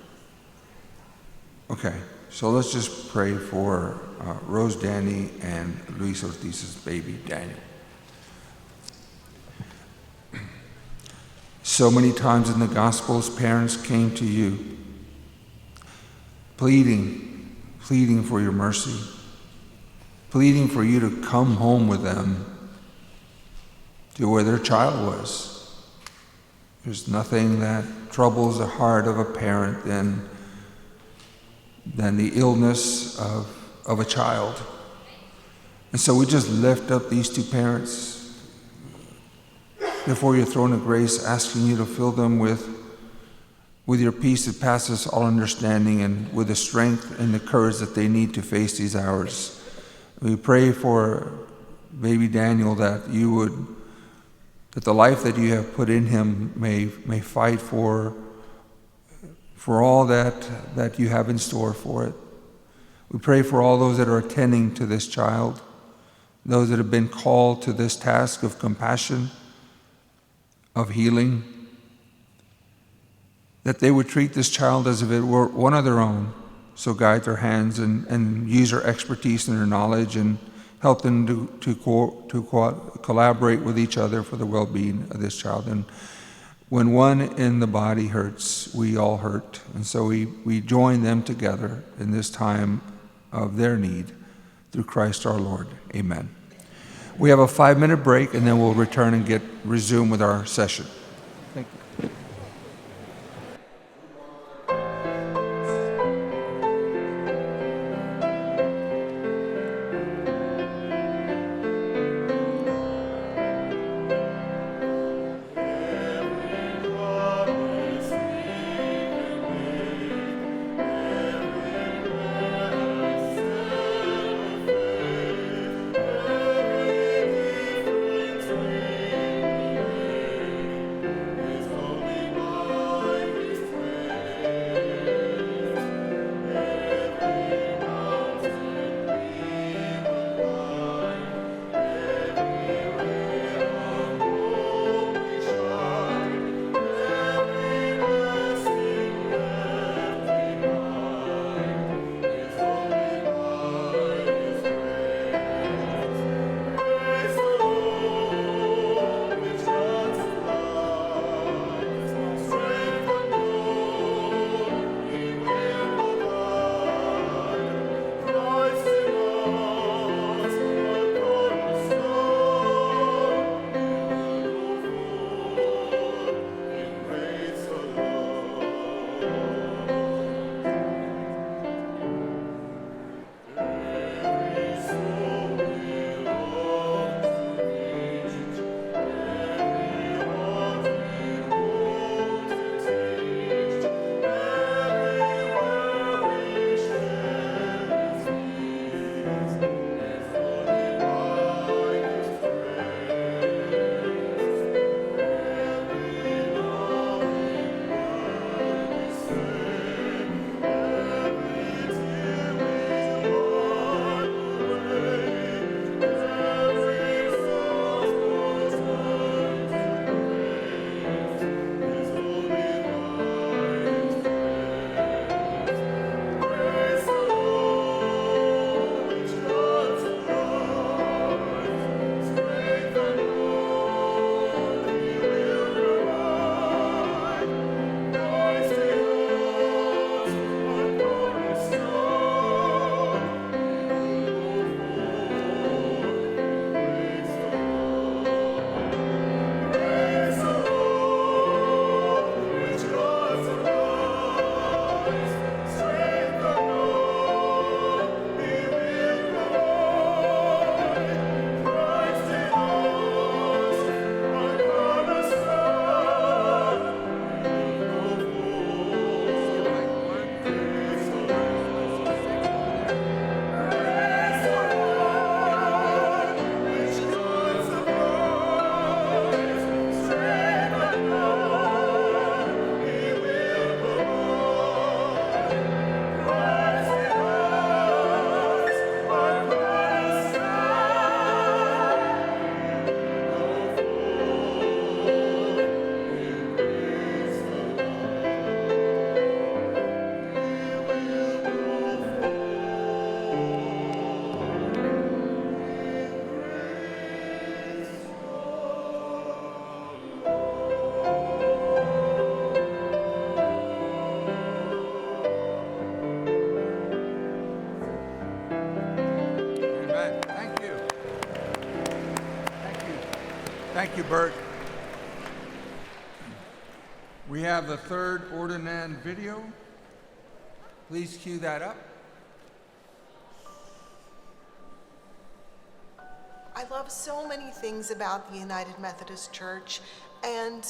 Okay, so let's just pray for Rose Danny and Luis Ortiz's baby Daniel. So many times in the Gospels, parents came to you, pleading for your mercy, pleading for you to come home with them to where their child was. There's nothing that troubles the heart of a parent than the illness of a child. And so we just lift up these two parents before your throne of grace, asking you to fill them with your peace that passes all understanding, and with the strength and the courage that they need to face these hours. We pray for baby Daniel that the life that you have put in him may fight for all that you have in store for it. We pray for all those that are attending to this child, those that have been called to this task of compassion, of healing, that they would treat this child as if it were one of their own. So guide their hands and use their expertise and their knowledge, and help them to collaborate with each other for the well-being of this child. And when one in the body hurts, we all hurt. And so we join them together in this time of their need through Christ our Lord. Amen. We have a 5-minute break, and then we'll return and resume with our session. Thank you. Thank you, Bert. We have the third Ordinand video. Please cue that up. I love so many things about the United Methodist Church, and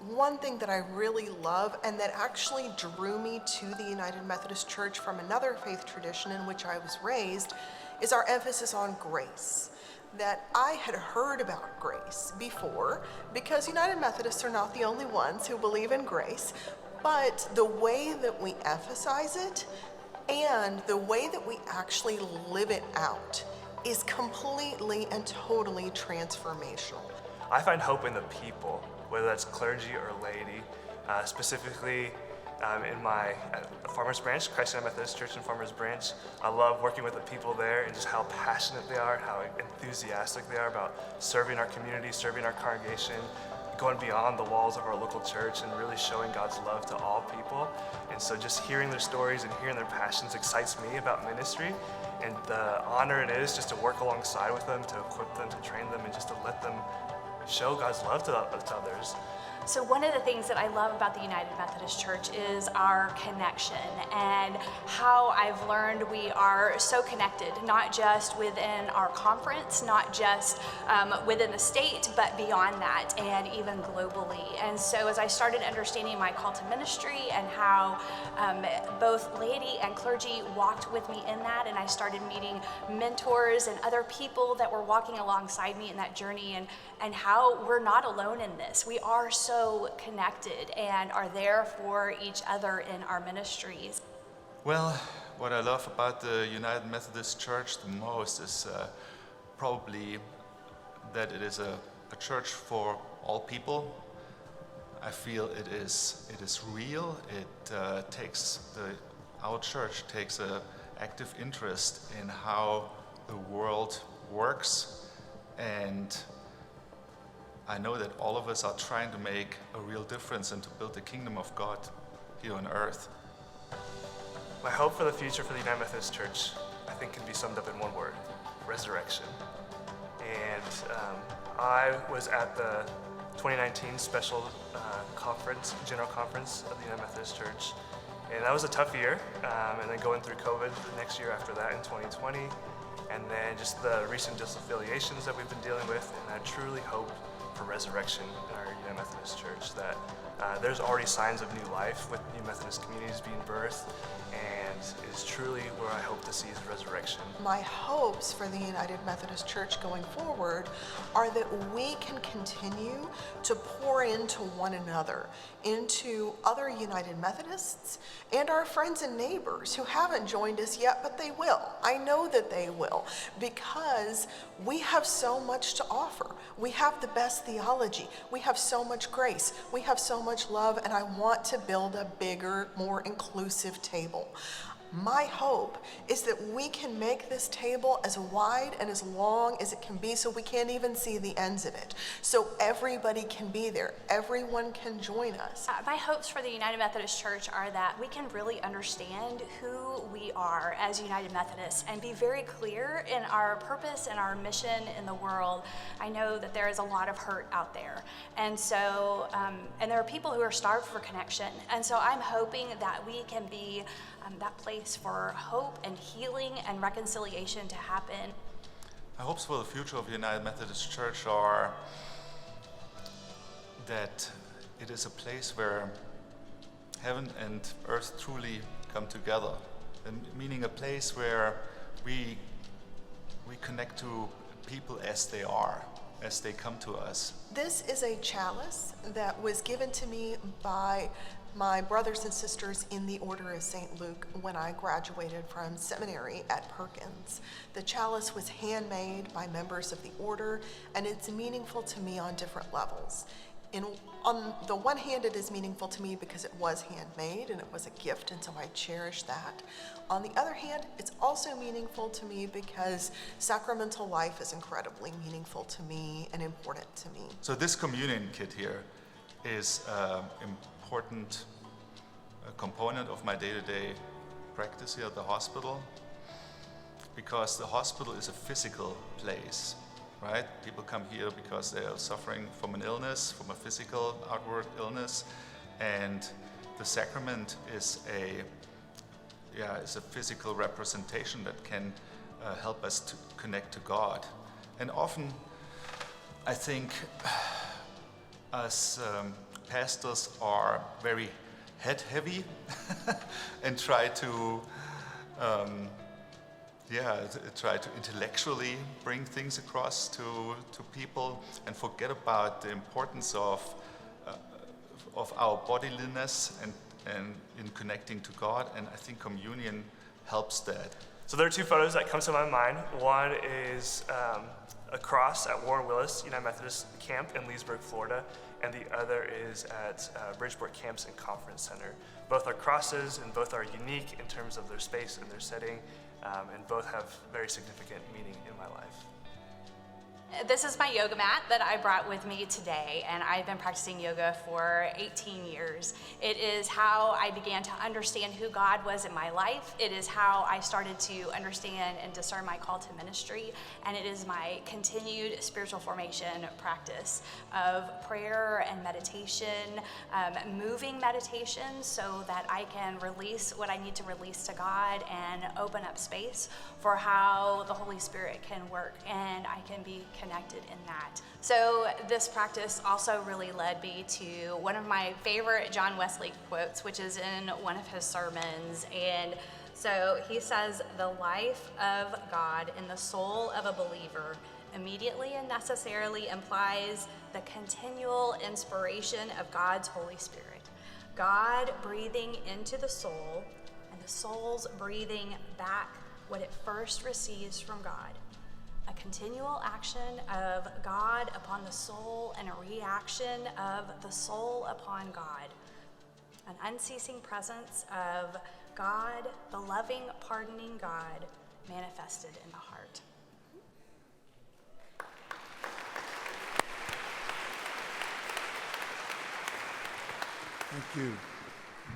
one thing that I really love and that actually drew me to the United Methodist Church from another faith tradition in which I was raised is our emphasis on grace. That I had heard about grace before, because United Methodists are not the only ones who believe in grace, but the way that we emphasize it and the way that we actually live it out is completely and totally transformational. I find hope in the people, whether that's clergy or laity, specifically in my Farmers Branch, Christ United Methodist Church in Farmers Branch. I love working with the people there and just how passionate they are, how enthusiastic they are about serving our community, serving our congregation, going beyond the walls of our local church and really showing God's love to all people. And so just hearing their stories and hearing their passions excites me about ministry, and the honor it is just to work alongside with them, to equip them, to train them, and just to let them show God's love to others. So one of the things that I love about the United Methodist Church is our connection and how I've learned we are so connected, not just within our conference, not just within the state, but beyond that and even globally. And so as I started understanding my call to ministry and how both laity and clergy walked with me in that, and I started meeting mentors and other people that were walking alongside me in that journey, and how we're not alone in this. We are so connected and are there for each other in our ministries. Well, what I love about the United Methodist Church the most is probably that it is a church for all people. I feel it is real. Our church takes an active interest in how the world works, and I know that all of us are trying to make a real difference and to build the kingdom of God here on earth. My hope for the future for the United Methodist Church, I think, can be summed up in one word: resurrection. And I was at the 2019 special general conference of the United Methodist Church, and that was a tough year, and then going through COVID the next year after that in 2020, and then just the recent disaffiliations that we've been dealing with, and I truly hope for resurrection in our United Methodist Church, that there's already signs of new life with new Methodist communities being birthed, and is truly where I hope to see is resurrection. My hopes for the United Methodist Church going forward are that we can continue to pour into one another, into other United Methodists and our friends and neighbors who haven't joined us yet, but they will. I know that they will, because we have so much to offer. We have the best theology. We have so much grace. We have so much love, and I want to build a bigger, more inclusive table. My hope is that we can make this table as wide and as long as it can be, so we can't even see the ends of it. So everybody can be there. Everyone can join us. My hopes for the United Methodist Church are that we can really understand who we are as United Methodists and be very clear in our purpose and our mission in the world. I know that there is a lot of hurt out there. And so, and there are people who are starved for connection. And so I'm hoping that we can be that place for hope and healing and reconciliation to happen. My hopes for the future of the United Methodist Church are that it is a place where heaven and earth truly come together, and meaning a place where we connect to people as they are, as they come to us. This is a chalice that was given to me by my brothers and sisters in the Order of St. Luke when I graduated from seminary at Perkins. The chalice was handmade by members of the order, and it's meaningful to me on different levels. On the one hand, it is meaningful to me because it was handmade and it was a gift, and so I cherish that. On the other hand, it's also meaningful to me because sacramental life is incredibly meaningful to me and important to me. So this communion kit here is important component of my day-to-day practice here at the hospital, because the hospital is a physical place, right? People come here because they are suffering from an illness, from a physical outward illness, and the sacrament is a physical representation that can help us to connect to God. And often, I think, us pastors are very head-heavy and try to intellectually bring things across to people and forget about the importance of our bodiliness and in connecting to God. And I think communion helps that. So there are two photos that come to my mind. One is a cross at Warren Willis United Methodist Camp in Leesburg, Florida, and the other is at Bridgeport Camps and Conference Center. Both are crosses and both are unique in terms of their space and their setting, and both have very significant meaning in my life. This is my yoga mat that I brought with me today, and I've been practicing yoga for 18 years. It is how I began to understand who God was in my life. It is how I started to understand and discern my call to ministry, and it is my continued spiritual formation practice of prayer and meditation, moving meditation so that I can release what I need to release to God and open up space for how the Holy Spirit can work and I can be connected in that. So this practice also really led me to one of my favorite John Wesley quotes, which is in one of his sermons. And so he says, "The life of God in the soul of a believer immediately and necessarily implies the continual inspiration of God's Holy Spirit. God breathing into the soul and the soul's breathing back what it first receives from God. A continual action of God upon the soul and a reaction of the soul upon God. An unceasing presence of God, the loving, pardoning God, manifested in the heart." Thank you.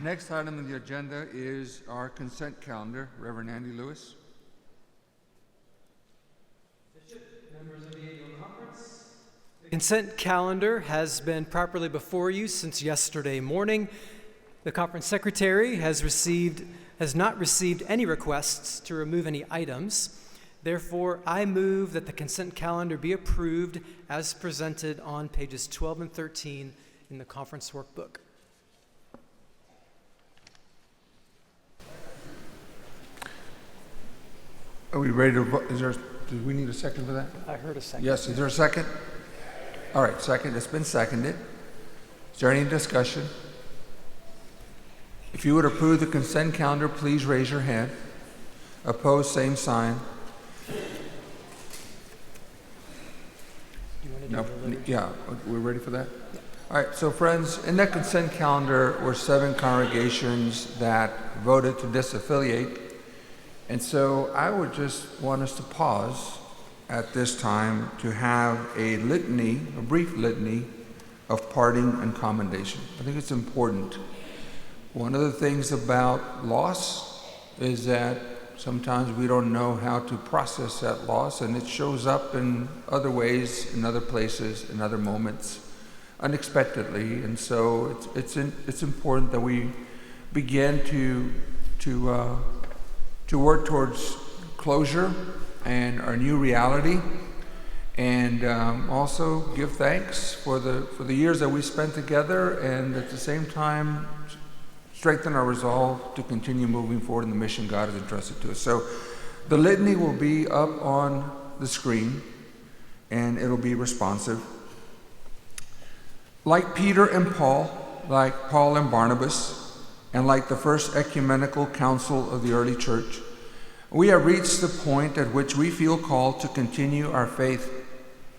Next item on the agenda is our consent calendar. Reverend Andy Lewis. Members of the annual conference. The consent calendar has been properly before you since yesterday morning. The conference secretary has not received any requests to remove any items. Therefore, I move that the consent calendar be approved as presented on pages 12 and 13 in the conference workbook. Are we ready to vote? Do we need a second for that? I heard a second. Yes, is there a second? All right, second, it's been seconded. Is there any discussion? If you would approve the consent calendar, please raise your hand. Opposed, same sign. No, yeah, we're ready for that? Yeah. All right, so friends, in that consent calendar were 7 congregations that voted to disaffiliate. And so I would just want us to pause at this time to have a litany, a brief litany of parting and commendation. I think it's important. One of the things about loss is that sometimes we don't know how to process that loss, and it shows up in other ways, in other places, in other moments, unexpectedly. And so it's important that we begin to work towards closure and our new reality, and also give thanks for the years that we spent together, and at the same time strengthen our resolve to continue moving forward in the mission God has entrusted to us. So the litany will be up on the screen, and it'll be responsive. Like Peter and Paul, like Paul and Barnabas, and like the first ecumenical council of the early church, we have reached the point at which we feel called to continue our faith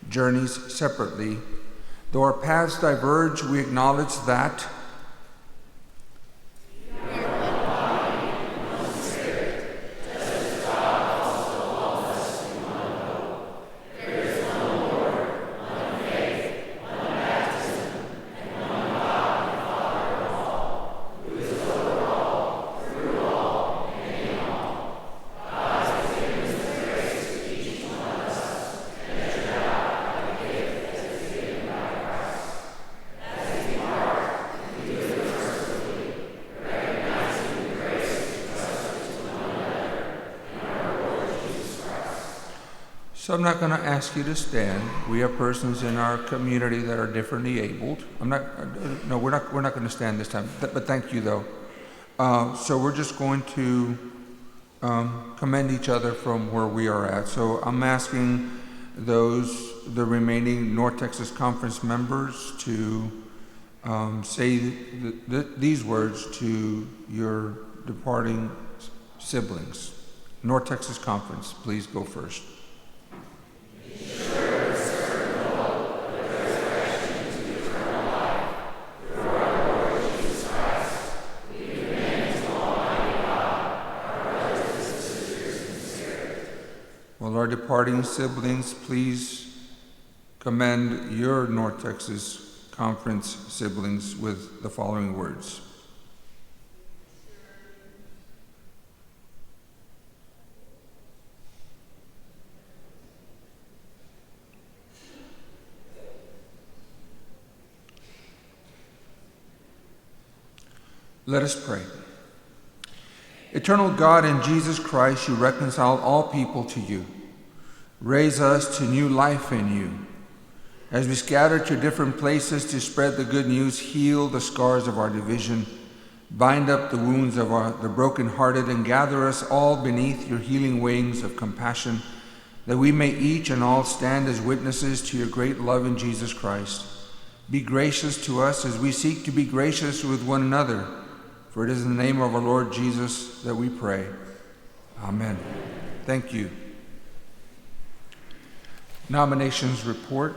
journeys separately. Though our paths diverge, we acknowledge that So I'm not going to ask you to stand. We have persons in our community that are differently abled. We're not going to stand this time. But thank you, though. So we're just going to commend each other from where we are at. So I'm asking the remaining North Texas Conference members to say these words to your departing siblings. North Texas Conference, please go first. Will our departing siblings please commend your North Texas Conference siblings with the following words. Let us pray. Eternal God, in Jesus Christ, you reconcile all people to you. Raise us to new life in you. As we scatter to different places to spread the good news, heal the scars of our division, bind up the wounds of the brokenhearted, and gather us all beneath your healing wings of compassion, that we may each and all stand as witnesses to your great love in Jesus Christ. Be gracious to us as we seek to be gracious with one another. For it is in the name of our Lord Jesus that we pray. Amen. Thank you. Nominations report.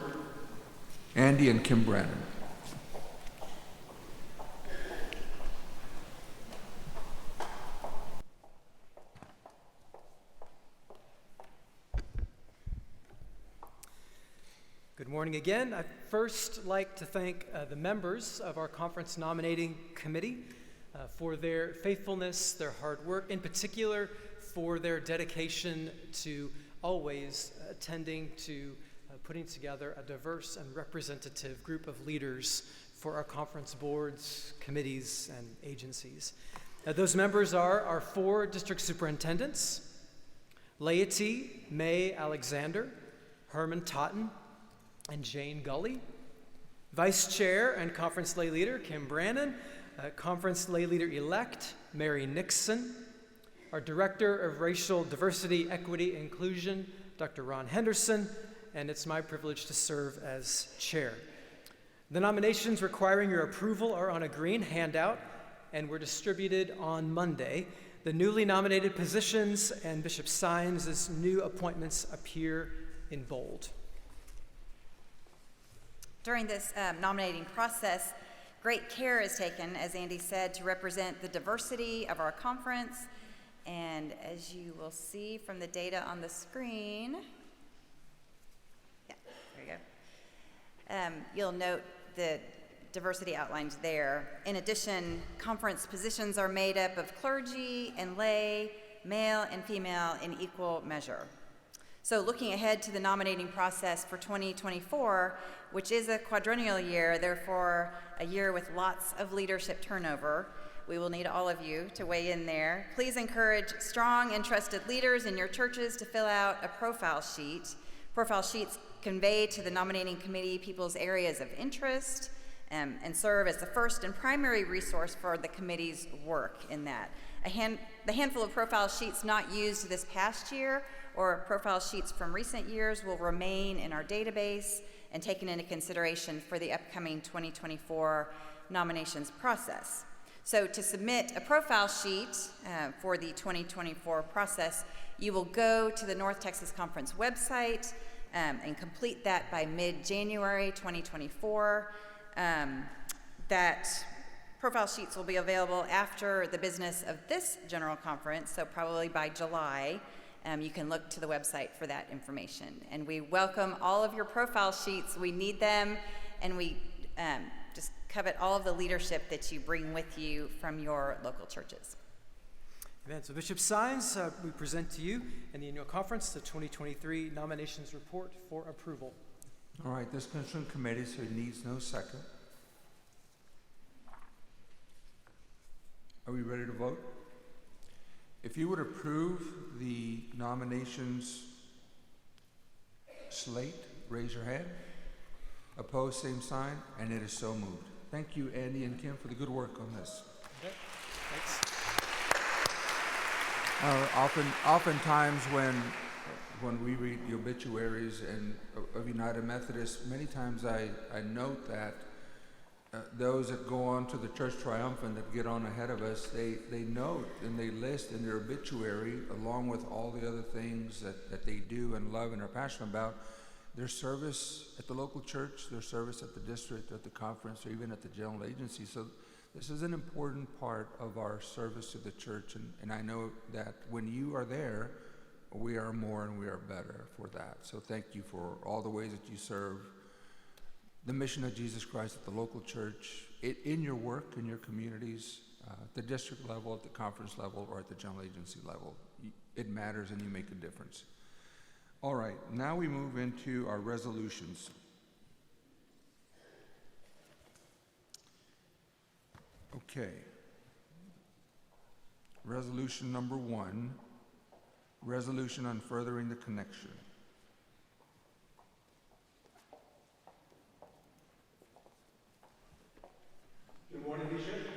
Andy and Kim Brannon. Good morning again. I'd first like to thank the members of our conference nominating committee for their faithfulness, their hard work, in particular for their dedication to always attending to putting together a diverse and representative group of leaders for our conference boards, committees, and agencies. Those members are our 4 district superintendents, Laity May Alexander, Herman Totten, and Jane Gully, Vice Chair and Conference Lay Leader Kim Brannon, Conference Lay Leader-elect Mary Nixon, our Director of Racial Diversity, Equity, Inclusion, Dr. Ron Henderson, and it's my privilege to serve as chair. The nominations requiring your approval are on a green handout and were distributed on Monday. The newly nominated positions and Bishop Saenz' new appointments appear in bold. During this nominating process, great care is taken, as Andy said, to represent the diversity of our conference. And as you will see from the data on the screen, you'll note the diversity outlined there. In addition, conference positions are made up of clergy and lay, male and female in equal measure. So looking ahead to the nominating process for 2024, which is a quadrennial year, therefore a year with lots of leadership turnover, we will need all of you to weigh in there. Please encourage strong and trusted leaders in your churches to fill out a profile sheet. Profile sheets convey to the nominating committee people's areas of interest and serve as the first and primary resource for the committee's work in that. The handful of profile sheets not used this past year or profile sheets from recent years will remain in our database and taken into consideration for the upcoming 2024 nominations process. So to submit a profile sheet for the 2024 process, you will go to the North Texas Conference website and complete that by mid-January 2024. That profile sheets will be available after the business of this general conference, so probably by July. You can look to the website for that information. And we welcome all of your profile sheets. We need them, and we just covet all of the leadership that you bring with you from your local churches. Amen. So Bishop Saenz, we present to you in the annual conference the 2023 nominations report for approval. All right, this comes from committee, so it needs no second. Are we ready to vote? If you would approve the nominations slate, raise your hand. Opposed, same sign, and it is so moved. Thank you, Andy and Kim, for the good work on this. Okay. Thanks. Oftentimes when we read the obituaries of United Methodist, many times I note that those that go on to the church triumphant that get on ahead of us, they note and they list in their obituary, along with all the other things that they do and love and are passionate about, their service at the local church, their service at the district, at the conference, or even at the general agency. So this is an important part of our service to the church, and I know that when you are there, we are more and we are better for that. So thank you for all the ways that you serve the mission of Jesus Christ at the local church, in your work, in your communities, at the district level, at the conference level, or at the general agency level. It matters and you make a difference. All right, now we move into our resolutions. Okay. Resolution number 1, resolution on furthering the connection. Good morning, Bishop,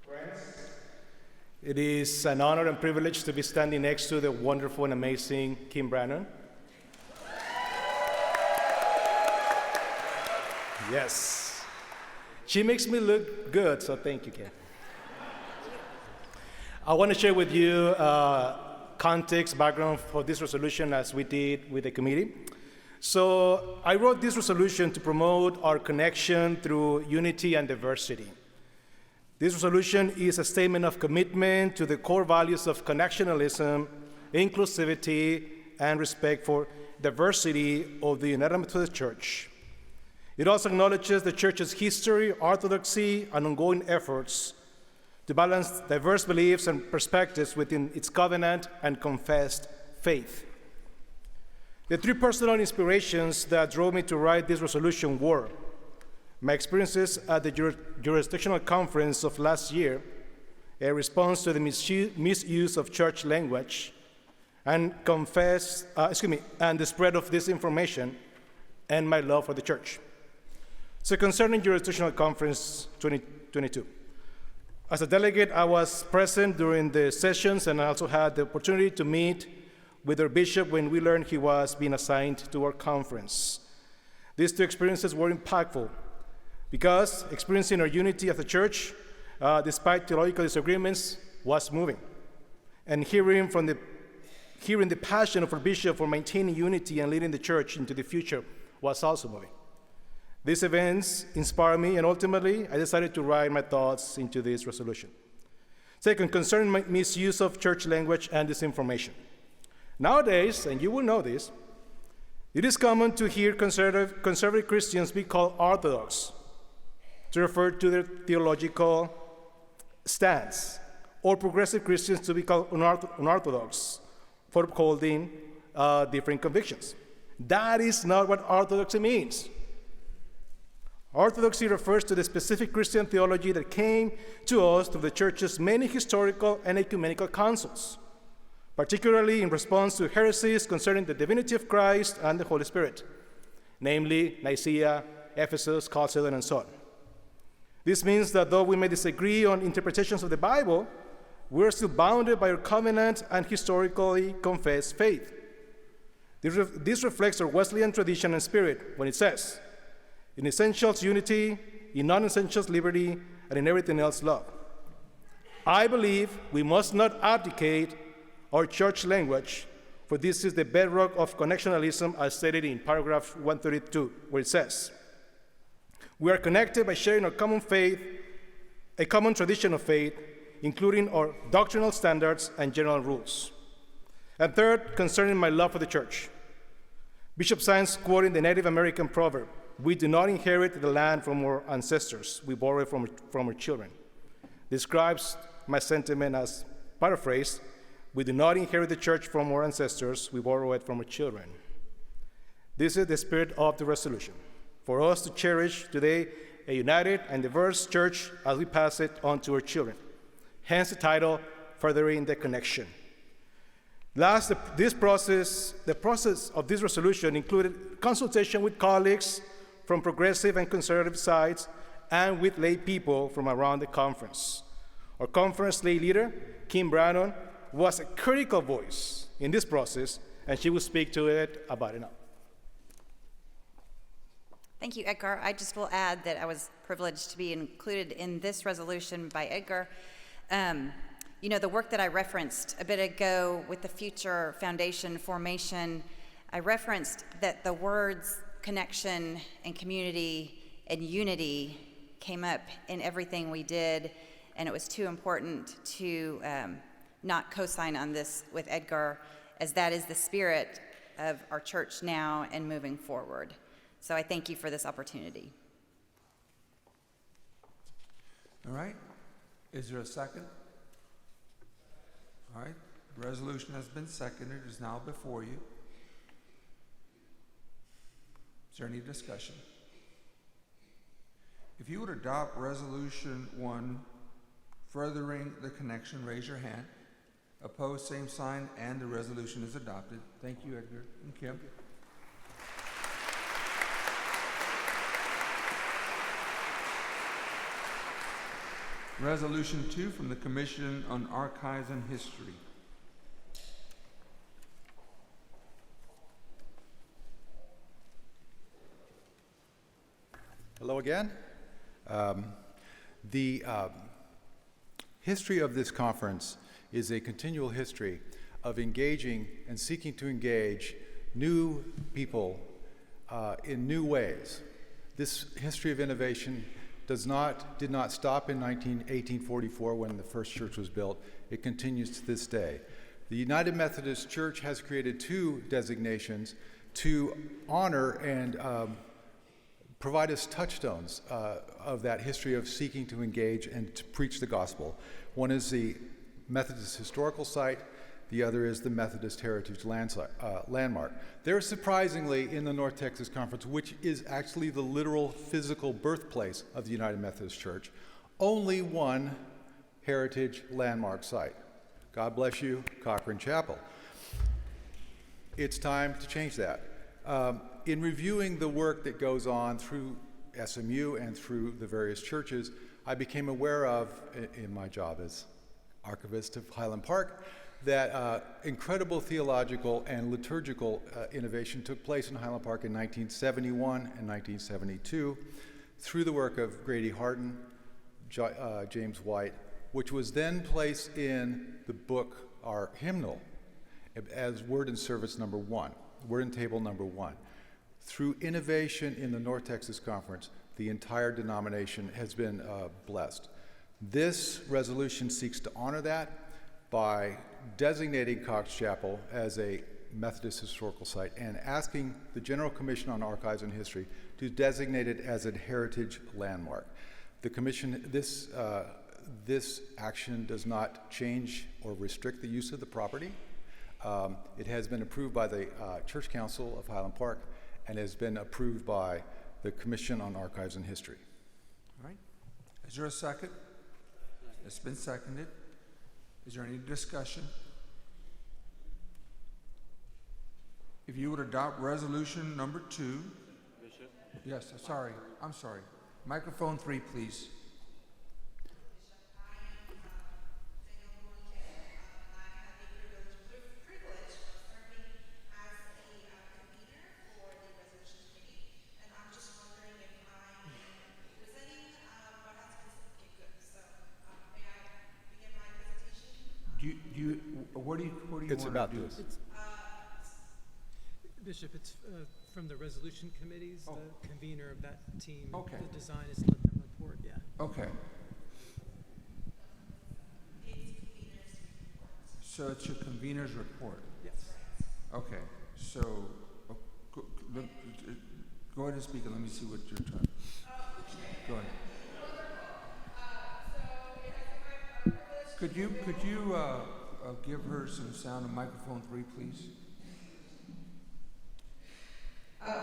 friends. It is an honor and privilege to be standing next to the wonderful and amazing Kim Brannon. Yes. She makes me look good, so thank you, Kim. I want to share with you context, background for this resolution as we did with the committee. So I wrote this resolution to promote our connection through unity and diversity. This resolution is a statement of commitment to the core values of connectionalism, inclusivity, and respect for diversity of the United Methodist Church. It also acknowledges the Church's history, orthodoxy, and ongoing efforts to balance diverse beliefs and perspectives within its covenant and confessed faith. The 3 personal inspirations that drove me to write this resolution were my experiences at the jurisdictional conference of last year, a response to the misuse of church language, and the spread of disinformation, and my love for the church. So concerning jurisdictional conference 2022, as a delegate, I was present during the sessions, and I also had the opportunity to meet with our bishop when we learned he was being assigned to our conference. These 2 experiences were impactful because experiencing our unity as a church, despite theological disagreements, was moving. And hearing the passion of our bishop for maintaining unity and leading the church into the future was also moving. These events inspired me, and ultimately, I decided to write my thoughts into this resolution. Second, concerning my misuse of church language and disinformation. Nowadays, and you will know this, it is common to hear conservative Christians be called orthodox to refer to their theological stance, or progressive Christians to be called unorthodox for upholding different convictions. That is not what orthodoxy means. Orthodoxy refers to the specific Christian theology that came to us through the Church's many historical and ecumenical councils, particularly in response to heresies concerning the divinity of Christ and the Holy Spirit, namely Nicaea, Ephesus, Chalcedon, and so on. This means that though we may disagree on interpretations of the Bible, we are still bounded by our covenant and historically confessed faith. This reflects our Wesleyan tradition and spirit when it says, in essentials, unity, in non-essentials, liberty, and in everything else, love. I believe we must not abdicate our church language, for this is the bedrock of connectionalism as stated in paragraph 132, where it says, we are connected by sharing our common faith, a common tradition of faith, including our doctrinal standards and general rules. And third, concerning my love for the church. Bishop Saenz quoting the Native American proverb, we do not inherit the land from our ancestors, we borrow it from our children. Describes my sentiment as, paraphrase, we do not inherit the church from our ancestors, we borrow it from our children. This is the spirit of the resolution, for us to cherish today a united and diverse church as we pass it on to our children. Hence the title, Furthering the Connection. Last, the process of this resolution included consultation with colleagues from progressive and conservative sides and with lay people from around the conference. Our conference lay leader, Kim Brannon, was a critical voice in this process, and she will speak to it about it now. Thank you, Edgar. I just will add that I was privileged to be included in this resolution by Edgar. You know, the work that I referenced a bit ago with the Future Foundation formation, I referenced that the words connection and community and unity came up in everything we did, and it was too important to not co-sign on this with Edgar, as that is the spirit of our church now and moving forward. So I thank you for this opportunity. All right. Is there a second? All right. The resolution has been seconded. It is now before you. Is there any discussion? If you would adopt Resolution 1, furthering the connection, raise your hand. Opposed, same sign, and the resolution is adopted. Thank you, Edgar and Kim. Resolution 2 from the Commission on Archives and History. Hello again. The history of this conference is a continual history of engaging and seeking to engage new people in new ways. This history of innovation did not stop in 1844 when the first church was built. It continues to this day. The United Methodist Church has created 2 designations to honor and provide us touchstones of that history of seeking to engage and to preach the gospel. One is the Methodist Historical Site, the other is the Methodist Heritage Landmark. They're surprisingly in the North Texas Conference, which is actually the literal physical birthplace of the United Methodist Church, only one heritage landmark site. God bless you, Cochran Chapel. It's time to change that. In reviewing the work that goes on through SMU and through the various churches, I became aware of, in my job as archivist of Highland Park, that incredible theological and liturgical innovation took place in Highland Park in 1971 and 1972 through the work of Grady Harton, James White, which was then placed in the book, our hymnal, as Word and Service number 1, Word and Table number 1. Through innovation in the North Texas Conference, the entire denomination has been blessed. This resolution seeks to honor that by designating Cox Chapel as a Methodist historical site and asking the General Commission on Archives and History to designate it as a heritage landmark. The commission, this action does not change or restrict the use of the property. It has been approved by the Church Council of Highland Park and has been approved by the Commission on Archives and History. All right. Is there a second? It's been seconded. Is there any discussion? If you would adopt resolution number 2. Bishop? Yes, I'm sorry. Microphone 3, please. What do you it's want about to do? this. Bishop, it's from the resolution committees, the convener of that team. Okay. The design is let them report, yeah. Okay. So it's your convener's report? Yes. Okay, so go ahead and speak and let me see what you're trying. Go ahead. Could you give her some sound on microphone 3, please?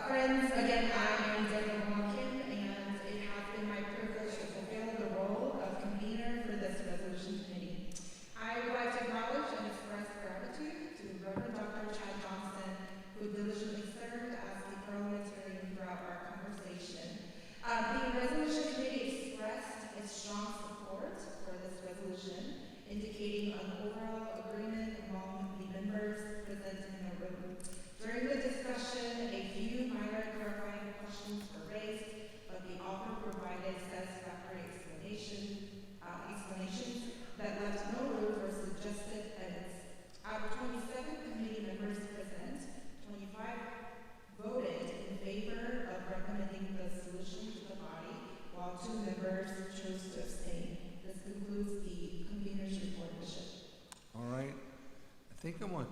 Friends, again, I am Deborah Hawkin, and it has been my privilege to fulfill the role of convener for this resolution committee. I would like to acknowledge and express gratitude to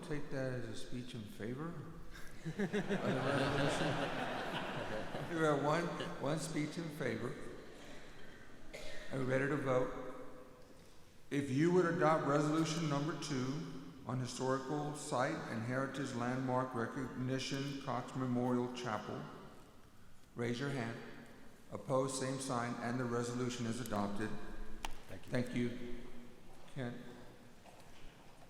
take that as a speech in favor of the resolution. We have one speech in favor. Are we ready to vote? If you would adopt resolution number 2 on historical site and heritage landmark recognition, Cox Memorial Chapel, raise your hand. Opposed, same sign, and the resolution is adopted. Thank you. Kent.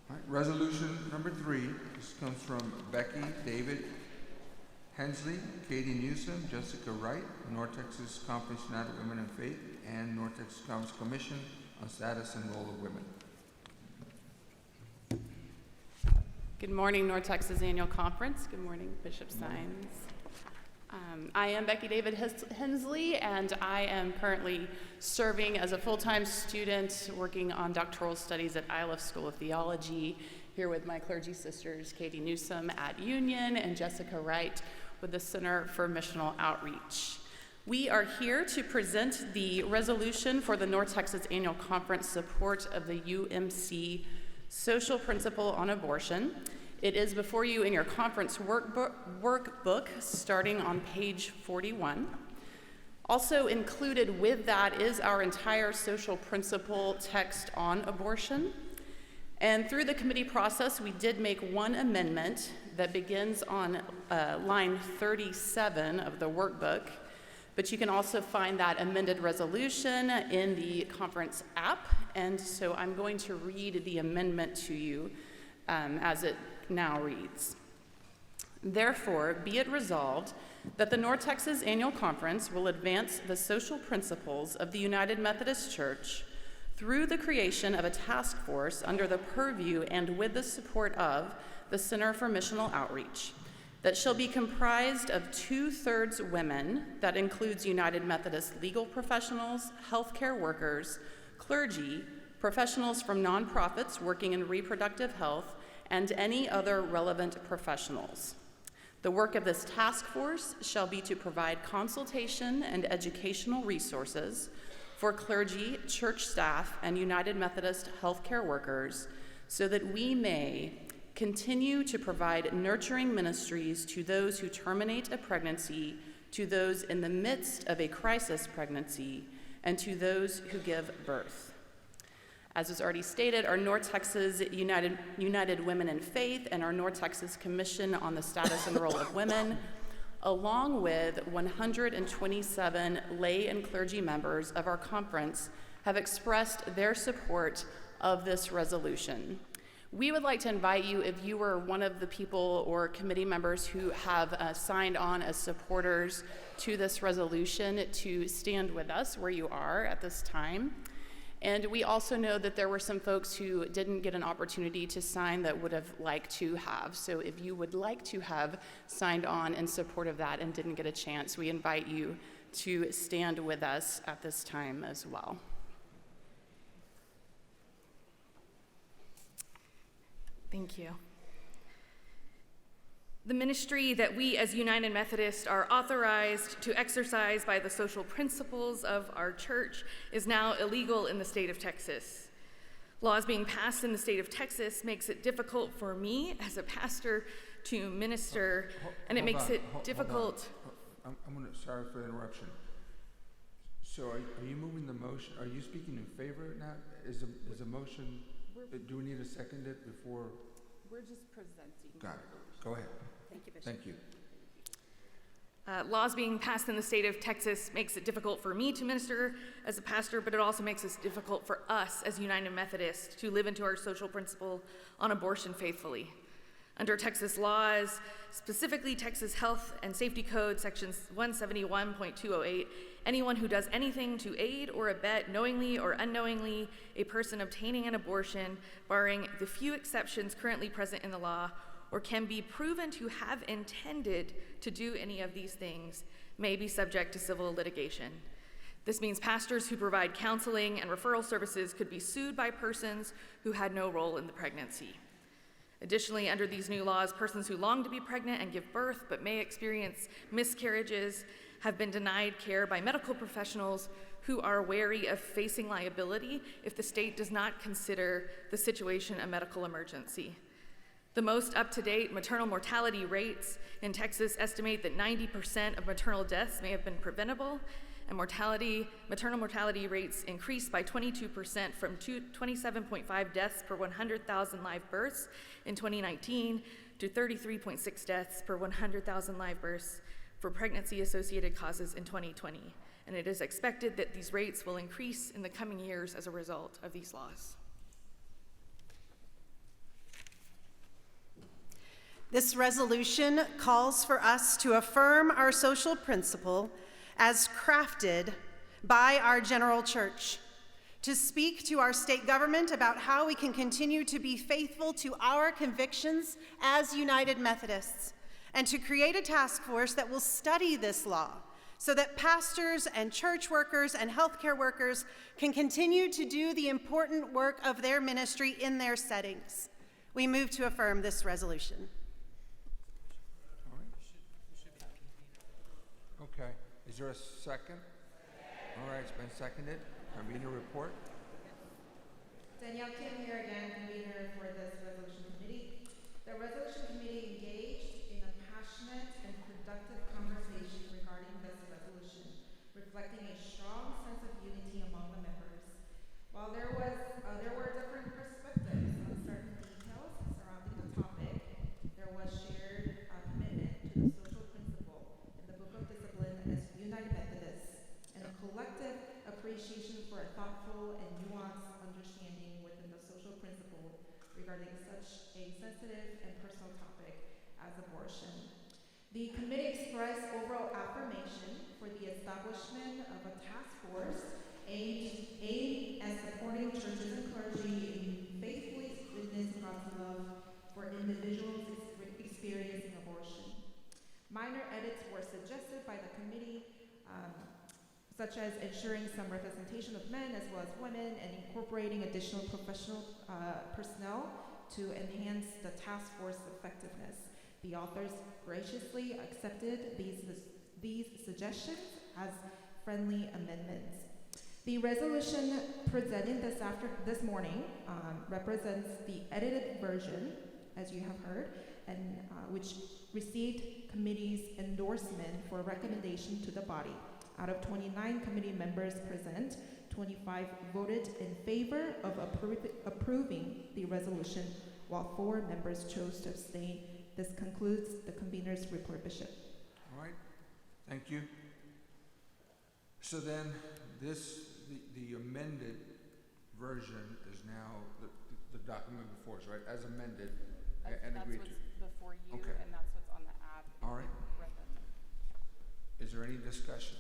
All right, resolution number 3. This comes from Becky David Hensley, Katie Newsom, Jessica Wright, North Texas Conference of United Women in Faith, and North Texas Conference Commission on Status and Role of Women. Good morning, North Texas Annual Conference. Good morning, Bishop Saenz. I am Becky David Hensley, and I am currently serving as a full-time student working on doctoral studies at Iliff School of Theology, here with my clergy sisters, Katie Newsom at Union and Jessica Wright with the Center for Missional Outreach. We are here to present the resolution for the North Texas Annual Conference support of the UMC Social Principle on Abortion. It is before you in your conference workbook, starting on page 41. Also included with that is our entire social principle text on abortion. And through the committee process, we did make one amendment that begins on line 37 of the workbook, but you can also find that amended resolution in the conference app. And so I'm going to read the amendment to you as it now reads. Therefore, be it resolved that the North Texas Annual Conference will advance the social principles of the United Methodist Church through the creation of a task force under the purview and with the support of the Center for Missional Outreach that shall be comprised of 2/3 women, that includes United Methodist legal professionals, healthcare workers, clergy, professionals from nonprofits working in reproductive health, and any other relevant professionals. The work of this task force shall be to provide consultation and educational resources for clergy, church staff, and United Methodist healthcare workers so that we may continue to provide nurturing ministries to those who terminate a pregnancy, to those in the midst of a crisis pregnancy, and to those who give birth. As was already stated, our North Texas United Women in Faith and our North Texas Commission on the Status and Role of Women, along with 127 lay and clergy members of our conference, have expressed their support of this resolution. We would like to invite you, if you were one of the people or committee members who have signed on as supporters to this resolution, to stand with us where you are at this time. And we also know that there were some folks who didn't get an opportunity to sign that would have liked to have. So if you would like to have signed on in support of that and didn't get a chance, we invite you to stand with us at this time as well. Thank you. The ministry that we as United Methodist are authorized to exercise by the social principles of our church is now illegal in the state of Texas. Laws being passed in the state of Texas makes it difficult for me as a pastor to minister, and it makes it difficult. Sorry for the interruption. So are you moving the motion? Are you speaking in favor now? Is a motion, do we need to second it before? We're just presenting. Got it. Go ahead. Thank you, Bishop. Thank you. Laws being passed in the state of Texas makes it difficult for me to minister as a pastor, but it also makes it difficult for us as United Methodists to live into our social principle on abortion faithfully. Under Texas laws, specifically Texas Health and Safety Code, sections 171.208, anyone who does anything to aid or abet knowingly or unknowingly a person obtaining an abortion, barring the few exceptions currently present in the law, or can be proven to have intended to do any of these things, may be subject to civil litigation. This means pastors who provide counseling and referral services could be sued by persons who had no role in the pregnancy. Additionally, under these new laws, persons who long to be pregnant and give birth but may experience miscarriages have been denied care by medical professionals who are wary of facing liability if the state does not consider the situation a medical emergency. The most up-to-date maternal mortality rates in Texas estimate that 90% of maternal deaths may have been preventable, and maternal mortality rates increased by 22% from 27.5 deaths per 100,000 live births in 2019 to 33.6 deaths per 100,000 live births for pregnancy-associated causes in 2020. And it is expected that these rates will increase in the coming years as a result of these laws. This resolution calls for us to affirm our social principle as crafted by our General Church, to speak to our state government about how we can continue to be faithful to our convictions as United Methodists, and to create a task force that will study this law so that pastors and church workers and healthcare workers can continue to do the important work of their ministry in their settings. We move to affirm this resolution. Okay. Is there a second? All right, it's been seconded. Convener report. Danielle Kim here again, convener for this resolution committee. The resolution committee engaged in a passionate and productive conversation regarding this resolution, reflecting a strong sense of unity among the members. While there were different perspectives on certain details surrounding the topic, there was shared commitment to the social principle in the Book of Discipline as United Methodists, and a collective appreciation for a thoughtful and nuanced understanding within the social principle regarding such a sensitive and personal topic as abortion. The committee expressed overall affirmation for the establishment of a task force aimed at supporting churches and clergy in faithfully witness God's love for individuals experiencing abortion. Minor edits were suggested by the committee, such as ensuring some representation of men as well as women and incorporating additional professional personnel to enhance the task force effectiveness. The authors graciously accepted these suggestions as friendly amendments. The resolution presented this morning represents the edited version, as you have heard, and which received committee's endorsement for recommendation to the body. Out of 29 committee members present, 25 voted in favor of approving the resolution, while 4 members chose to abstain. This concludes the convener's report, Bishop. All right, thank you. So then, the amended version is now the document before us, right? As amended and agreed to. That's what's before you, okay. And that's what's on the app. All right. Is there any discussion?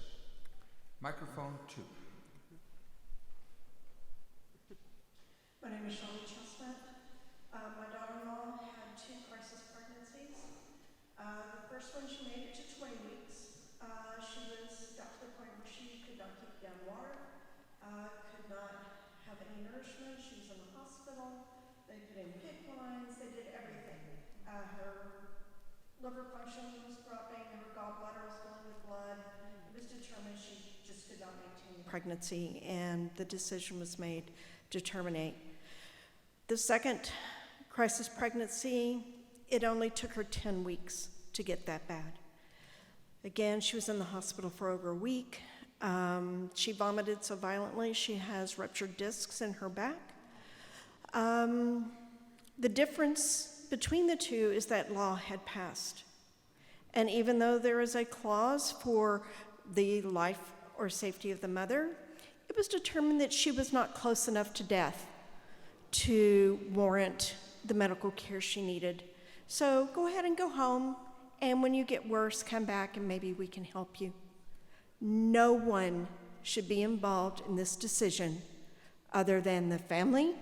Microphone 2. My name is Shirley Chestnut. My daughter-in-law had 2 crisis pregnancies. The first one, she made it to 20 weeks. She got to the point where she could not keep down water, could not have any nourishment. She was in the hospital. They put in PICC lines. They did everything. Her liver function was dropping. Her gallbladder was filling with blood. It was determined she just could not maintain pregnancy, and the decision was made to terminate. The second crisis pregnancy, it only took her 10 weeks to get that bad. Again, she was in the hospital for over a week. She vomited so violently, she has ruptured discs in her back. The difference between the two is that law had passed. And even though there is a clause for the life or safety of the mother, it was determined that she was not close enough to death to warrant the medical care she needed. So go ahead and go home, and when you get worse, come back and maybe we can help you. No one should be involved in this decision other than the family,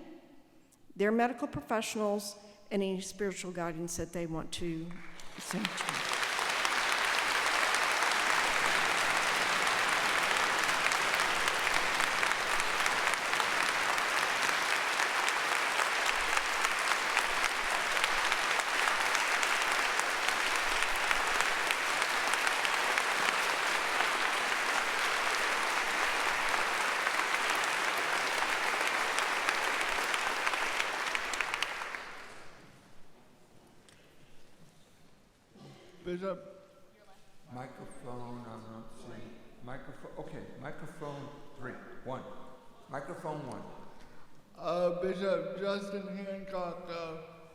their medical professionals, and any spiritual guidance that they want to send to. Bishop. Microphone, I'm not seeing. Microphone, okay, microphone 3, 1. Microphone 1. Bishop Justin Hancock,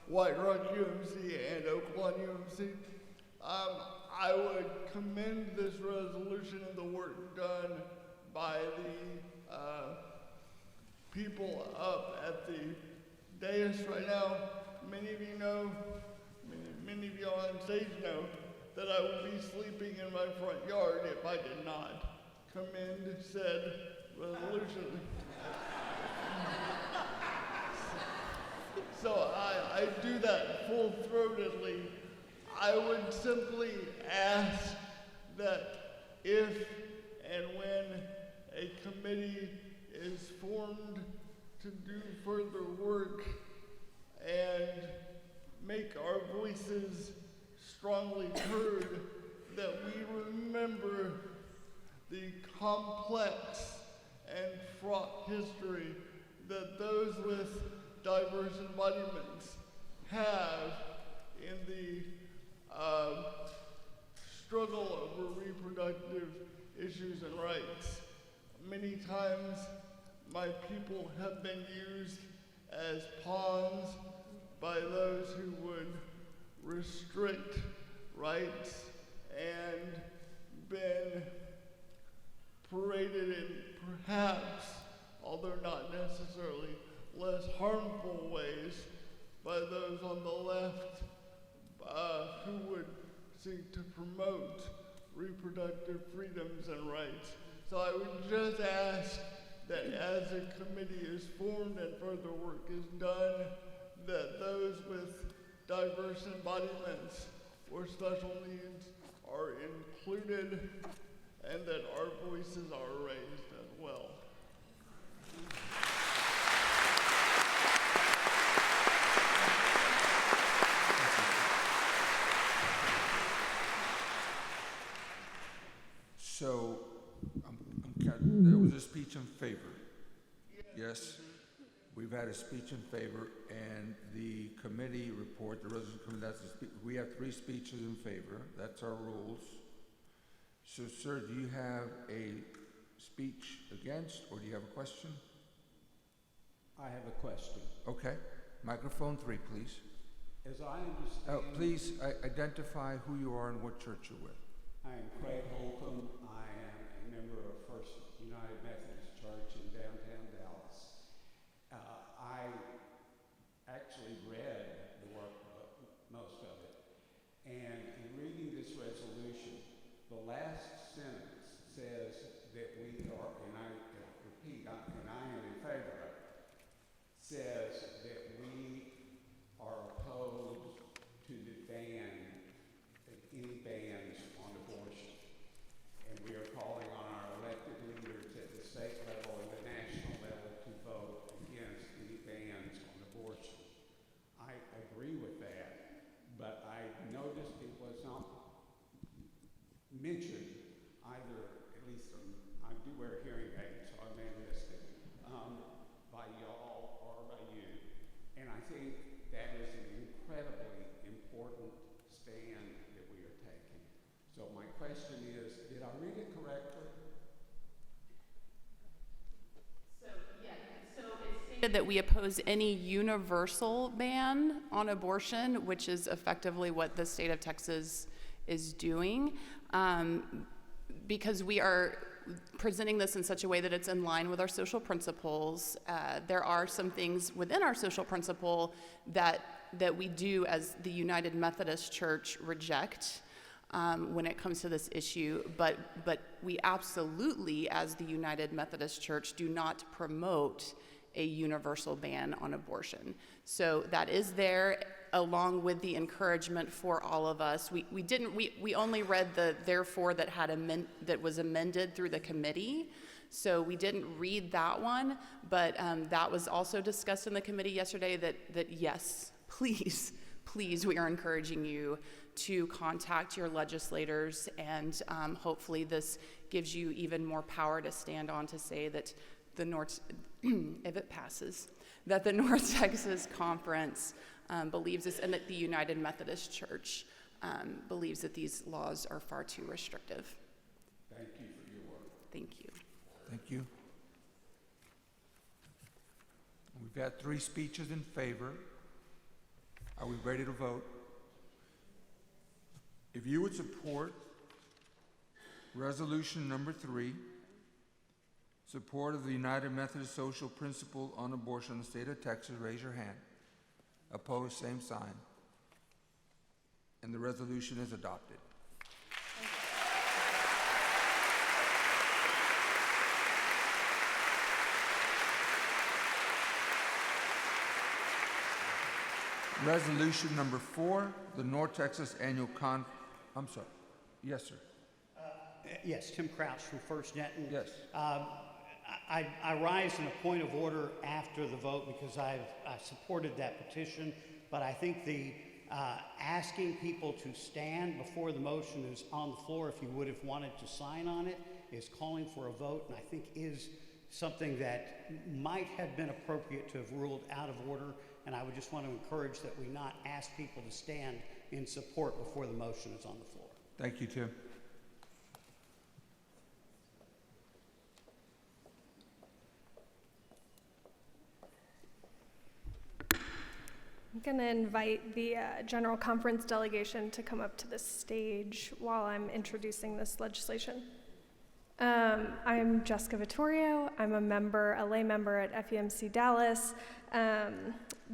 White Rock UMC and Oakland UMC. I would commend this resolution and the work done by the people up at the dais right now. Many of you know, many of you on stage know that I would be sleeping in my front yard if I did not commend said resolution. So I do that full-throatedly. I would simply ask that if and when a committee is formed to do further work and make our voices strongly heard, that we remember the complex and fraught history that those with diverse embodiments have in the struggle over reproductive issues and rights. Many times my people have been used as pawns by those who would restrict rights and been paraded in perhaps, although not necessarily, less harmful ways by those on the left who would seek to promote reproductive freedoms and rights. So I would just ask that as a committee is formed and further work is done, that those with diverse embodiments or special needs are included and that our voices are raised as well. So, there was a speech in favor. Yes? We've had a speech in favor, and the committee report, the resolution committee, we have 3 speeches in favor. That's our rules. So, sir, do you have a speech against, or do you have a question? I have a question. Okay. Microphone 3, please. As I understand... Please identify who you are and what church you're with. I am Craig Holcomb. I am a member of First United Methodist Church in downtown Dallas. I actually read the workbook, most of it, and in reading this resolution, the last sentence says that we are, and I repeat, and I am in favor of it, says that we are opposed to the any bans on abortion. And we are calling on our elected leaders at the state level and the national level to vote against any bans on abortion. I agree with that, but I noticed it was not mentioned either, at least I do wear hearing aids, so I may have missed it, by y'all or by you. And I think that is an incredibly important stand that we are taking. So my question is, did I read it correctly? So it stated that we oppose any universal ban on abortion, which is effectively what the state of Texas is doing, because we are presenting this in such a way that it's in line with our social principles. There are some things within our social principle that we do as the United Methodist Church reject when it comes to this issue, but we absolutely, as the United Methodist Church, do not promote a universal ban on abortion. So that is there, along with the encouragement for all of us. We only read the therefore that was amended through the committee. So we didn't read that one, but that was also discussed in the committee yesterday that yes, please, we are encouraging you to contact your legislators, and hopefully this gives you even more power to stand on to say that the North, if it passes, that the North Texas Conference believes this, and that the United Methodist Church believes that these laws are far too restrictive. Thank you for your work. Thank you. Thank you. We've got 3 speeches in favor. Are we ready to vote? If you would support resolution number 3, support of the United Methodist Social Principle on Abortion in the state of Texas, raise your hand. Opposed, same sign. And the resolution is adopted. Resolution number 4, the North Texas Annual I'm sorry. Yes, sir. Yes, Tim Crouch from First Denton. Yes. I rise in a point of order after the vote because I supported that petition, but I think the asking people to stand before the motion is on the floor, if you would have wanted to sign on it, is calling for a vote, and I think is something that might have been appropriate to have ruled out of order, and I would just want to encourage that we not ask people to stand in support before the motion is on the floor. Thank you, Tim. I'm going to invite the General Conference delegation to come up to the stage while I'm introducing this legislation. I'm Jessica Vittorio. I'm a lay member at FEMC Dallas.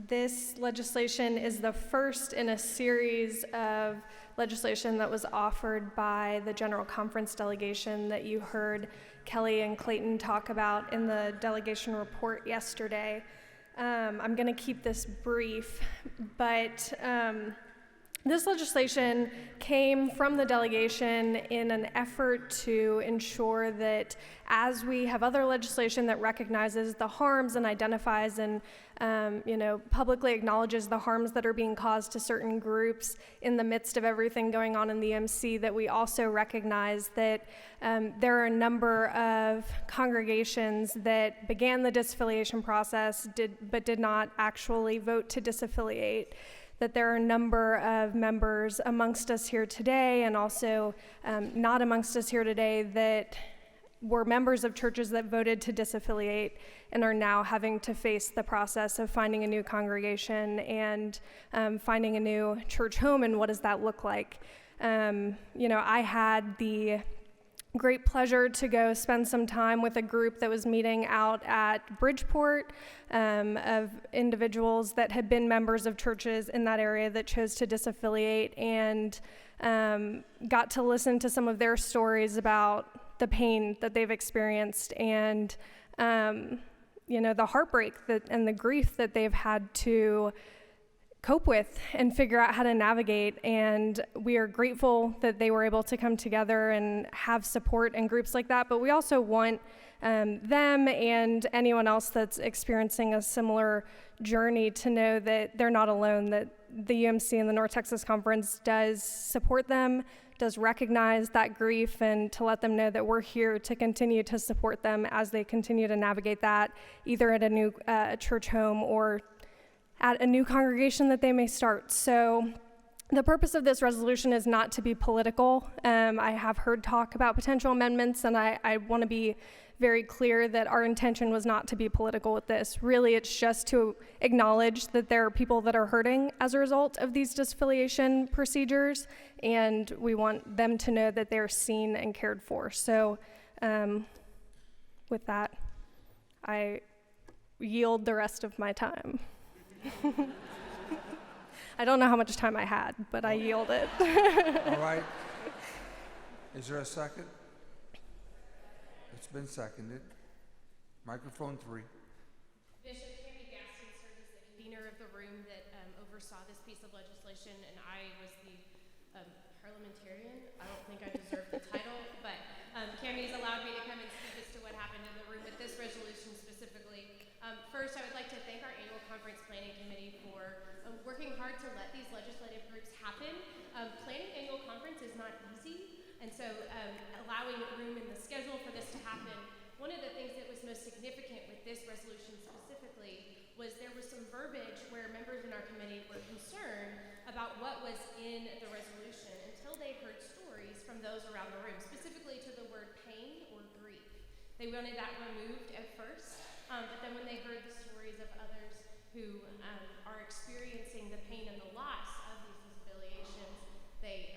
This legislation is the first in a series of legislation that was offered by the General Conference delegation that you heard Kelly and Clayton talk about in the delegation report yesterday. I'm going to keep this brief, but this legislation came from the delegation in an effort to ensure that as we have other legislation that recognizes the harms and identifies and publicly acknowledges the harms that are being caused to certain groups in the midst of everything going on in the EMC, that we also recognize that there are a number of congregations that began the disaffiliation process but did not actually vote to disaffiliate, that there are a number of members amongst us here today and also not amongst us here today that were members of churches that voted to disaffiliate and are now having to face the process of finding a new congregation and finding a new church home, and what does that look like? I had the great pleasure to go spend some time with a group that was meeting out at Bridgeport of individuals that had been members of churches in that area that chose to disaffiliate, and got to listen to some of their stories about the pain that they've experienced and the heartbreak and the grief that they've had to cope with and figure out how to navigate. And we are grateful that they were able to come together and have support in groups like that, but we also want them and anyone else that's experiencing a similar journey to know that they're not alone, that the UMC and the North Texas Conference does support them, does recognize that grief, and to let them know that we're here to continue to support them as they continue to navigate that, either at a new church home or at a new congregation that they may start. So the purpose of this resolution is not to be political. I have heard talk about potential amendments, and I want to be very clear that our intention was not to be political with this. Really, it's just to acknowledge that there are people that are hurting as a result of these disaffiliation procedures, and we want them to know that they're seen and cared for. So with that, I yield the rest of my time. I don't know how much time I had, but I yield it. All right. Is there a second? It's been seconded. Microphone 3. Bishop Tammy Gaston served as the convener of the room that oversaw this piece of legislation, and I was the parliamentarian. I don't think I deserve the title, but Cammy's allowed me to come and speak as to what happened in the room with this resolution specifically. First, I would like to thank our annual conference planning committee for working hard to let these legislative groups happen. Planning annual conference is not easy, and so allowing room in the schedule for this to happen, one of the things that was most significant with this resolution specifically was there was some verbiage where members in our committee were concerned about what was in the resolution. heard stories from those around the room, specifically to the word pain or grief. They wanted that removed at first, but then when they heard the stories of others who are experiencing the pain and the loss of these disaffiliations, they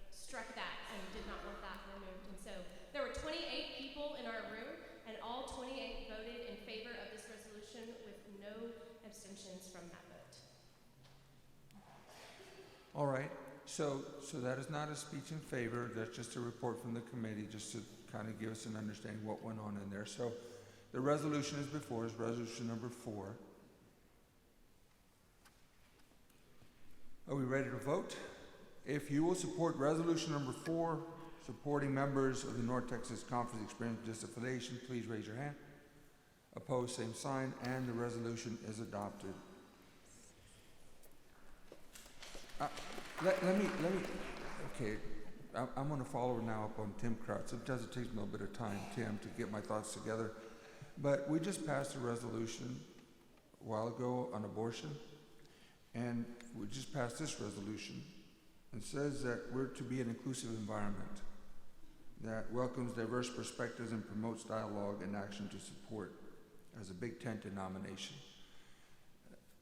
struck that and did not want that removed. And so there were 28 people in our room, and all 28 voted in favor of this resolution with no abstentions from that vote. All right, so that is not a speech in favor, that's just a report from the committee, just to kind of give us an understanding what went on in there. So the resolution is before us, resolution number 4. Are we ready to vote? If you will support resolution number 4, supporting members of the North Texas Conference experiencing disaffiliation, please raise your hand. Opposed, same sign, and the resolution is adopted. Okay, I'm going to follow now up on Tim Kraut. Sometimes it takes me a little bit of time, Tim, to get my thoughts together. But we just passed a resolution a while ago on abortion, and we just passed this resolution. It says that we're to be an inclusive environment that welcomes diverse perspectives and promotes dialogue and action to support as a Big Tent denomination.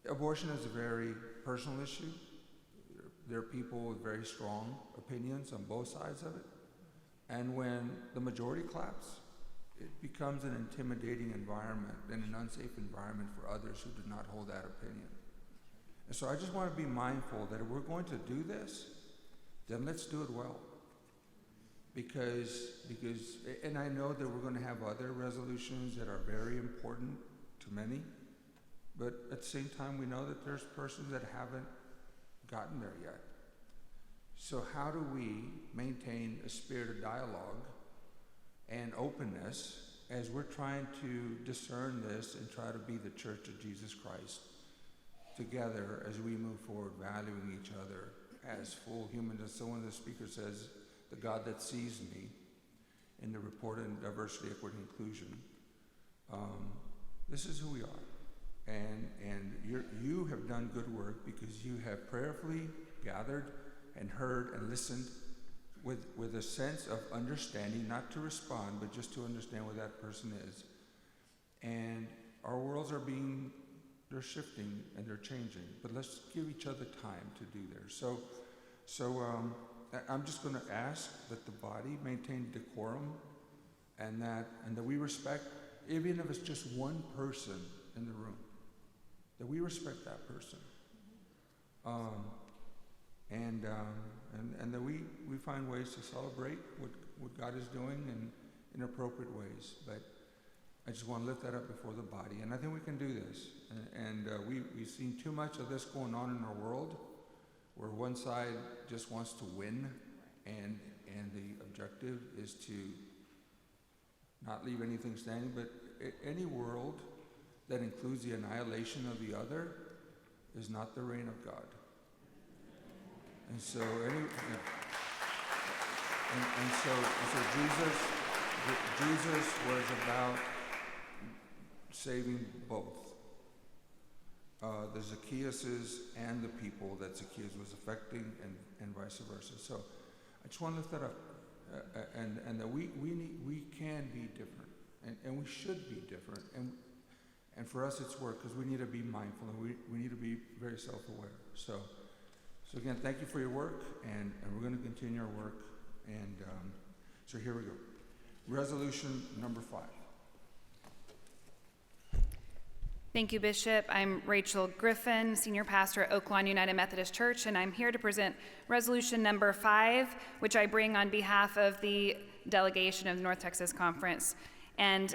Abortion is a very personal issue. There are people with very strong opinions on both sides of it. And when the majority claps, it becomes an intimidating environment and an unsafe environment for others who do not hold that opinion. And so I just want to be mindful that if we're going to do this, then let's do it well. Because, and I know that we're going to have other resolutions that are very important to many, but at the same time, we know that there's persons that haven't gotten there yet. So how do we maintain a spirit of dialogue and openness as we're trying to discern this and try to be the Church of Jesus Christ together as we move forward, valuing each other as full humans? As someone, the speaker says, the God that sees me in the report on diversity, equity, inclusion. This is who we are. And you have done good work because you have prayerfully gathered and heard and listened with a sense of understanding, not to respond, but just to understand what that person is. And our worlds are they're shifting and they're changing, but let's give each other time to do there. So I'm just going to ask that the body maintain decorum and that we respect, even if it's just one person in the room, that we respect that person. And that we find ways to celebrate what God is doing in appropriate ways. But I just want to lift that up before the body. And I think we can do this. And we've seen too much of this going on in our world, where one side just wants to win, and the objective is to not leave anything standing. But any world that includes the annihilation of the other is not the reign of God. And so, Jesus was about saving both. The Zacchaeuses and the people that Zacchaeus was affecting, and vice versa. So I just want to lift that up, and that we can be different, and we should be different, and for us it's work, because we need to be mindful, and we need to be very self-aware. So again, thank you for your work, and we're going to continue our work, and so here we go. Resolution number 5. Thank you, Bishop. I'm Rachel Griffin, Senior Pastor at Oak Lawn United Methodist Church, and I'm here to present resolution number 5, which I bring on behalf of the delegation of the North Texas Conference. And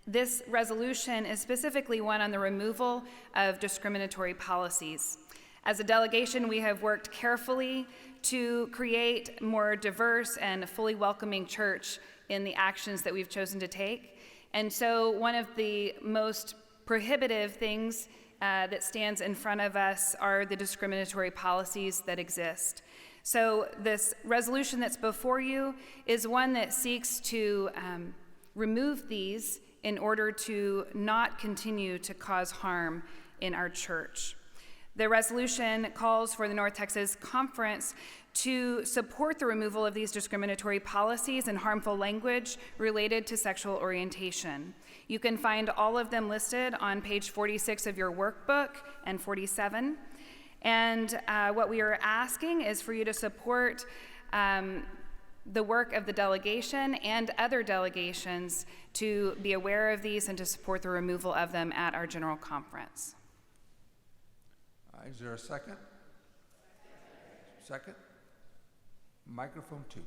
this resolution is specifically one on the removal of discriminatory policies. As a delegation, we have worked carefully to create a more diverse and fully welcoming church in the actions that we've chosen to take. And so one of the most prohibitive things that stands in front of us are the discriminatory policies that exist. So this resolution that's before you is one that seeks to remove these in order to not continue to cause harm in our church. The resolution calls for the North Texas Conference to support the removal of these discriminatory policies and harmful language related to sexual orientation. You can find all of them listed on page 46 of your workbook and 47. And what we are asking is for you to support the work of the delegation and other delegations to be aware of these and to support the removal of them at our General Conference. Is there a second? Second? Microphone 2.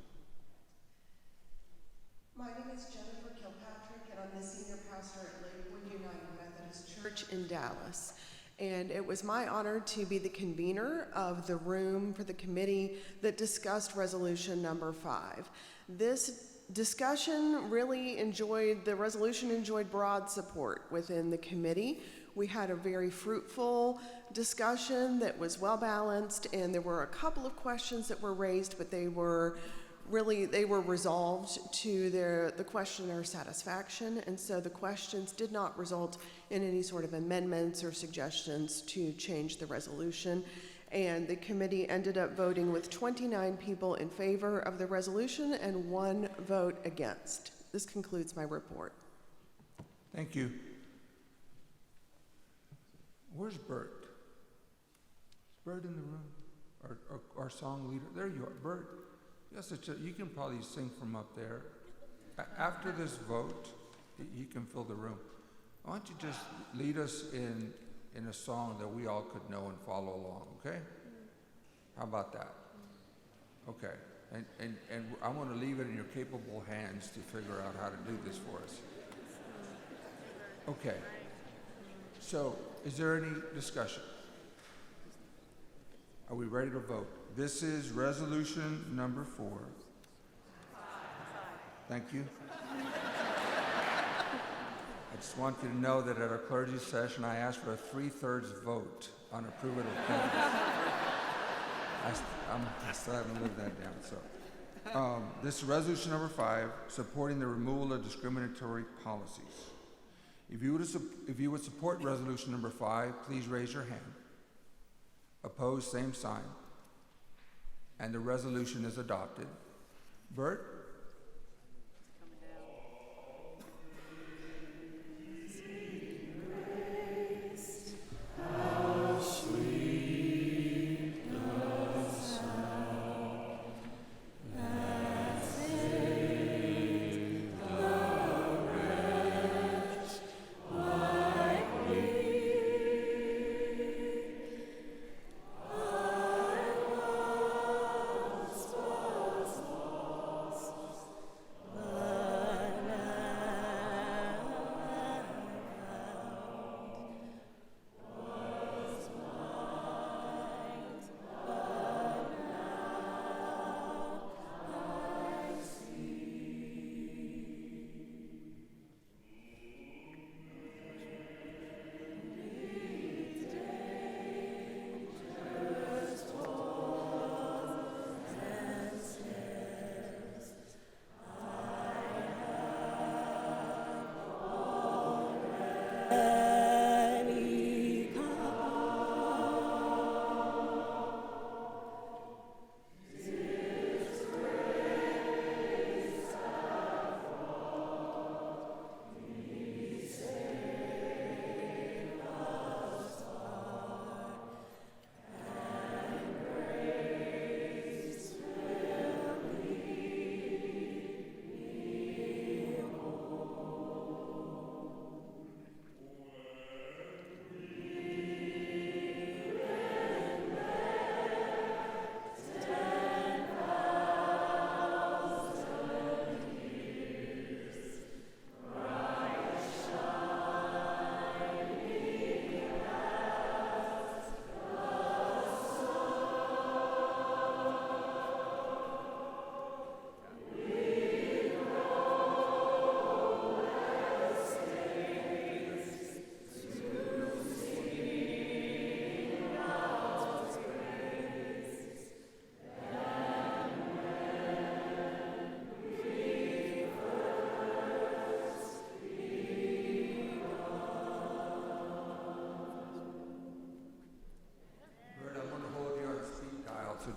My name is Jennifer Kilpatrick, and I'm the senior pastor at Lakewood United Methodist Church in Dallas. And it was my honor to be the convener of the room for the committee that discussed resolution number 5. This discussion really the resolution enjoyed broad support within the committee. We had a very fruitful discussion that was well balanced, and there were a couple of questions that were raised, but they were resolved to the questioner's satisfaction, and so the questions did not result in any sort of amendments or suggestions to change the resolution. And the committee ended up voting with 29 people in favor of the resolution and 1 vote against. This concludes my report. Thank you. Where's Bert? Is Bert in the room? Our song leader? There you are, Bert. Yes, you can probably sing from up there. After this vote, you can fill the room. Why don't you just lead us in a song that we all could know and follow along, okay? How about that? Okay. And I want to leave it in your capable hands to figure out how to do this for us. Okay. So, is there any discussion? Are we ready to vote? This is resolution number 4. Thank you. I just want you to know that at our clergy session, I asked for a 3/3 vote on approval of candidates. I still haven't lived that down. So, this is resolution number 5, supporting the removal of discriminatory policies. If you would support resolution number 5, please raise your hand. Opposed, same sign. And the resolution is adopted. Bert?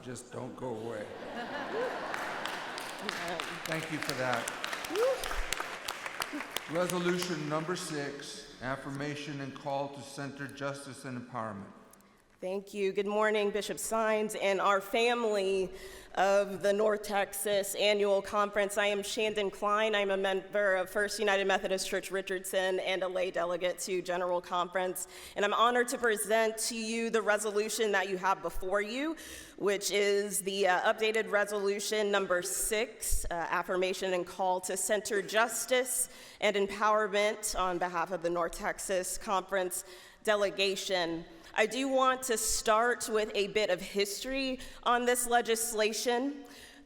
just don't go away. Thank you for that. Resolution number 6, affirmation and call to center justice and empowerment. Thank you. Good morning, Bishop Saenz and our family of the North Texas Annual Conference. I am Shandon Klein. I'm a member of First United Methodist Church Richardson and a lay delegate to General Conference. And I'm honored to present to you the resolution that you have before you, which is the updated resolution number 6, affirmation and call to center justice and empowerment on behalf of the North Texas Conference delegation. I do want to start with a bit of history on this legislation.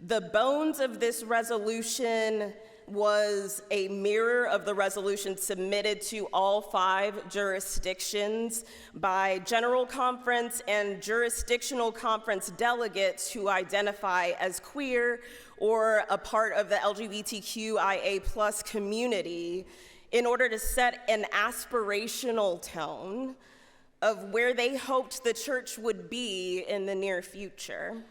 The bones of this resolution was a mirror of the resolution submitted to all 5 jurisdictions by General Conference and jurisdictional conference delegates who identify as queer or a part of the LGBTQIA+ community in order to set an aspirational tone of where they hoped the church would be in the near future.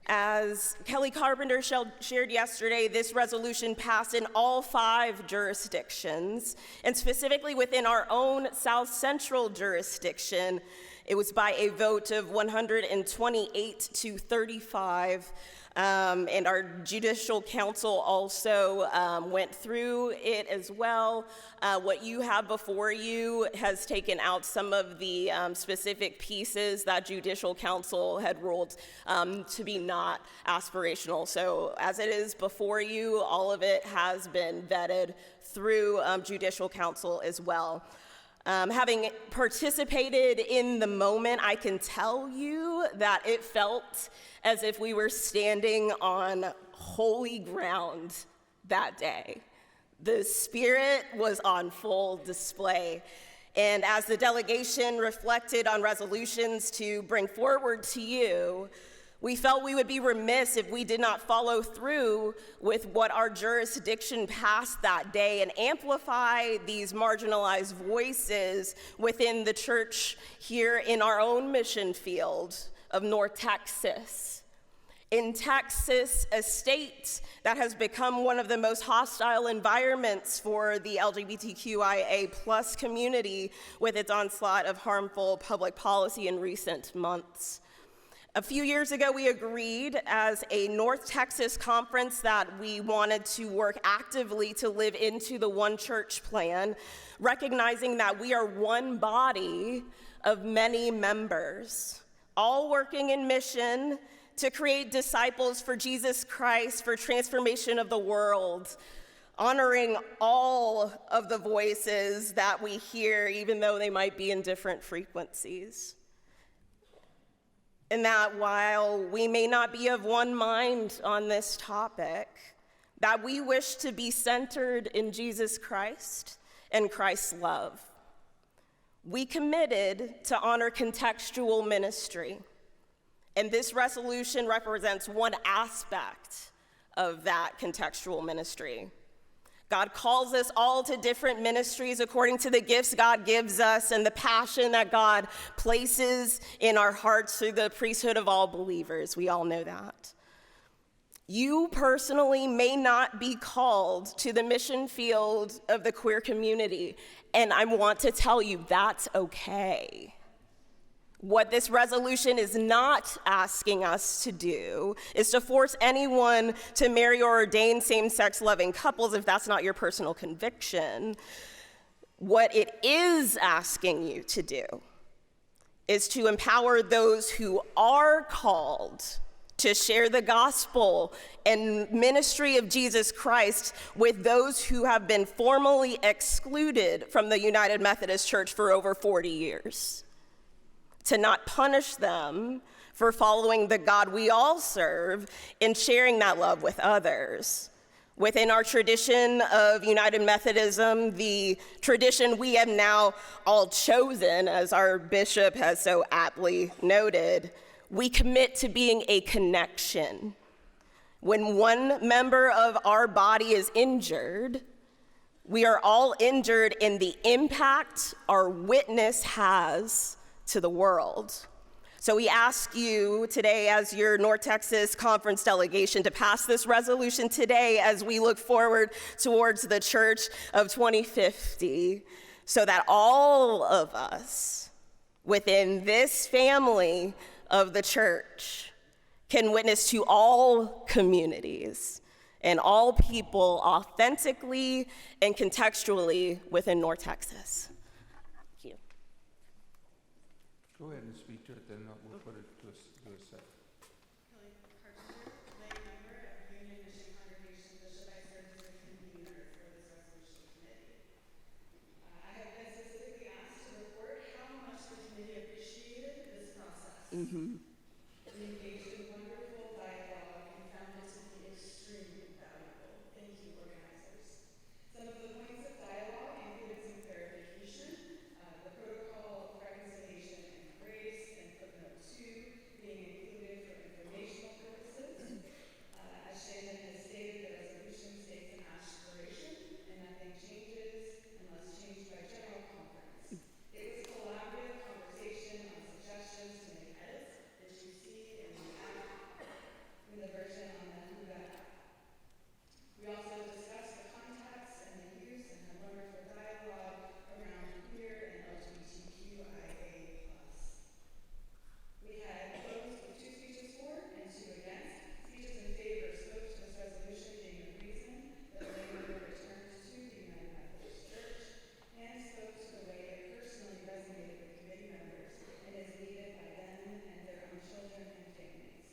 As Kelly Carpenter shared yesterday, this resolution passed in all 5 jurisdictions, and specifically within our own South Central jurisdiction, it was by a vote of 128 to 35. And our Judicial Council also went through it as well. What you have before you has taken out some of the specific pieces that Judicial Council had ruled to be not aspirational. So as it is before you, all of it has been vetted through Judicial Council as well. Having participated in the moment, I can tell you that it felt as if we were standing on holy ground that day. The Spirit was on full display. And as the delegation reflected on resolutions to bring forward to you, we felt we would be remiss if we did not follow through with what our jurisdiction passed that day and amplify these marginalized voices within the church here in our own mission field of North Texas. In Texas, a state that has become one of the most hostile environments for the LGBTQIA+ community with its onslaught of harmful public policy in recent months. A few years ago, we agreed as a North Texas conference that we wanted to work actively to live into the One Church plan, recognizing that we are one body of many members, all working in mission to create disciples for Jesus Christ, for transformation of the world, honoring all of the voices that we hear, even though they might be in different frequencies. And that while we may not be of one mind on this topic, that we wish to be centered in Jesus Christ and Christ's love. We committed to honor contextual ministry, and this resolution represents one aspect of that contextual ministry. God calls us all to different ministries according to the gifts God gives us and the passion that God places in our hearts through the priesthood of all believers. We all know that. You personally may not be called to the mission field of the queer community, and I want to tell you that's okay. What this resolution is not asking us to do is to force anyone to marry or ordain same-sex loving couples if that's not your personal conviction. What it is asking you to do is to empower those who are called to share the gospel and ministry of Jesus Christ with those who have been formally excluded from the United Methodist Church for over 40 years. To not punish them for following the God we all serve and sharing that love with others. Within our tradition of United Methodism, the tradition we have now all chosen, as our bishop has so aptly noted, we commit to being a connection. When one member of our body is injured, we are all injured in the impact our witness has to the world. So we ask you today as your North Texas Conference delegation to pass this resolution today as we look forward towards the Church of 2050, so that all of us within this family of the church can witness to all communities and all people authentically and contextually within North Texas. Thank you. Go ahead and speak to it, then we'll put it to a second. Mm-hmm. We engaged in wonderful dialogue and found it to be extremely valuable. Thank you, organizers. Some of the points of dialogue included some clarification, the protocol of reconciliation and grace, and footnote 2 being included for informational purposes. As Shannon has stated, the resolution states an aspiration and nothing changes unless changed by general conference. It was a collaborative conversation on suggestions to make edits that you see in the app, in the version on the Huda app. We also discussed the context and the use and had wonderful dialogue around queer and LGBTQIA+. We had votes with 2 speeches for and 2 against. Speeches in favor spoke to this resolution being the reason that the lay member returned to the United Methodist Church, and spoke to the way it personally resonated with committee members and is needed by them and their own children and families.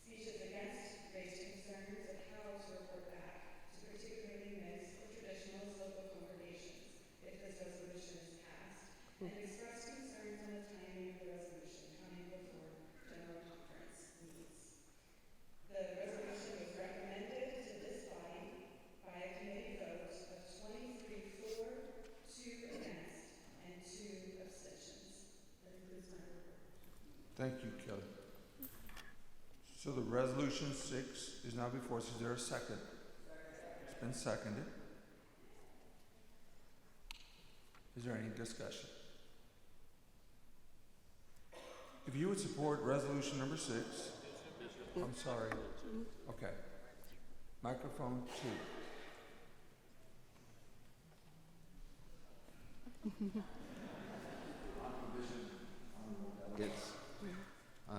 Speeches against raised concerns of how to report back to particularly mixed or traditionalist local congregations if this resolution is passed, and expressed concerns on the timing of the resolution coming before general conference needs. The resolution was recommended to this body by a committee vote of 23 for, 2 against, and 2 abstentions. That concludes my report. Thank you, Kelly. So the resolution 6 is now before us. Is there a second? It's been seconded. Is there any discussion? If you would support resolution number 6, I'm sorry. Okay. Microphone 2.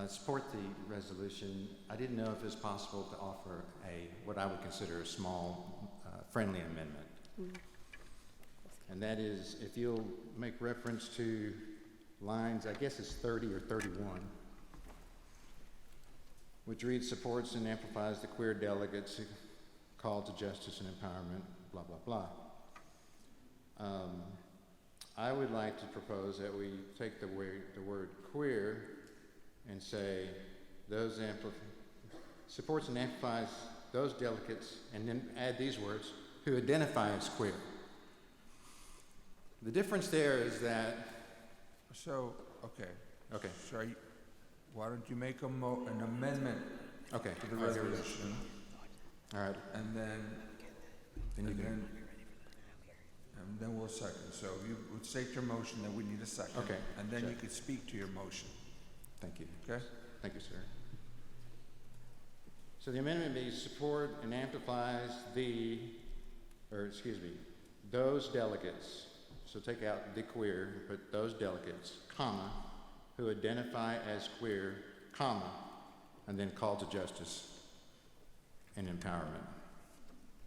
Support the resolution. I didn't know if it was possible to offer what I would consider a small, friendly amendment. And that is, if you'll make reference to lines, I guess it's 30 or 31, which reads, supports and amplifies the queer delegates' call to justice and empowerment, blah, blah, blah. I would like to propose that we take the word queer and say supports and amplifies those delegates, and then add these words, who identify as queer. The difference there is that... Okay. So why don't you make an amendment to the resolution? All right. And then we'll second. So you would state your motion, then we need a second. Okay. And then you could speak to your motion. Thank you. Okay? Thank you, sir. So the amendment be support and amplifies those delegates. So take out the queer, but those delegates, comma, who identify as queer, comma, and then call to justice and empowerment.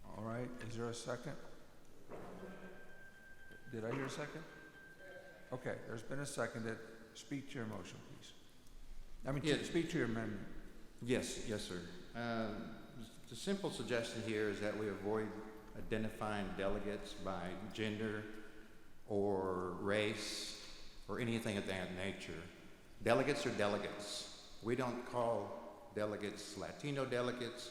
All right. Is there a second? Did I hear a second? Okay. There's been a second. Speak to your motion, please. Speak to your amendment. Yes, sir. The simple suggestion here is that we avoid identifying delegates by gender or race or anything of that nature. Delegates are delegates. We don't call delegates Latino delegates,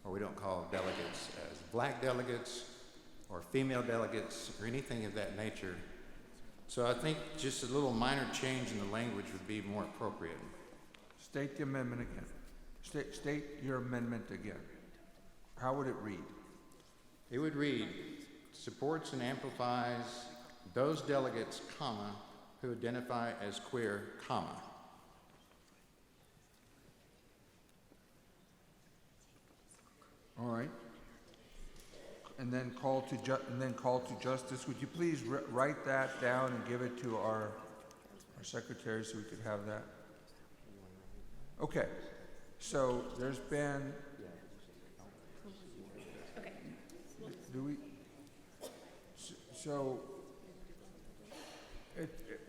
or we don't call delegates as black delegates or female delegates or anything of that nature. So I think just a little minor change in the language would be more appropriate. State the amendment again. State your amendment again. How would it read? It would read, supports and amplifies those delegates, comma, who identify as queer, comma. All right. And then call to justice. Would you please write that down and give it to our secretary so we could have that? Okay. So there's been. Okay. Do we? So.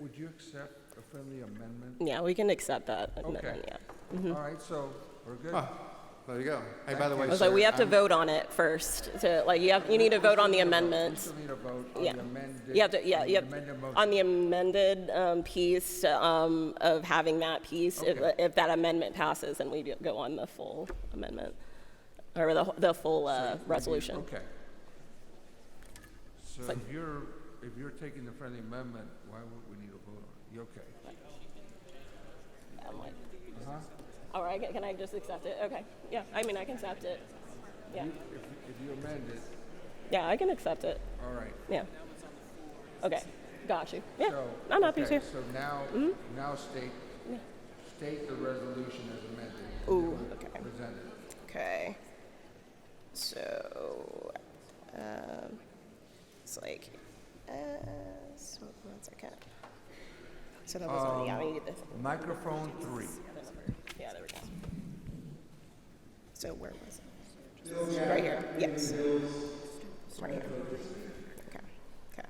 Would you accept a friendly amendment? Yeah, we can accept that. Okay. amendment, yeah. All right. So we're good. Oh, there you go. Hey, by the way, I was sir, like, we have to vote on it first. You need to vote on the amendment. We still need a vote on Yeah. the amended. You have to, yeah, on the amended motion. on the amended piece of having that piece. Okay. If that amendment passes, then we go on the full amendment, or the full resolution. Okay. So if you're taking the friendly amendment, why would we need a vote on it? You okay? I'm like, Uh-huh. all right, can I just accept it? Okay, yeah, I mean, I can accept it. Yeah, If you amend it, yeah, I can accept it. all right. Yeah. Okay, got you. Yeah, So, I'm happy okay, to. So now, Mhm. state the resolution as amended. Ooh, okay. Presented. Okay. So, it's like, one second. So that was on, yeah, we need this. Microphone 3. Yeah, there we go. So where was it? Right here, yes. Right here. Okay, okay.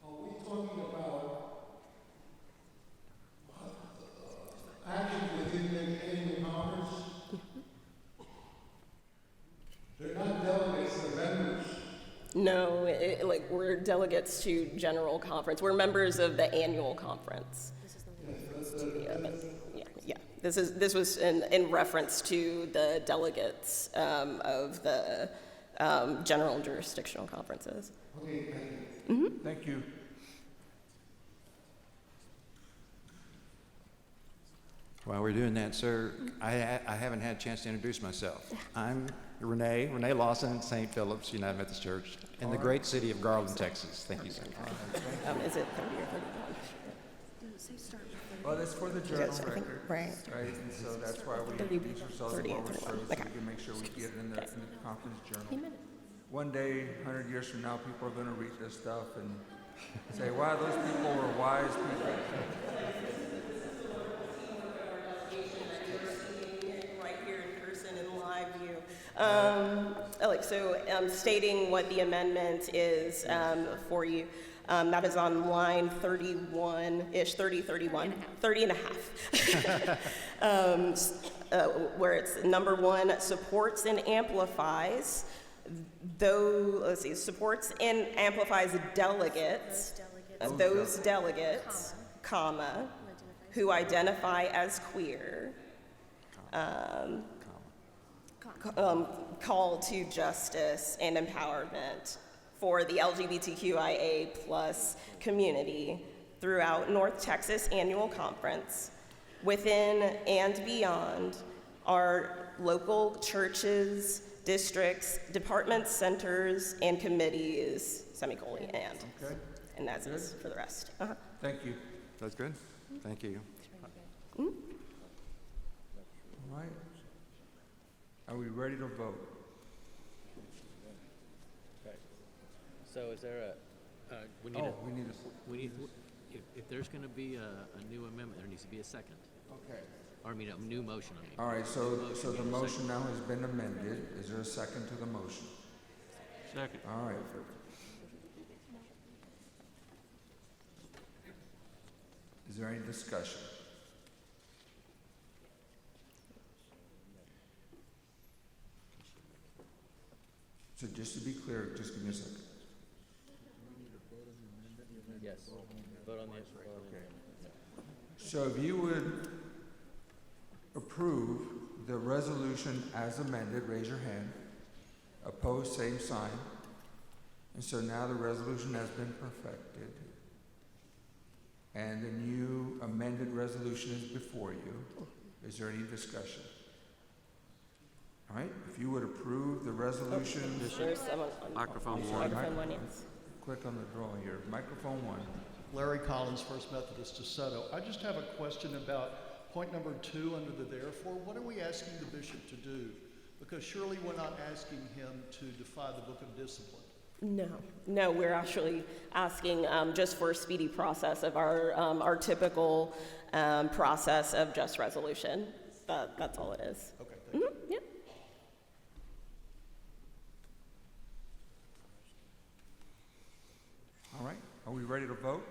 Are we talking about actions within the annual conference? They're not delegates, they're members. No, like we're delegates to general conference. We're members of the annual conference. Yeah. This was in reference to the delegates of the general jurisdictional conferences. Okay, Thank you. while we're doing that, sir, I haven't had a chance to introduce myself. I'm Renee Lawson, St. Philip's United Methodist Church, in the great city of Garland, Texas. Thank you, sir. Is it 30 or 31? Well, that's for the journal Yes, I think- record. right. And so that's why we 30, introduce ourselves 30 and and what we're 31. serving, so Okay. we can make sure we get it in the conference journal. One day, 100 years from now, people are going to read this stuff and say, wow, those people were wise people. Right here in person in live view. Stating what the amendment is for you. That is on line 31-ish, 30 and a half. Where it's number 1, supports and amplifies, supports and amplifies delegates, those delegates, comma, who identify as queer, call to justice and empowerment for the LGBTQIA plus community throughout North Texas Annual Conference, within and beyond our local churches, districts, departments, centers, and committees, semicolon, and. Okay. And that's it for the rest. Thank you. That's good. Thank you. All right. Are we ready to vote? Okay. So is there we need if there's going to be a new amendment, there needs to be a second. Okay. Or a new motion. All right, so the motion now has been amended. Is there a second to the motion? Second. All right. Is there any discussion? So just to be clear, just give me a second. Yes. Vote on the Okay. So if you would approve the resolution as amended, raise your hand. Opposed, same sign. And so now the resolution has been perfected. And the new amended resolution is before you. Is there any discussion? All right, if you would approve the resolution. Microphone one, yes. Click on the draw here. Microphone 1. Larry Collins, First Methodist DeSoto. I just have a question about point number 2 under the therefore. What are we asking the bishop to do? Because surely we're not asking him to defy the book of discipline. No, we're actually asking just for a speedy process of our typical process of just resolution. That's all it is. Okay, thank you. Yeah. All right, are we ready to vote?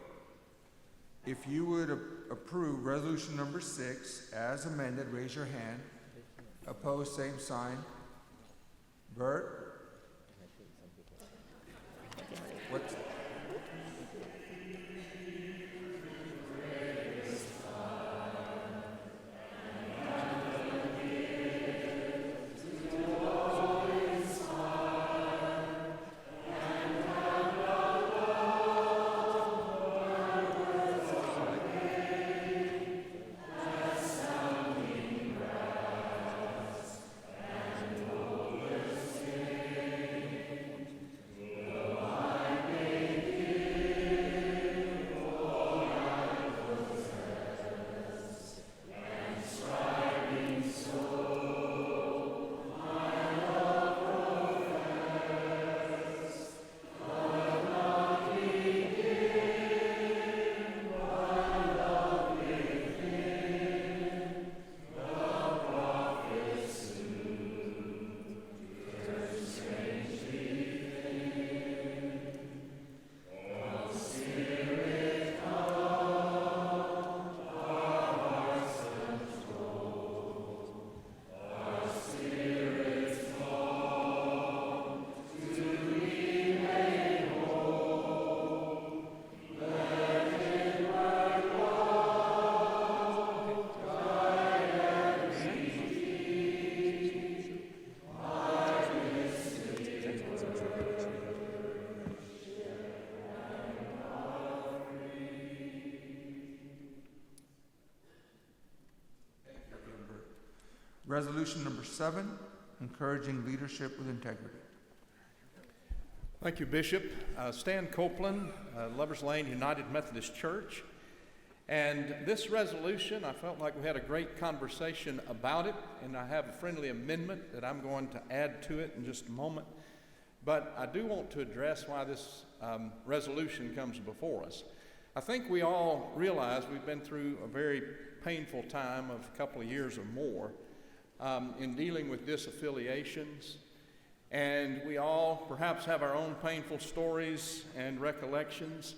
If you would approve resolution number 6 as amended, raise your hand. Opposed, same sign. Bert? What's resolution number 7, encouraging leadership with integrity? Thank you, Bishop. Stan Copeland, Lovers Lane United Methodist Church. And this resolution, I felt like we had a great conversation about it, and I have a friendly amendment that I'm going to add to it in just a moment. But I do want to address why this resolution comes before us. I think we all realize we've been through a very painful time of a couple of years or more in dealing with disaffiliations. And we all perhaps have our own painful stories and recollections,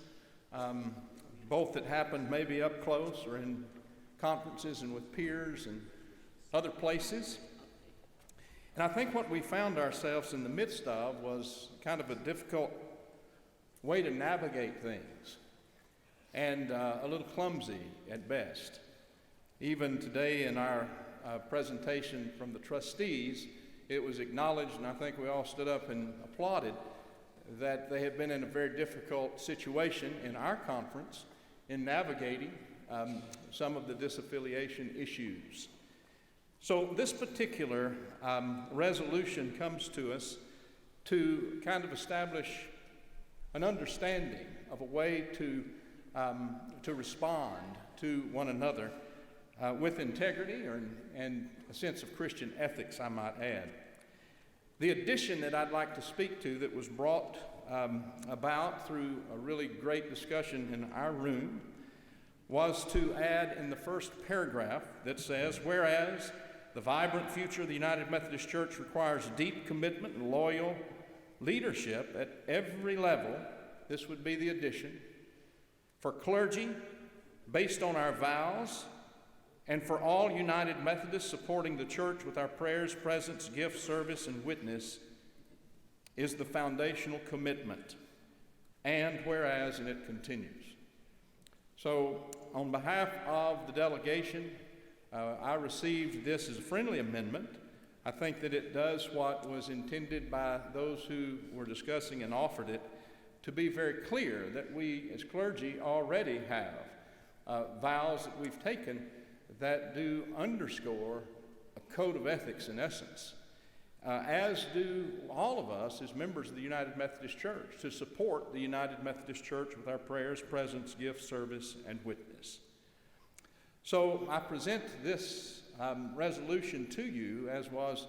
both that happened maybe up close or in conferences and with peers and other places. And I think what we found ourselves in the midst of was kind of a difficult way to navigate things, and a little clumsy at best. Even today in our presentation from the trustees, it was acknowledged, and I think we all stood up and applauded, that they have been in a very difficult situation in our conference in navigating some of the disaffiliation issues. So this particular resolution comes to us to kind of establish an understanding of a way to respond to one another with integrity and a sense of Christian ethics, I might add. The addition that I'd like to speak to that was brought about through a really great discussion in our room was to add in the first paragraph that says, whereas the vibrant future of the United Methodist Church requires deep commitment and loyal leadership at every level, this would be the addition, for clergy based on our vows, and for all United Methodists supporting the church with our prayers, presence, gift, service, and witness, is the foundational commitment. And whereas, and it continues. So, on behalf of the delegation, I received this as a friendly amendment. I think that it does what was intended by those who were discussing and offered it, to be very clear that we as clergy already have vows that we've taken that do underscore a code of ethics in essence, as do all of us as members of the United Methodist Church, to support the United Methodist Church with our prayers, presence, gift, service, and witness. So I present this resolution to you, as was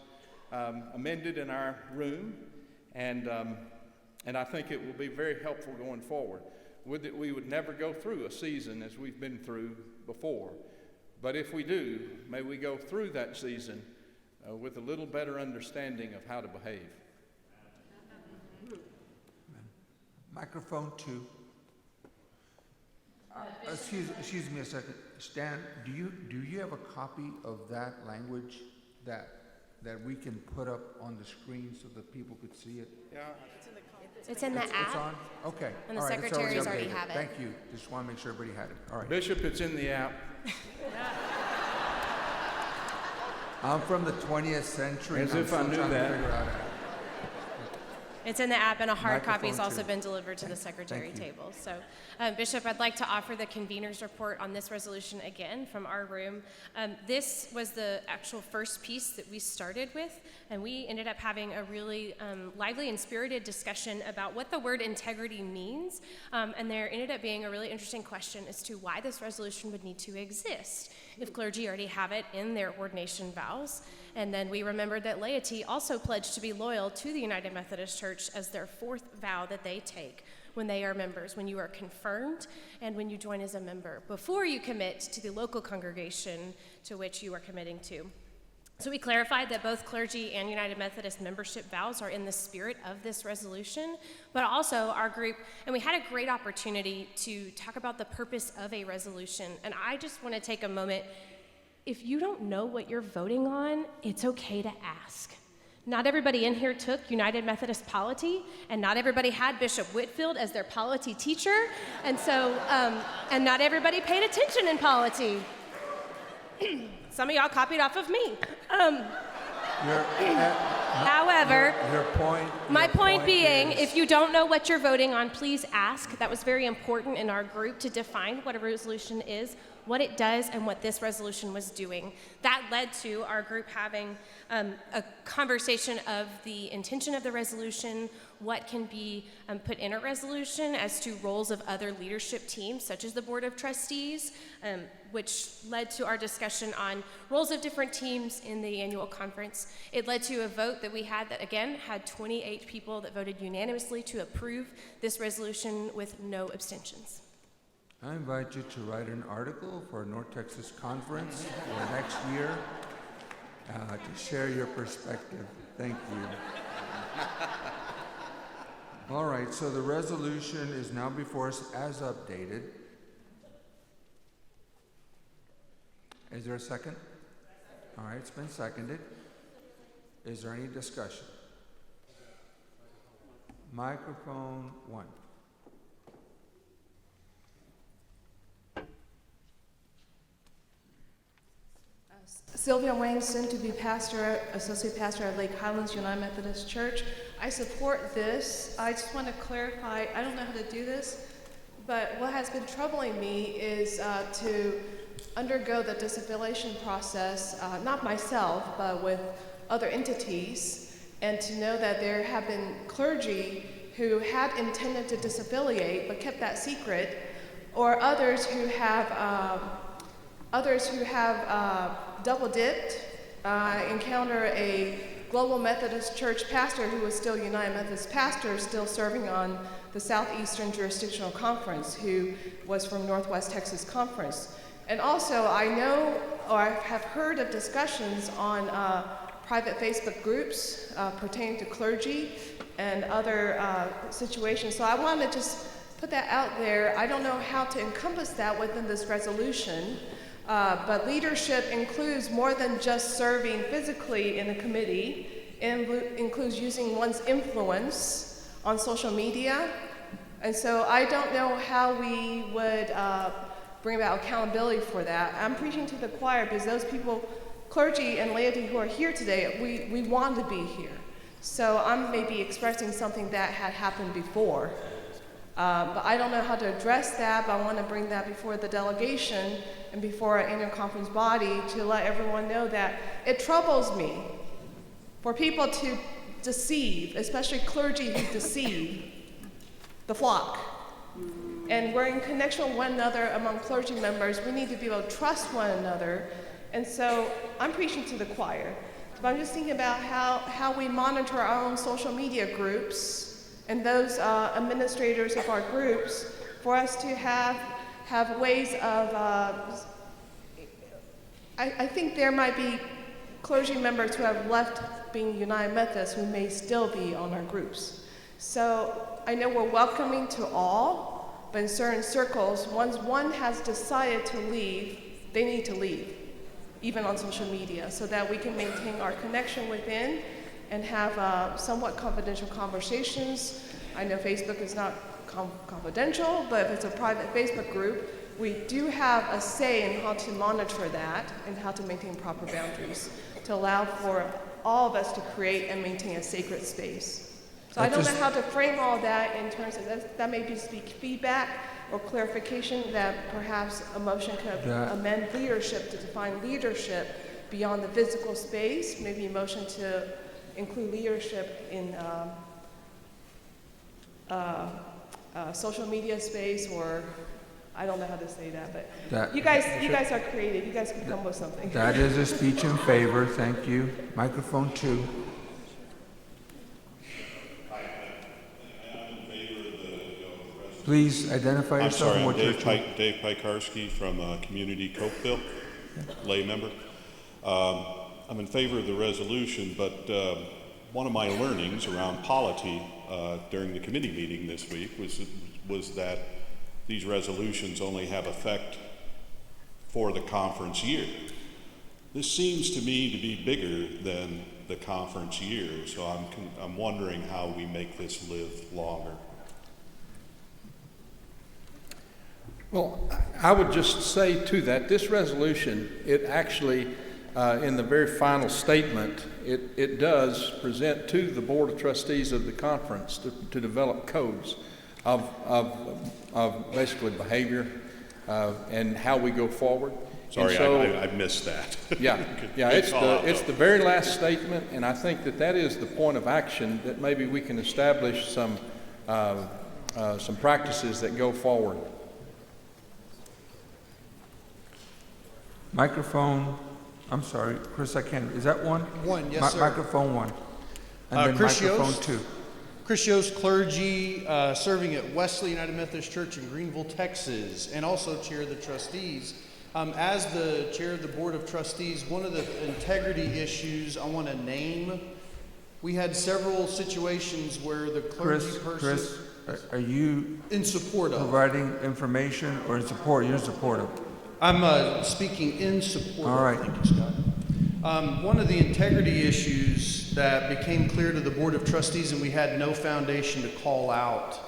amended in our room, and I think it will be very helpful going forward. We would never go through a season as we've been through before, but if we do, may we go through that season with a little better understanding of how to behave. Microphone 2. Excuse me a second. Stan, do you have a copy of that language that we can put up on the screen so that people could see it? Yeah. It's in the app. It's on? Okay. And the All right, it's secretaries already updated. have it. Thank you. Just want to make sure everybody had it. All right. Bishop, it's in the app. I'm from the 20th century. As I'm if I still knew trying to that. figure out how- It's in the app, and a hard copy has Microphone also two. been delivered to the secretary Thank you. table. So, Bishop, I'd like to offer the convener's report on this resolution again from our room. This was the actual first piece that we started with, and we ended up having a really lively and spirited discussion about what the word integrity means, and there ended up being a really interesting question as to why this resolution would need to exist if clergy already have it in their ordination vows. And then we remembered that laity also pledged to be loyal to the United Methodist Church as their fourth vow that they take when they are members, when you are confirmed and when you join as a member, before you commit to the local congregation to which you are committing to. So we clarified that both clergy and United Methodist membership vows are in the spirit of this resolution, but also our group, and we had a great opportunity to talk about the purpose of a resolution. And I just want to take a moment. If you don't know what you're voting on, it's okay to ask. Not everybody in here took United Methodist polity, and not everybody had Bishop Whitfield as their polity teacher, and so, and not everybody paid attention in polity. Some of y'all copied off of me. However, my point being, if you don't know what you're voting on, please ask. That was very important in our group to define what a resolution is, what it does, and what this resolution was doing. That led to our group having a conversation of the intention of the resolution, what can be put in a resolution as to roles of other leadership teams, such as the Board of Trustees, which led to our discussion on roles of different teams in the annual conference. It led to a vote that we had that, again, had 28 people that voted unanimously to approve this resolution with no abstentions. I invite you to write an article for North Texas Conference for next year to share your perspective. Thank you. All right, so the resolution is now before us as updated. Is there a second? All right, it's been seconded. Is there any discussion? Microphone 1. Sylvia Wayne, soon to be pastor, associate pastor of Lake Highlands United Methodist Church. I support this. I just want to clarify, I don't know how to do this, but what has been troubling me is to undergo the disaffiliation process, not myself, but with other entities, and to know that there have been clergy who had intended to disaffiliate but kept that secret, or others who have double-dipped. I encounter a Global Methodist Church pastor who was still United Methodist pastor, still serving on the Southeastern Jurisdictional Conference, who was from Northwest Texas Conference. And also, I know, or I have heard of discussions on private Facebook groups pertaining to clergy and other situations. So I want to just put that out there. I don't know how to encompass that within this resolution. But leadership includes more than just serving physically in a committee. It includes using one's influence on social media. And so I don't know how we would bring about accountability for that. I'm preaching to the choir because those people, clergy and laity who are here today, we want to be here. So I'm maybe expressing something that had happened before. But I don't know how to address that, but I want to bring that before the delegation and before our annual conference body to let everyone know that it troubles me for people to deceive, especially clergy who deceive the flock. And we're in connection with one another among clergy members. We need to be able to trust one another. And so I'm preaching to the choir. but I'm just thinking about how we monitor our own social media groups and those administrators of our groups, for us to have ways of, I think there might be clergy members who have left being United Methodists who may still be on our groups. So I know we're welcoming to all, but in certain circles, once one has decided to leave, they need to leave, even on social media, so that we can maintain our connection within and have somewhat confidential conversations. I know Facebook is not confidential, but if it's a private Facebook group, we do have a say in how to monitor that and how to maintain proper boundaries to allow for all of us to create and maintain a sacred space. So I don't know how to frame all that in terms of that may just be feedback or clarification that perhaps a motion could amend leadership to define leadership beyond the physical space, maybe a motion to include leadership in social media space, or I don't know how to say that, but you guys are creative. You guys can come with something. That is a speech in favor. Thank you. Microphone 2. Please identify yourself and what you're doing. Dave Pikarski from Community Cokeville, lay member. I'm in favor of the resolution, but one of my learnings around polity during the committee meeting this week was that these resolutions only have effect for the conference year. This seems to me to be bigger than the conference year, so I'm wondering how we make this live longer. Well, I would just say to that, this resolution, it actually, in the very final statement, it does present to the Board of Trustees of the conference to develop codes of basically behavior and how we go forward. Sorry, so, I missed that. Yeah, it's the very last statement, and I think that is the point of action that maybe we can establish some practices that go forward. Microphone, I'm sorry, Chris, I can't, is that one? One, yes, sir. Microphone 1. And then Chris microphone Yost. 2. Chris Yost, clergy, serving at Wesley United Methodist Church in Greenville, Texas, and also chair of the trustees. As the chair of the Board of Trustees, one of the integrity issues I want to name, we had several situations where the clergy Chris, are you in support of providing information or in support? You're in support of? I'm speaking in support. All right. Thank you, Scott. One of the integrity issues that became clear to the Board of Trustees, and we had no foundation to call out,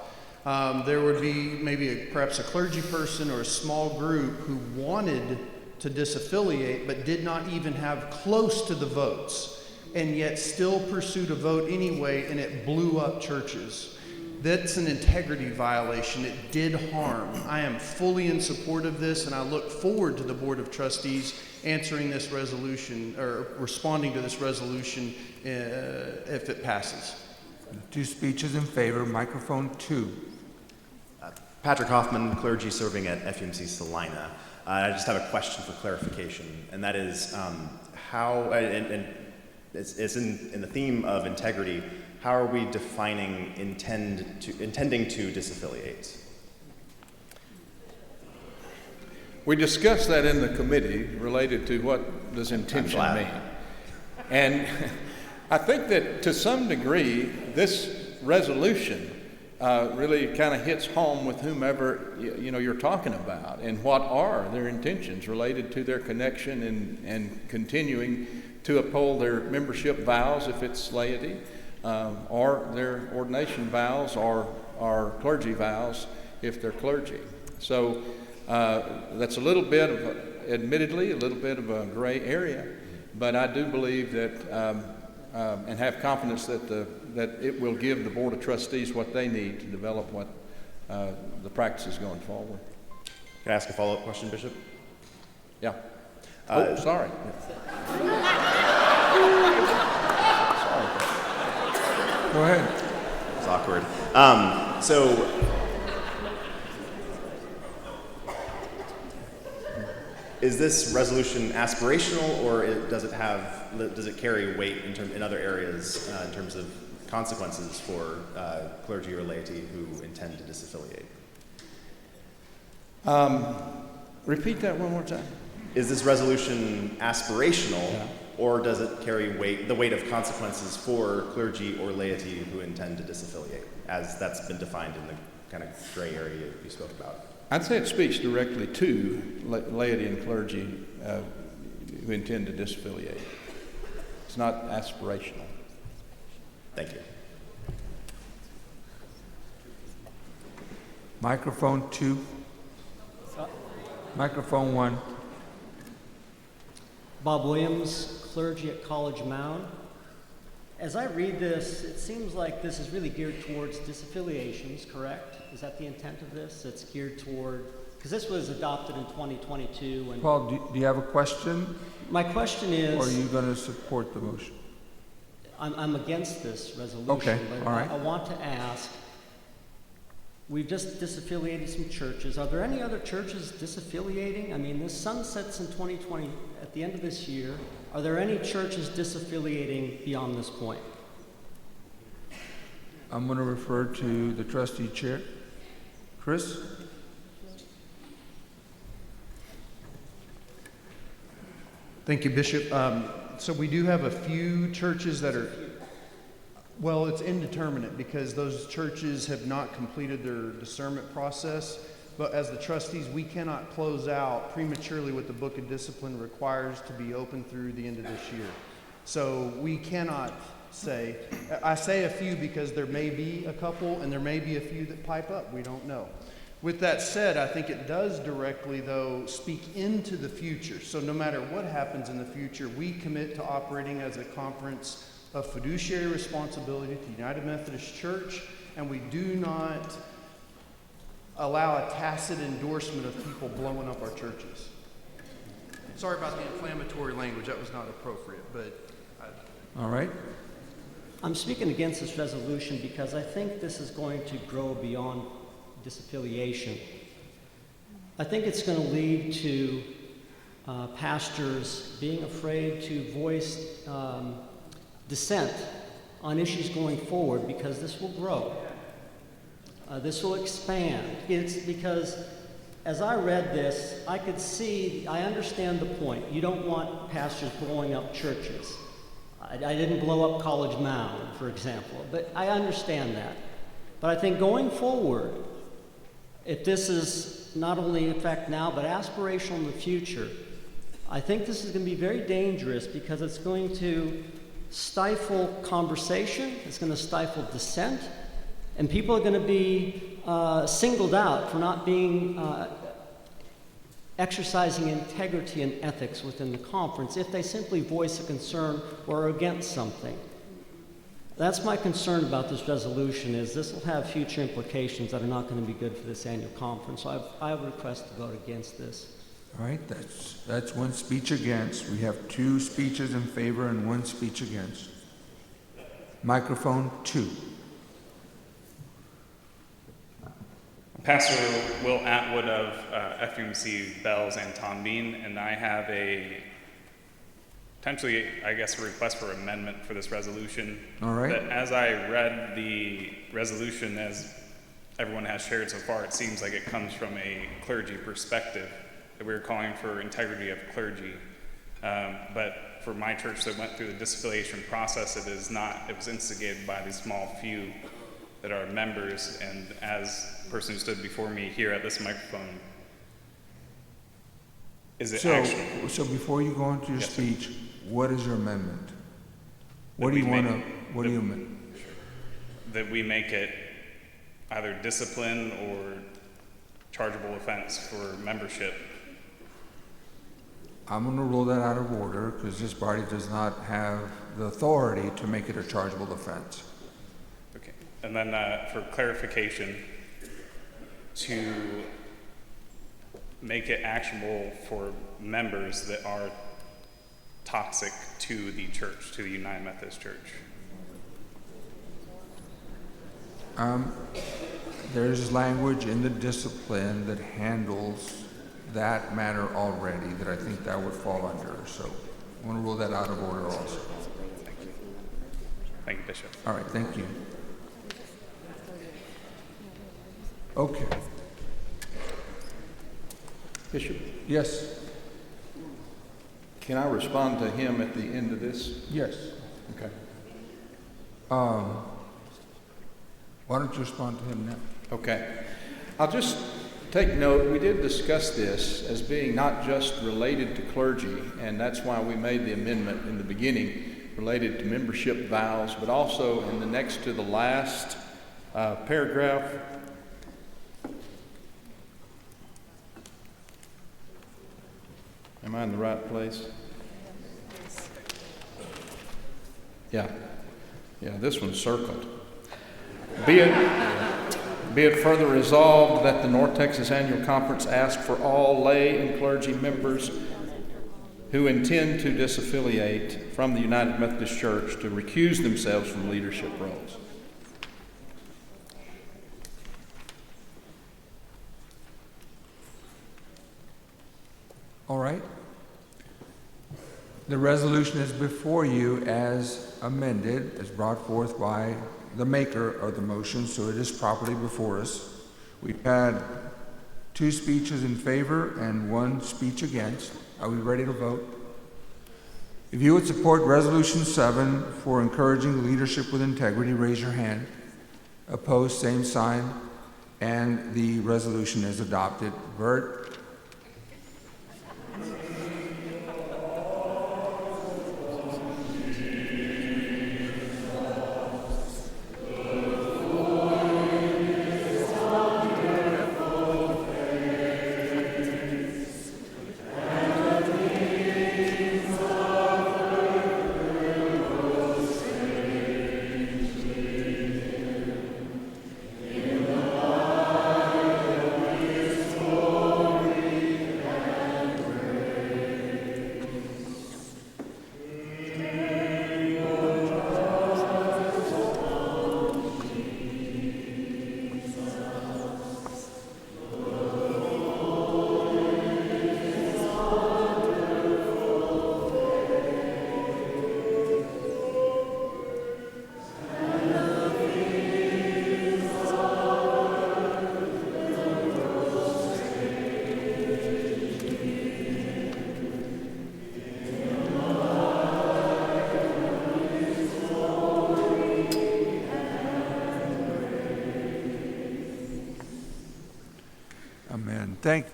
there would be maybe perhaps a clergy person or a small group who wanted to disaffiliate but did not even have close to the votes, and yet still pursued a vote anyway, and it blew up churches. That's an integrity violation. It did harm. I am fully in support of this, and I look forward to the Board of Trustees answering this resolution or responding to this resolution if it passes. 2 speeches in favor. Microphone 2. Patrick Hoffman, clergy serving at FUMC Salina. I just have a question for clarification, and that is how, and it's in the theme of integrity, how are we defining intending to disaffiliate? We discussed that in the committee related to what does intention mean. And I think that to some degree, this resolution really kind of hits home with whomever you're talking about, and what are their intentions related to their connection and continuing to uphold their membership vows if it's laity, or their ordination vows or clergy vows if they're clergy. So that's a little bit of, admittedly, a little bit of a gray area, but I do believe that and have confidence that it will give the Board of Trustees what they need to develop what the practices going forward. Can I ask a follow-up question, Bishop? Yeah. Sorry. Sorry. Go ahead. It's awkward. So Is this resolution aspirational, or does it carry weight in other areas in terms of consequences for clergy or laity who intend to disaffiliate? Repeat that one more time. Is this resolution aspirational, or does it carry the weight of consequences for clergy or laity who intend to disaffiliate, as that's been defined in the kind of gray area you spoke about? I'd say it speaks directly to laity and clergy who intend to disaffiliate. It's not aspirational. Thank you. Microphone 2. Microphone 1. Bob Williams, clergy at College Mound. As I read this, it seems like this is really geared towards disaffiliations, correct? Is that the intent of this? It's geared toward, because this was adopted in 2022. And Paul, do you have a question? my question is... Or are you going to support the motion? I'm against this resolution, Okay, but all right. I want to ask, we've just disaffiliated some churches. Are there any other churches disaffiliating? I mean, this sunsets in 2020, at the end of this year. Are there any churches disaffiliating beyond this point? I'm going to refer to the trustee chair. Chris? Thank you, Bishop. So we do have a few churches that are, well, it's indeterminate because those churches have not completed their discernment process. But as the trustees, we cannot close out prematurely what the Book of Discipline requires to be open through the end of this year. So we cannot say, I say a few because there may be a couple and there may be a few that pipe up. We don't know. With that said, I think it does directly, though, speak into the future. So no matter what happens in the future, we commit to operating as a conference of fiduciary responsibility to the United Methodist Church, and we do not allow a tacit endorsement of people blowing up our churches. Sorry about the inflammatory language. That was not appropriate, but... All right. I'm speaking against this resolution because I think this is going to grow beyond disaffiliation. I think it's going to lead to pastors being afraid to voice dissent on issues going forward because this will grow. This will expand. It's because as I read this, I could see, I understand the point. You don't want pastors blowing up churches. I didn't blow up College Mound, for example, but I understand that. But I think going forward, if this is not only in effect now, but aspirational in the future, I think this is going to be very dangerous because it's going to stifle conversation, it's going to stifle dissent, and people are going to be singled out for not being exercising integrity and ethics within the conference if they simply voice a concern or are against something. That's my concern about this resolution, is this will have future implications that are not going to be good for this annual conference. So I would request to vote against this. All right, that's one speech against. We have 2 speeches in favor and 1 speech against. Microphone 2. Pastor Will Atwood of FUMC Bells and Tom Bean, and I have a potentially, I guess, a request for amendment for this resolution. All right. That as I read the resolution, as everyone has shared so far, it seems like it comes from a clergy perspective, that we're calling for integrity of clergy. But for my church that went through the disaffiliation process, it is not. It was instigated by these small few that are members, and as a person who stood before me here at this microphone, is it actually... So before you go into your speech, what is your amendment? What do you want to, what do you amend? That we make it either discipline or chargeable offense for membership. I'm going to rule that out of order because this body does not have the authority to make it a chargeable offense. Okay. And then for clarification, to make it actionable for members that are toxic to the church, to the United Methodist Church. There's language in the discipline that handles that matter already that I think that would fall under. So I want to rule that out of order also. Thank you, Bishop. All right, thank you. Okay. Bishop? Yes. Can I respond to him at the end of this? Yes. Okay. Why don't you respond to him now? Okay. I'll just take note, we did discuss this as being not just related to clergy, and that's why we made the amendment in the beginning related to membership vows, but also in the next to the last paragraph. Am I in the right place? Yeah. Yeah, this one's circled. Be it further resolved that the North Texas Annual Conference ask for all lay and clergy members who intend to disaffiliate from the United Methodist Church to recuse themselves from leadership roles. All right. The resolution is before you as amended, as brought forth by the maker of the motion, so it is properly before us. We've had 2 speeches in favor and 1 speech against. Are we ready to vote? If you would support Resolution 7 for encouraging leadership with integrity, raise your hand. Opposed, same sign. And the resolution is adopted. Bert?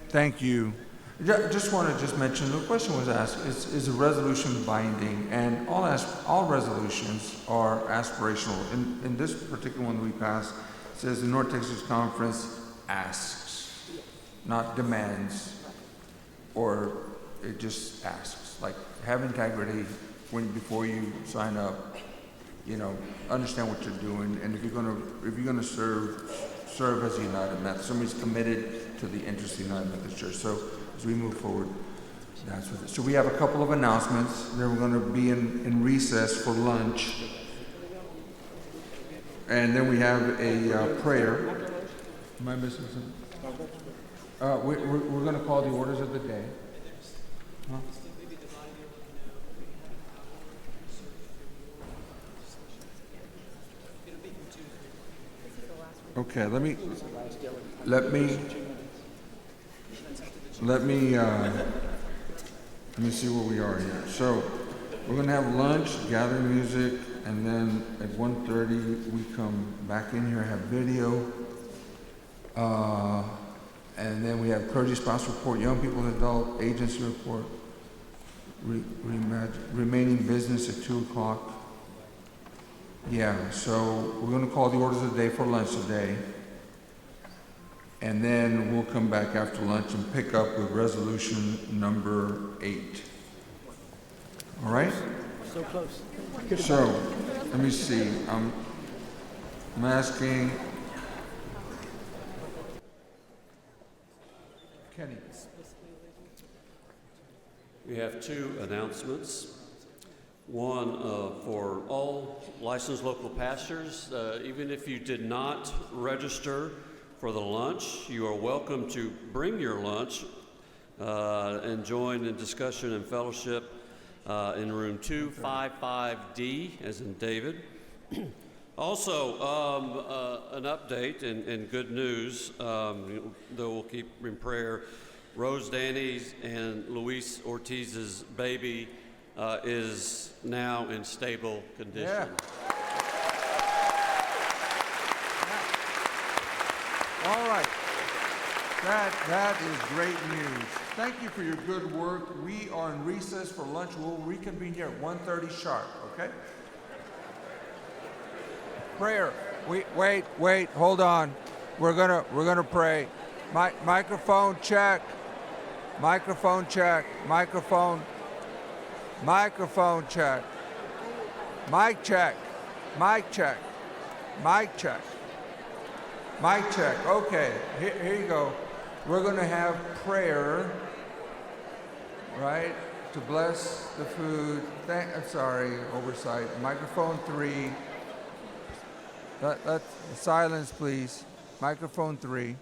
Thank you. Just want to mention, the question was asked, is a resolution binding? And all resolutions are aspirational. In this particular one we passed, it says the North Texas Conference asks, not demands, or it just asks. Like, have integrity before you sign up, understand what you're doing, and if you're gonna serve as a United Methodist, somebody's committed to the interest of the United Methodist Church. So as we move forward, that's what it is. So we have a couple of announcements. Then we're going to be in recess for lunch. And then we have a prayer. Am I missing something? We're going to call the orders of the day. Huh? Okay, let me see where we are here. So we're going to have lunch, gather music, and then at 1:30 we come back in here, have video, and then we have clergy spouse report, young people and adult agency report, remaining business at 2 o'clock. Yeah, so we're going to call the orders of the day for lunch today. And then we'll come back after lunch and pick up with resolution number 8. All right? So close. So, let me see. I'm asking Kenny. We have 2 announcements. One for all licensed local pastors. Even if you did not register for the lunch, you are welcome to bring your lunch and join in discussion and fellowship in room 255D, as in David. Also, an update and good news, though we'll keep in prayer. Rose Danny's and Luis Ortiz's baby is now in stable condition. Yeah. All right. That is great news. Thank you for your good work. We are in recess for lunch. We'll reconvene here at 1:30 sharp, okay? Prayer. Wait, hold on. We're gonna pray. Microphone check. Microphone check. Microphone check. Mic check. Mic check. Mic check. Mic check. Okay, here you go. We're going to have prayer, right, to bless the food. I'm sorry, oversight. Microphone 3. Silence, please. Microphone 3.